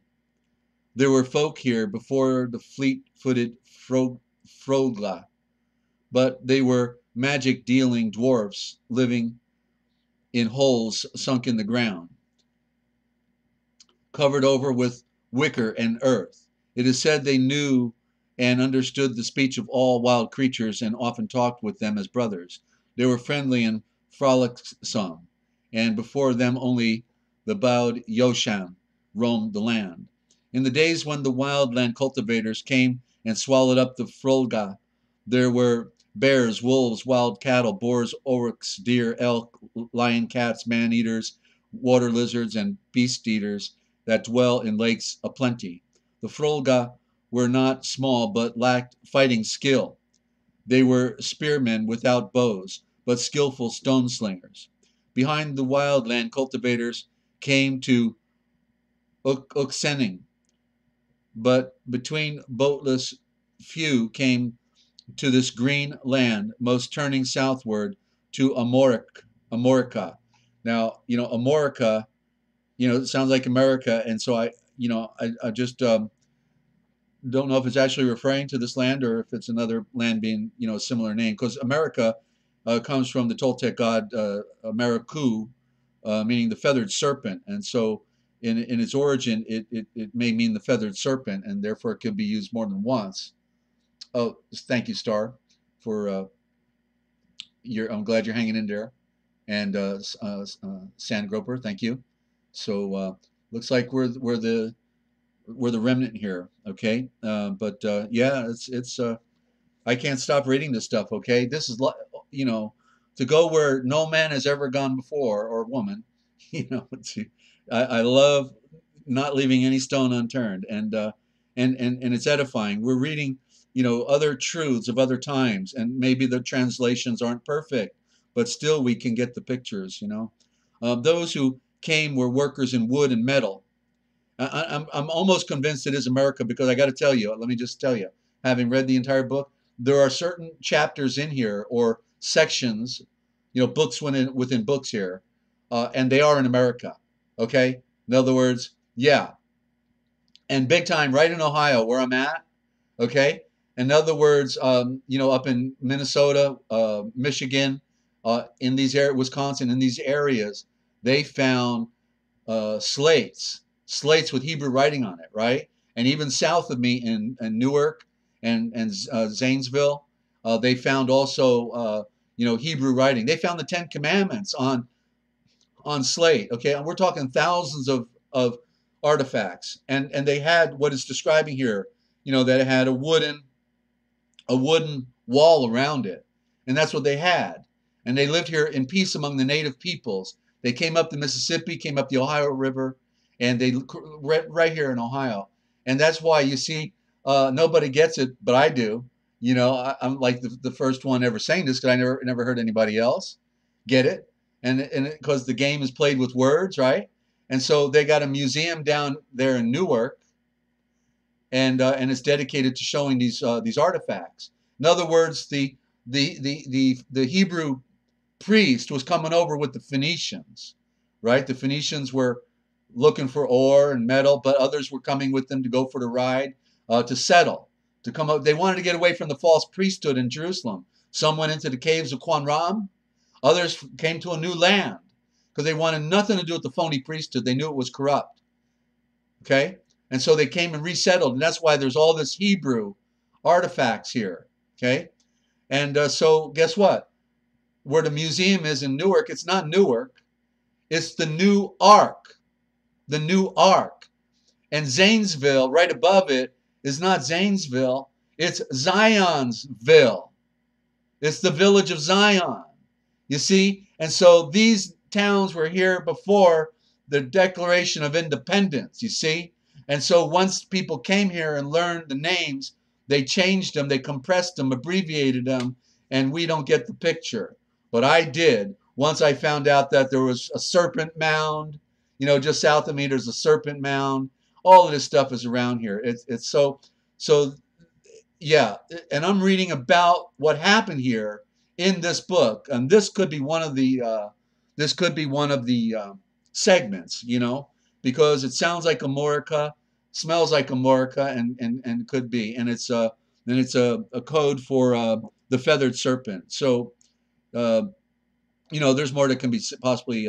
There were folk here before the fleet-footed Frogla, but they were magic-dealing dwarfs living in holes sunk in the ground, covered over with wicker and earth. It is said they knew and understood the speech of all wild creatures and often talked with them as brothers. They were friendly and frolicsome, and before them only the bowed Yoshan roamed the land. In the days when the wild land cultivators came and swallowed up the Frolga, there were bears, wolves, wild cattle, boars, oryx, deer, elk, lion, cats, man-eaters, water lizards, and beast-eaters that dwell in lakes aplenty. The Frolga were not small, but lacked fighting skill. They were spearmen without bows, but skillful stone slingers. Behind the wild land cultivators came to Uksening, but between boatless few came to this green land, most turning southward to Amorica. Now, Amorica, it sounds like America, and so I just don't know if it's actually referring to this land or if it's another land being, a similar name, because America comes from the Toltec god Ameriku, meaning the feathered serpent, and so in its origin, it may mean the feathered serpent, and therefore it could be used more than once. Oh, thank you, Star, for I'm glad you're hanging in there, and Sand Groper, thank you. So looks like we're the remnant here, okay? But yeah, it's I can't stop reading this stuff, okay? This is to go where no man has ever gone before, or woman. I love not leaving any stone unturned, and it's edifying. We're reading other truths of other times, and maybe the translations aren't perfect, but still we can get the pictures. Those who came were workers in wood and metal. I'm almost convinced it is America, because I got to tell you, let me just tell you, having read the entire book, there are certain chapters in here or sections, books within books here, and they are in America. Okay, in other words, yeah, and big time right in Ohio where I'm at. Okay, in other words, up in Minnesota, Michigan, in these areas, Wisconsin, in these areas, they found slates with Hebrew writing on it, right? And even south of me in Newark and Zanesville, they found also Hebrew writing. They found the Ten Commandments on slate. Okay, and we're talking thousands of artifacts, and they had what it's describing here. That it had a wooden wall around it, and that's what they had. And they lived here in peace among the native peoples. They came up the Mississippi, came up the Ohio River, and they right here in Ohio. And that's why you see nobody gets it, but I do. I'm like the first one ever saying this, because I never heard anybody else get it, and because the game is played with words, right? And so they got a museum down there in Newark, and it's dedicated to showing these artifacts. In other words, the Hebrew priest was coming over with the Phoenicians, right? The Phoenicians were looking for ore and metal, but others were coming with them to go for the ride, to settle, to come up. They wanted to get away from the false priesthood in Jerusalem. Some went into the caves of Qumran. Others came to a new land because they wanted nothing to do with the phony priesthood. They knew it was corrupt. Okay? And so they came and resettled. And that's why there's all this Hebrew artifacts here. Okay? And so guess what? Where the museum is in Newark, it's not Newark. It's the New Ark. The New Ark. And Zanesville, right above it, is not Zanesville. It's Zionsville. It's the village of Zion. You see? And so these towns were here before the Declaration of Independence, you see? And so once people came here and learned the names, they changed them, they compressed them, abbreviated them, and we don't get the picture. But I did. Once I found out that there was a serpent mound, just south of me, there's a serpent mound. All of this stuff is around here. It's so, yeah. And I'm reading about what happened here in this book, and this could be one of the segments, because it sounds like Amorica, smells like Amorica, and could be, and it's a code for the feathered serpent. So uh, there's more that can be possibly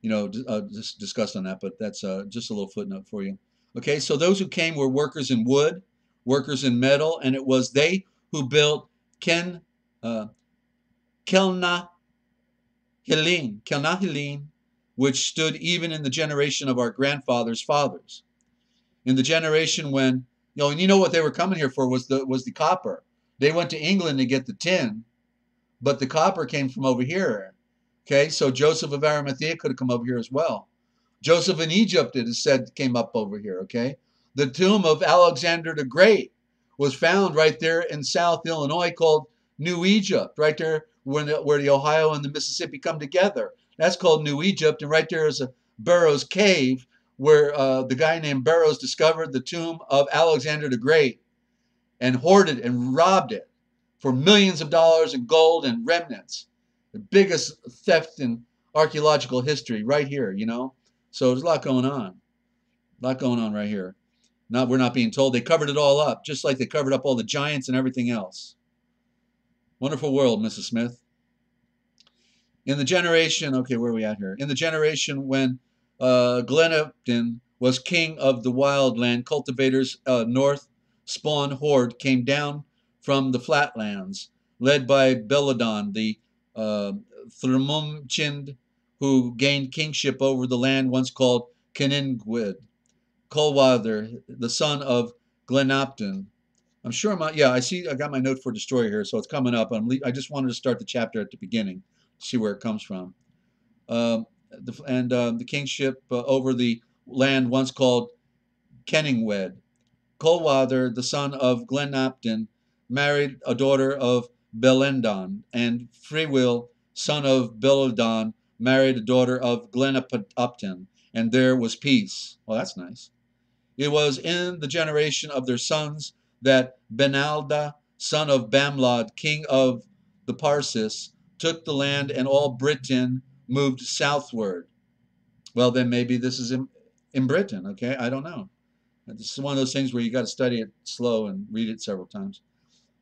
discussed on that, but that's just a little footnote for you. Okay, so those who came were workers in wood, workers in metal, and it was they who built Ken. Kelna Helene, which stood even in the generation of our grandfathers' fathers. In the generation when, and you know what they were coming here for was the copper. They went to England to get the tin, but the copper came from over here. Okay, so Joseph of Arimathea could have come over here as well. Joseph in Egypt, it is said, came up over here. Okay, the tomb of Alexander the Great was found right there in South Illinois, called New Egypt, right there where the Ohio and the Mississippi come together. That's called New Egypt, and right there is a Burroughs Cave, where the guy named Burroughs discovered the tomb of Alexander the Great and hoarded and robbed it for millions of dollars in gold and remnants. The biggest theft in archaeological history right here, So there's a lot going on. A lot going on right here. We're not being told. They covered it all up, just like they covered up all the giants and everything else. Wonderful world, Mrs. Smith. In the generation, okay, where are we at here? In the generation when Glenupton was king of the wild land, cultivators north spawn horde came down from the flatlands, led by Belladon, the Thermumchind, who gained kingship over the land once called Keningwid. Colwather, the son of Glenupton. I'm sure I see I got my note for destroyer here, so it's coming up. I just wanted to start the chapter at the beginning, see where it comes from. The kingship over the land once called Kenningwed. Colwather, the son of Glenupton, married a daughter of Belendon, and Freewill, son of Belladon, married a daughter of Glenupton, and there was peace. Well, that's nice. It was in the generation of their sons that Benalda, son of Bamlod, king of the Parsis, took the land, and all Britain moved southward. Well, then maybe this is in Britain, okay? I don't know. This is one of those things where you got to study it slow and read it several times.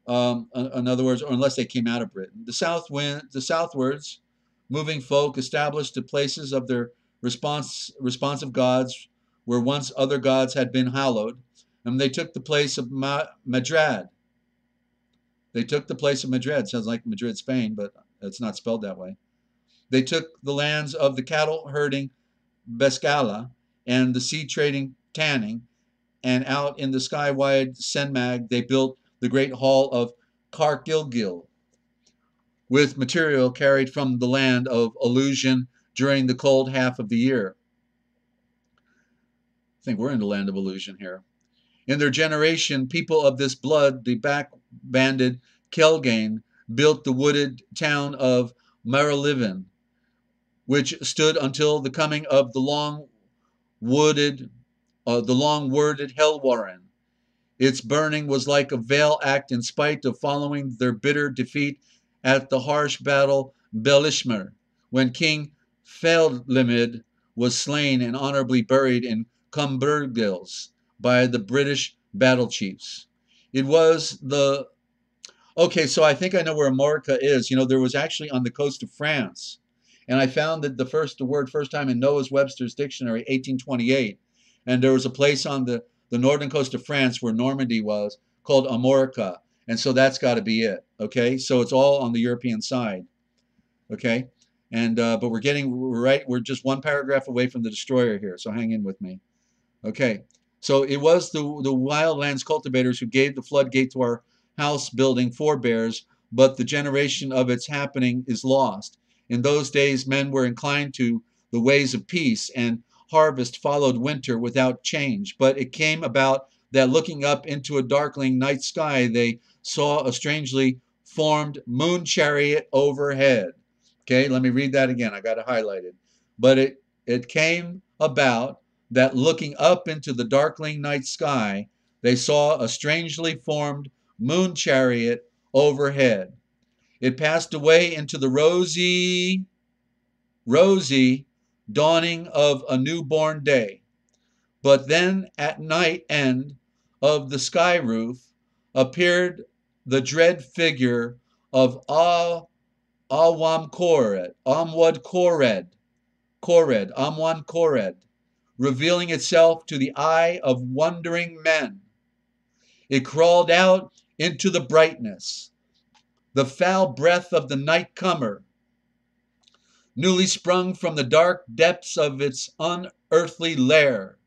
In other words, or unless they came out of Britain. The southwards, moving folk established the places of their responsive gods, where once other gods had been hallowed, and they took the place of Madrid. They took the place of Madrid. Sounds like Madrid, Spain, but it's not spelled that way. They took the lands of the cattle herding Bescala and the seed trading Tanning, and out in the sky-wide Senmag they built the great hall of Cargilgil, with material carried from the land of Illusion during the cold half of the year. I think we're in the land of illusion here. In their generation, people of this blood, the back-banded Kelgain, built the wooded town of Marylivin, which stood until the coming of the long-worded Hellwarren. Its burning was like a veil act in spite of following their bitter defeat at the harsh battle Belishmer, when King Feldlimid was slain and honorably buried in Cumbergils by the British battle chiefs. It was the... Okay, so I think I know where Amorica is. There was actually on the coast of France. And I found that the word first time in Noah's Webster's Dictionary, 1828. And there was a place on the northern coast of France where Normandy was called Amorica. And so that's got to be it. Okay, so it's all on the European side. Okay, and but we're just one paragraph away from the destroyer here. So hang in with me. Okay, so it was the wildlands cultivators who gave the floodgate to our house building forebears, but the generation of its happening is lost. In those days, men were inclined to the ways of peace, and harvest followed winter without change. But it came about that looking up into a darkling night sky, they saw a strangely formed moon chariot overhead. Okay, let me read that again. I got it highlighted. But it came about that looking up into the darkling night sky, they saw a strangely formed moon chariot overhead. It passed away into the rosy dawning of a newborn day. But then at night end of the sky roof appeared the dread figure of Amwan Kored, revealing itself to the eye of wondering men. It crawled out into the brightness, the foul breath of the night-comer, newly sprung from the dark depths of its unearthly lair,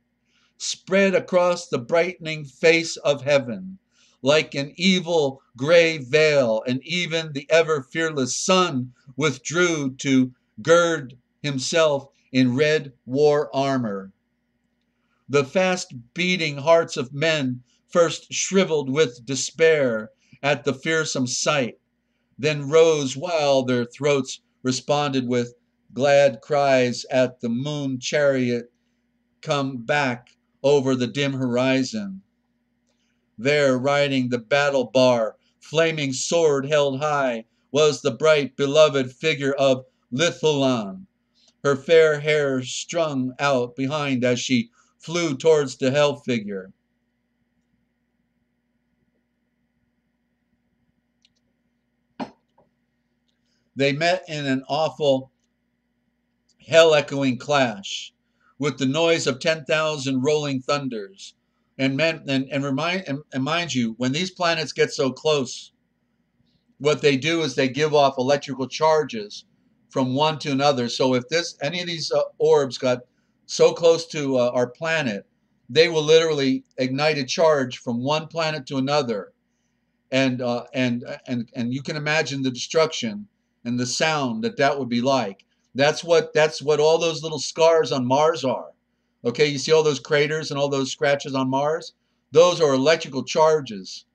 spread across the brightening face of heaven like an evil gray veil, and even the ever fearless sun withdrew to gird himself in red war armor. The fast beating hearts of men first shriveled with despair at the fearsome sight, then rose while their throats responded with glad cries at the moon chariot come back over the dim horizon. There, riding the battle bar, flaming sword held high, was the bright beloved figure of Lithulan, her fair hair strung out behind as she flew towards the hell figure. They met in an awful, hell-echoing clash, with the noise of 10,000 rolling thunders. And mind you, when these planets get so close, what they do is they give off electrical charges from one to another. So if any of these orbs got so close to our planet, they will literally ignite a charge from one planet to another, and you can imagine the destruction and the sound that would be like. That's what all those little scars on Mars are. Okay, you see all those craters and all those scratches on Mars? Those are electrical charges,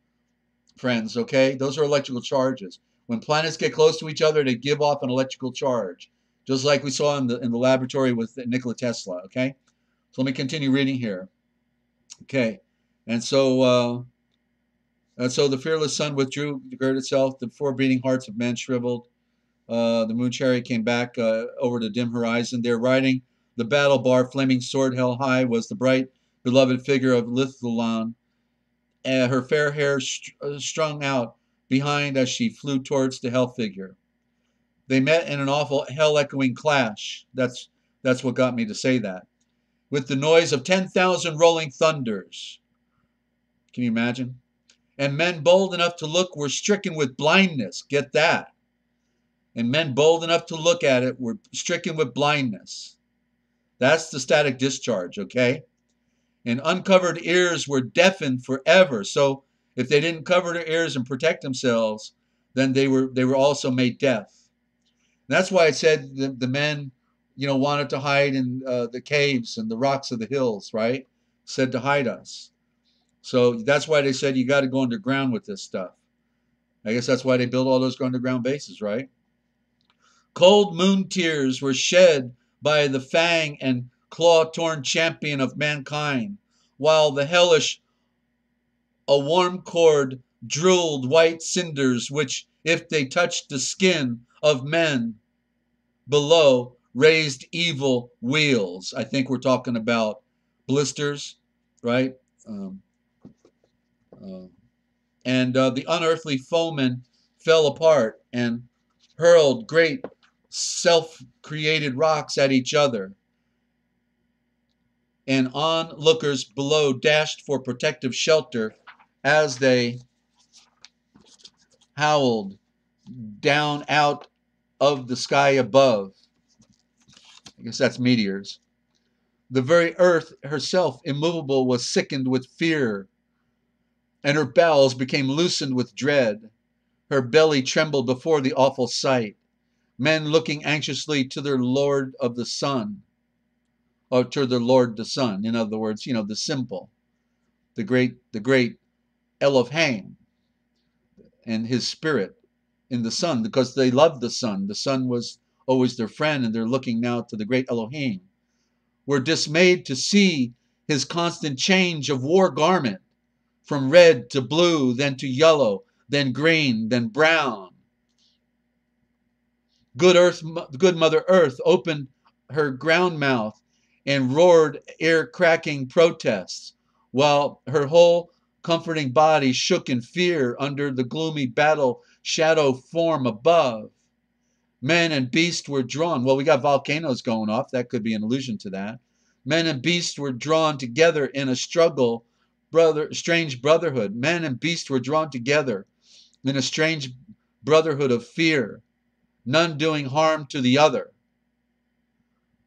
friends, okay? Those are electrical charges. When planets get close to each other, they give off an electrical charge, just like we saw in the laboratory with Nikola Tesla, okay? So let me continue reading here. Okay, and so the fearless sun withdrew to gird itself. The four beating hearts of men shriveled. The moon chariot came back over the dim horizon. There, riding the battle bar, flaming sword held high, was the bright, beloved figure of Lithulan, her fair hair strung out behind as she flew towards the hell figure. They met in an awful hell-echoing clash. That's what got me to say that. With the noise of 10,000 rolling thunders. Can you imagine? And men bold enough to look were stricken with blindness. Get that. And men bold enough to look at it were stricken with blindness. That's the static discharge, okay? And uncovered ears were deafened forever. So if they didn't cover their ears and protect themselves, then they were also made deaf. And that's why it said the men, wanted to hide in the caves and the rocks of the hills, right? Said to hide us. So that's why they said you got to go underground with this stuff. I guess that's why they built all those underground bases, right? Cold moon tears were shed by the fang and claw-torn champion of mankind, while the hellish a warm cord drooled white cinders, which, if they touched the skin of men below, raised evil wheels. I think we're talking about blisters, right? And the unearthly foemen fell apart and hurled great self-created rocks at each other. And onlookers below dashed for protective shelter as they howled down out of the sky above. I guess that's meteors. The very earth herself, immovable, was sickened with fear, and her bowels became loosened with dread. Her belly trembled before the awful sight. Men looking anxiously to their Lord of the Sun, or to their Lord the Sun. In other words, the simple, the great Elohim and his spirit in the sun, because they loved the sun. The sun was always their friend, and they're looking now to the great Elohim. Were dismayed to see his constant change of war garment, from red to blue, then to yellow, then green, then brown. Good Mother Earth opened her ground mouth and roared ear-cracking protests, while her whole comforting body shook in fear under the gloomy battle shadow form above. Men and beasts were drawn. Well, we got volcanoes going off. That could be an allusion to that. Men and beasts were drawn together in a struggle, strange brotherhood. Men and beasts were drawn together in a strange brotherhood of fear, none doing harm to the other.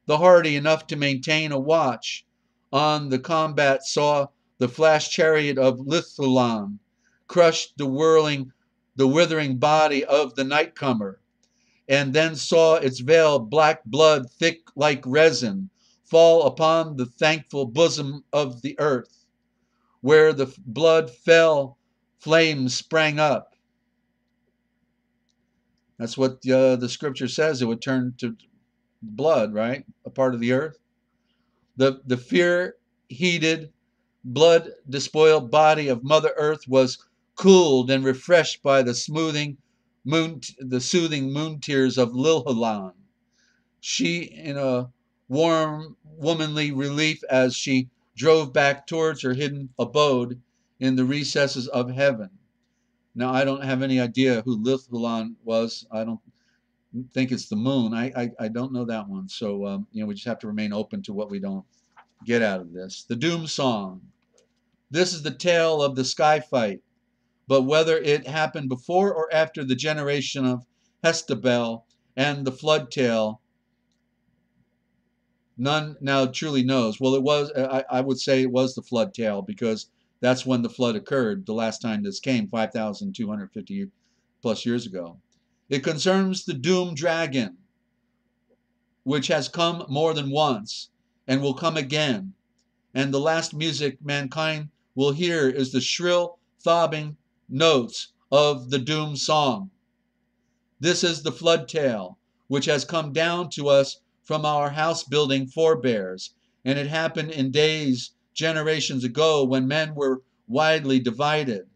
The hardy enough to maintain a watch on the combat saw the flash chariot of Lithulan crush the withering body of the nightcomer, and then saw its veiled black blood, thick like resin, fall upon the thankful bosom of the earth. Where the blood fell, flames sprang up. That's what the scripture says. It would turn to blood, right? A part of the earth. The fear-heated, blood-despoiled body of Mother Earth was cooled and refreshed by the soothing moon tears of Lilhulan. She, in a warm, womanly relief as she drove back towards her hidden abode in the recesses of heaven. Now, I don't have any idea who Lilhulan was. I don't think it's the moon. I don't know that one. So, we just have to remain open to what we don't get out of this. The Doom Song. This is the tale of the sky fight, but whether it happened before or after the generation of Hestabel and the flood tale, none now truly knows. Well, it was, I would say it was the flood tale, because that's when the flood occurred, the last time this came, 5,250 plus years ago. It concerns the doomed dragon, which has come more than once and will come again. And the last music mankind will hear is the shrill, throbbing notes of the doom song. This is the flood tale, which has come down to us from our house-building forebears, and it happened in days, generations ago, when men were widely divided.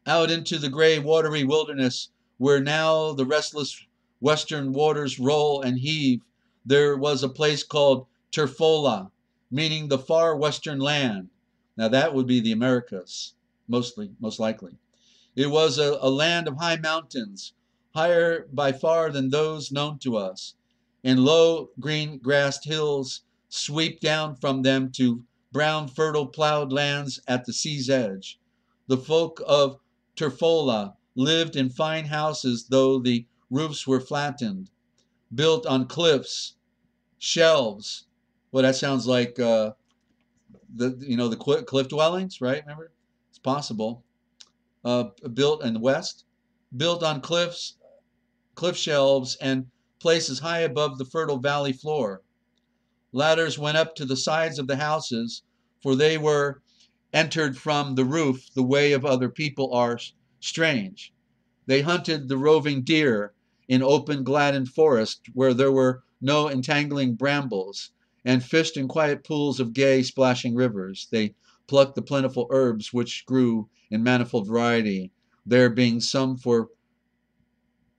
Out into the gray, watery wilderness, where now the restless western waters roll and heave, there was a place called Terfola, meaning the far western land. Now that would be the Americas, most likely. It was a land of high mountains, higher by far than those known to us, and low green grassed hills sweep down from them to brown fertile plowed lands at the sea's edge. The folk of Terfola lived in fine houses, though the roofs were flattened, built on cliffs, shelves. Well, that sounds like the cliff dwellings, right? Remember, it's possible. Built in the west, built on cliff shelves and places high above the fertile valley floor. Ladders went up to the sides of the houses, for they were entered from the roof. The way of other people are strange. They hunted the roving deer in open gladdened forest where there were no entangling brambles, and fished in quiet pools of gay splashing rivers. They plucked the plentiful herbs which grew in manifold variety, there being some for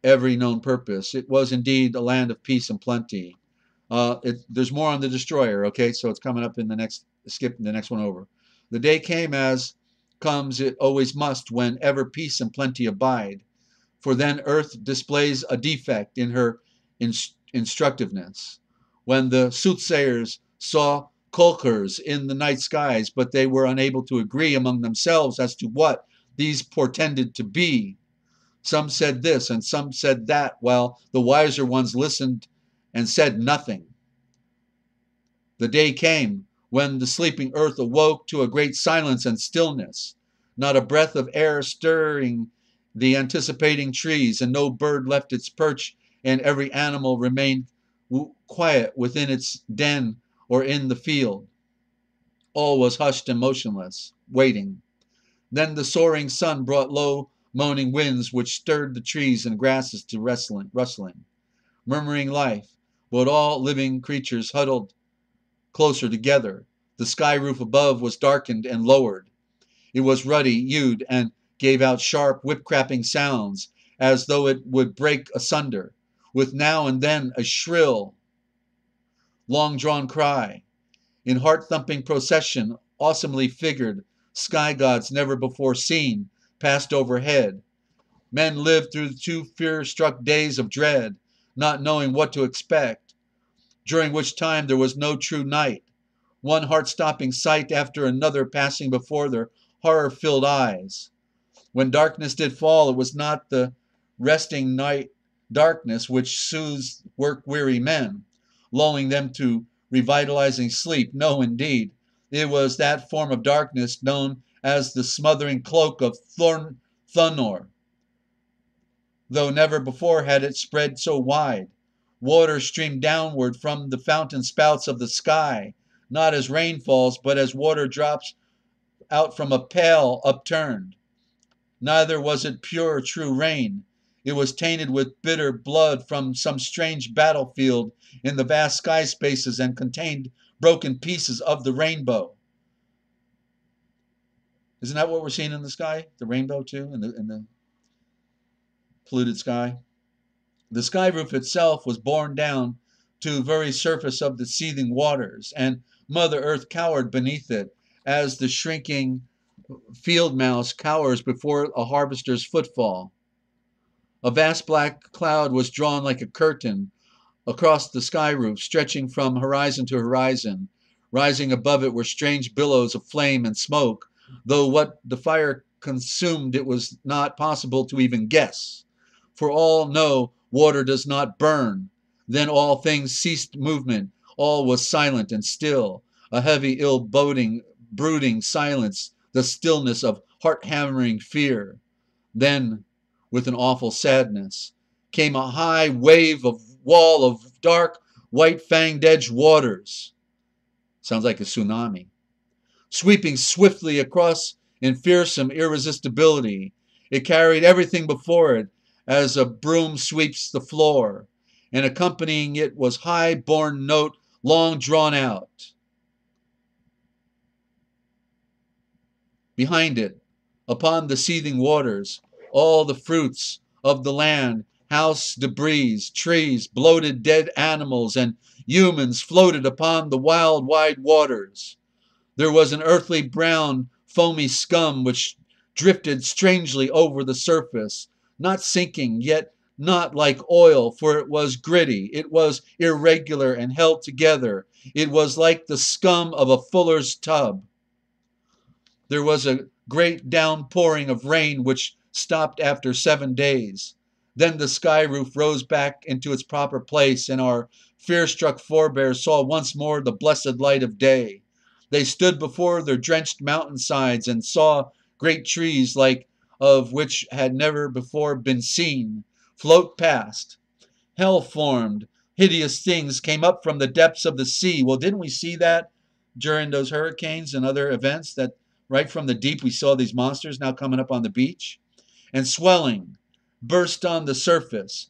every known purpose. It was indeed a land of peace and plenty. There's more on the destroyer, okay? So it's coming up in the next, skip the next one over. The day came as comes it always must when ever peace and plenty abide. For then earth displays a defect in her instructiveness. When the soothsayers saw kulkers in the night skies, but they were unable to agree among themselves as to what these portended to be. Some said this and some said that, while the wiser ones listened and said nothing. The day came when the sleeping earth awoke to a great silence and stillness, not a breath of air stirring the anticipating trees, and no bird left its perch, and every animal remained quiet within its den or in the field. All was hushed and motionless, waiting. Then the soaring sun brought low, moaning winds which stirred the trees and grasses to rustling, murmuring life, but all living creatures huddled closer together. The sky roof above was darkened and lowered. It was ruddy hued and gave out sharp, whip-crapping sounds, as though it would break asunder, with now and then a shrill, long-drawn cry. In heart-thumping procession, awesomely figured, sky gods never before seen, passed overhead. Men lived through 2 fear-struck days of dread, not knowing what to expect, during which time there was no true night, one heart-stopping sight after another passing before their horror-filled eyes. When darkness did fall, it was not the resting night darkness which soothes work-weary men, lulling them to revitalizing sleep. No, indeed, it was that form of darkness known as the smothering cloak of Thunor, though never before had it spread so wide. Water streamed downward from the fountain spouts of the sky, not as rain falls, but as water drops out from a pail upturned. Neither was it pure, true rain. It was tainted with bitter blood from some strange battlefield in the vast sky spaces and contained broken pieces of the rainbow. Isn't that what we're seeing in the sky? The rainbow too, in the polluted sky? The sky roof itself was borne down to the very surface of the seething waters, and Mother Earth cowered beneath it, as the shrinking field mouse cowers before a harvester's footfall. A vast black cloud was drawn like a curtain across the sky roof, stretching from horizon to horizon. Rising above it were strange billows of flame and smoke, though what the fire consumed it was not possible to even guess. For all know, water does not burn. Then all things ceased movement. All was silent and still, a heavy, ill-boding, brooding silence, the stillness of heart-hammering fear. Then, with an awful sadness, came a high wall of dark, white-fanged-edged waters. Sounds like a tsunami. Sweeping swiftly across in fearsome irresistibility. It carried everything before it, as a broom sweeps the floor, and accompanying it was high-born note long drawn out. Behind it, upon the seething waters, all the fruits of the land, house debris, trees, bloated dead animals, and humans floated upon the wild, wide waters. There was an earthly brown, foamy scum which drifted strangely over the surface, not sinking, yet not like oil, for it was gritty, it was irregular and held together. It was like the scum of a fuller's tub. There was a great downpouring of rain which stopped after 7 days. Then the sky roof rose back into its proper place, and our fear-struck forebears saw once more the blessed light of day. They stood before their drenched mountainsides and saw great trees like of which had never before been seen float past. Hell formed, hideous things came up from the depths of the sea. Well, didn't we see that during those hurricanes and other events, that right from the deep we saw these monsters now coming up on the beach? And swelling, burst on the surface.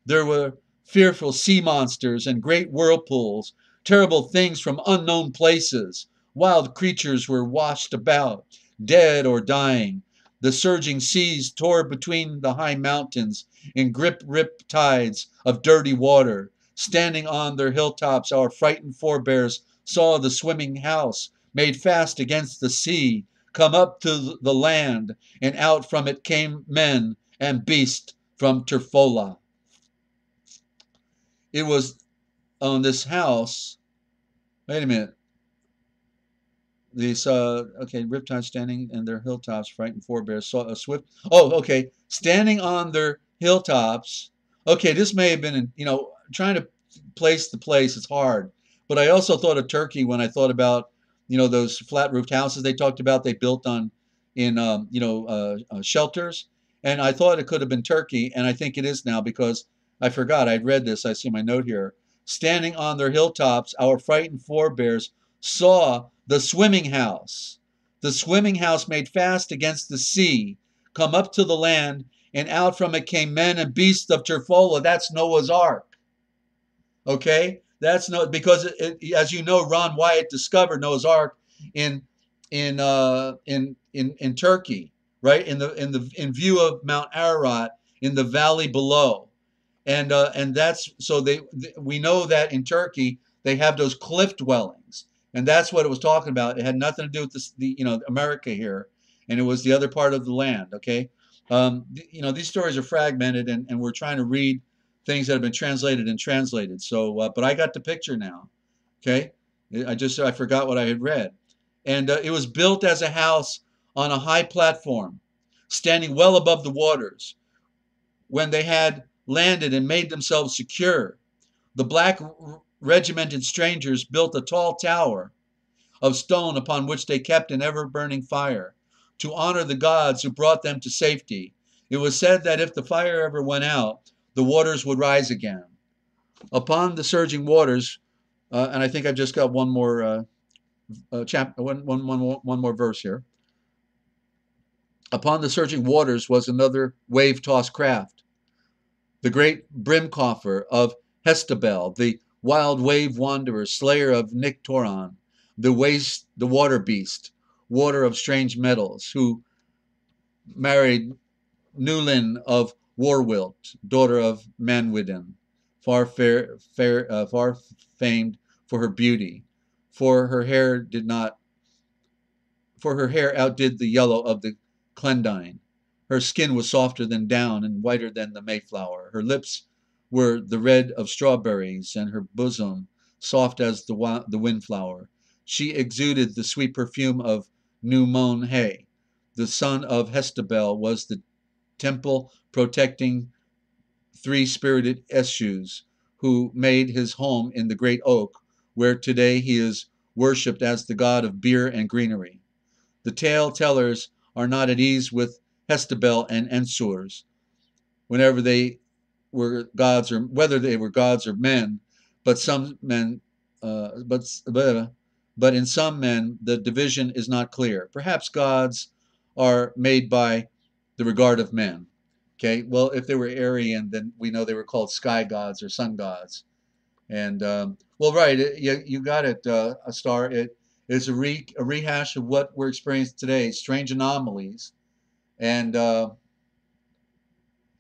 There were fearful sea monsters and great whirlpools, terrible things from unknown places. Wild creatures were washed about, dead or dying. The surging seas tore between the high mountains in grip tides of dirty water. Standing on their hilltops, our frightened forebears saw the swimming house, made fast against the sea, come up to the land, and out from it came men and beasts from Terfola. It was on this house. Wait a minute. These riptides standing in their hilltops, frightened forebears saw a swift. Oh, okay, standing on their hilltops. Okay, this may have been, trying to place the place. It's hard, but I also thought of Turkey when I thought about, those flat roofed houses they talked about. They built shelters, and I thought it could have been Turkey, and I think it is now because I forgot. I'd read this. I see my note here. Standing on their hilltops, our frightened forebears saw the swimming house made fast against the sea, come up to the land, and out from it came men and beasts of Terfola. That's Noah's Ark. Okay, that's no, because as you know, Ron Wyatt discovered Noah's Ark in Turkey, right? In view of Mount Ararat, in the valley below. And that's so we know that in Turkey they have those cliff dwellings, and that's what it was talking about. It had nothing to do with America here, and it was the other part of the land. Okay, these stories are fragmented, and we're trying to read things that have been translated and translated. So, but I got the picture now. Okay, I forgot what I had read, and it was built as a house on a high platform, standing well above the waters. When they had landed and made themselves secure, the black regimented strangers built a tall tower of stone upon which they kept an ever burning fire to honor the gods who brought them to safety. It was said that if the fire ever went out, the waters would rise again. Upon the surging waters, and I think I've just got one more one more verse here. Upon the surging waters was another wave-tossed craft, the great brimcoffer of Hestabel, the wild wave wanderer, slayer of Nictoron, the water beast, water of strange metals, who married Nulin of Warwilt, daughter of Manwyddan, far famed for her beauty, for her hair outdid the yellow of the clendine. Her skin was softer than down and whiter than the mayflower. Her lips were the red of strawberries, and her bosom soft as the windflower. She exuded the sweet perfume of new mown hay. The son of Hestabel was the temple protecting three-spirited Eschus, who made his home in the great oak, where today he is worshipped as the god of beer and greenery. The tale tellers are not at ease with Hestabel and Ensurs, whenever they were gods or whether they were gods or men, but some men, but in some men the division is not clear. Perhaps gods are made by the regard of men. Okay, well, if they were Aryan, then we know they were called sky gods or sun gods. And well, right, you got it, a star. It is a rehash of what we're experiencing today, strange anomalies, and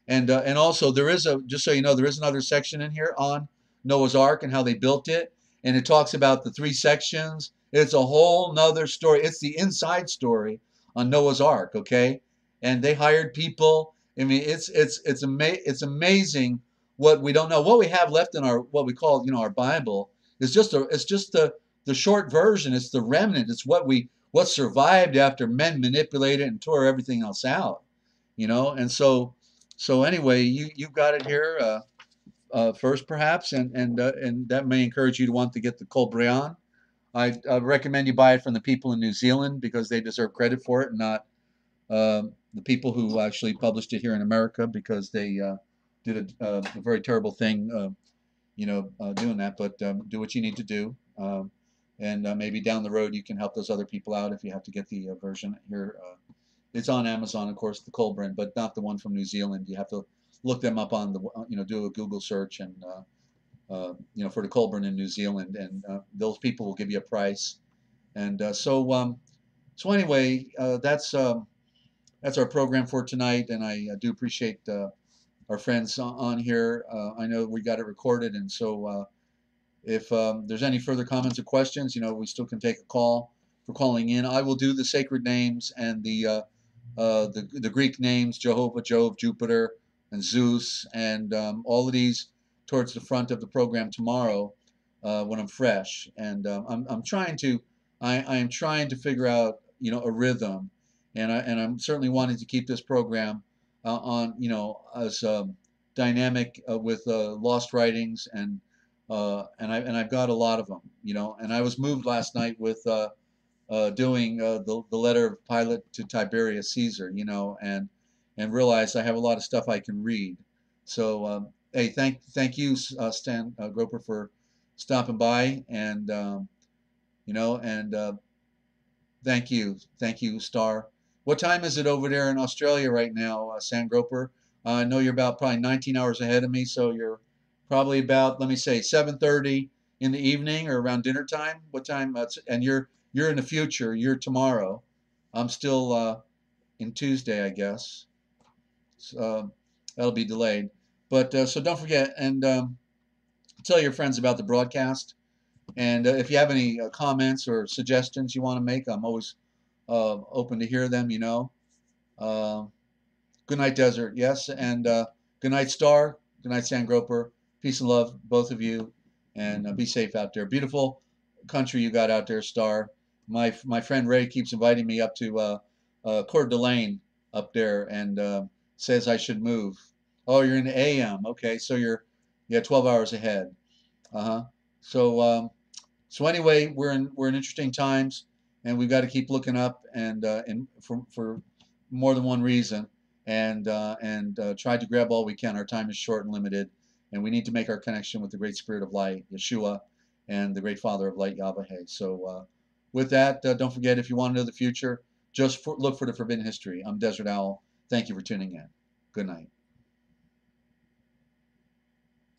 and also there is just so you know, there is another section in here on Noah's Ark and how they built it, and it talks about the three sections. It's a whole nother story. It's the inside story on Noah's Ark, okay? And they hired people. I mean, it's amazing what we don't know. What we have left in our what we call our Bible is just the short version. It's the remnant. It's what survived after men manipulated and tore everything else out, and so anyway, you've got it here first, perhaps, and that may encourage you to want to get the Colbreon. I recommend you buy it from the people in New Zealand because they deserve credit for it, and not the people who actually published it here in America, because they did a very terrible thing, doing that. But do what you need to do, and maybe down the road you can help those other people out if you have to get the version here. It's on Amazon, of course, the Colburn, but not the one from New Zealand. You have to look them up on do a Google search and, for the Colburn in New Zealand, and those people will give you a price. And so anyway, that's our program for tonight, and I do appreciate our friends on here. I know we got it recorded, and so if there's any further comments or questions, we still can take a call for calling in. I will do the sacred names and the Greek names, Jehovah, Jove, Jupiter, and Zeus, and all of these towards the front of the program tomorrow when I'm fresh. And I'm trying to I am trying to figure out a rhythm, and I'm certainly wanting to keep this program on as dynamic with lost writings, and I've got a lot of them, and I was moved last night with doing the letter of Pilate to Tiberius Caesar, and realized I have a lot of stuff I can read. So hey, thank you, Stan Groper, for stopping by, and thank you, Star. What time is it over there in Australia right now, Stan Groper? I know you're about probably 19 hours ahead of me, so you're probably about, let me say, 7:30 in the evening or around dinner time. What time? And you're in the future. You're tomorrow. I'm still in Tuesday, I guess. So, That'll be delayed. But so don't forget, and tell your friends about the broadcast. And if you have any comments or suggestions you want to make, I'm always open to hear them. Uh, Good night, Desert. Yes, and good night, Star. Good night, Sandgroper. Peace and love, both of you, and be safe out there. Beautiful country you got out there, Star. My friend Ray keeps inviting me up to Coeur d'Alene up there, and says I should move. Oh, you're in the AM. Okay, so you're 12 hours ahead. Uh-huh. So anyway, we're in interesting times, and we've got to keep looking up, and for more than one reason, and try to grab all we can. Our time is short and limited, and we need to make our connection with the Great Spirit of Light, Yeshua, and the Great Father of Light, Yahweh. So with that, don't forget, if you want to know the future, just look for the Forbidden History. I'm Desert Owl. Thank you for tuning in. Good night.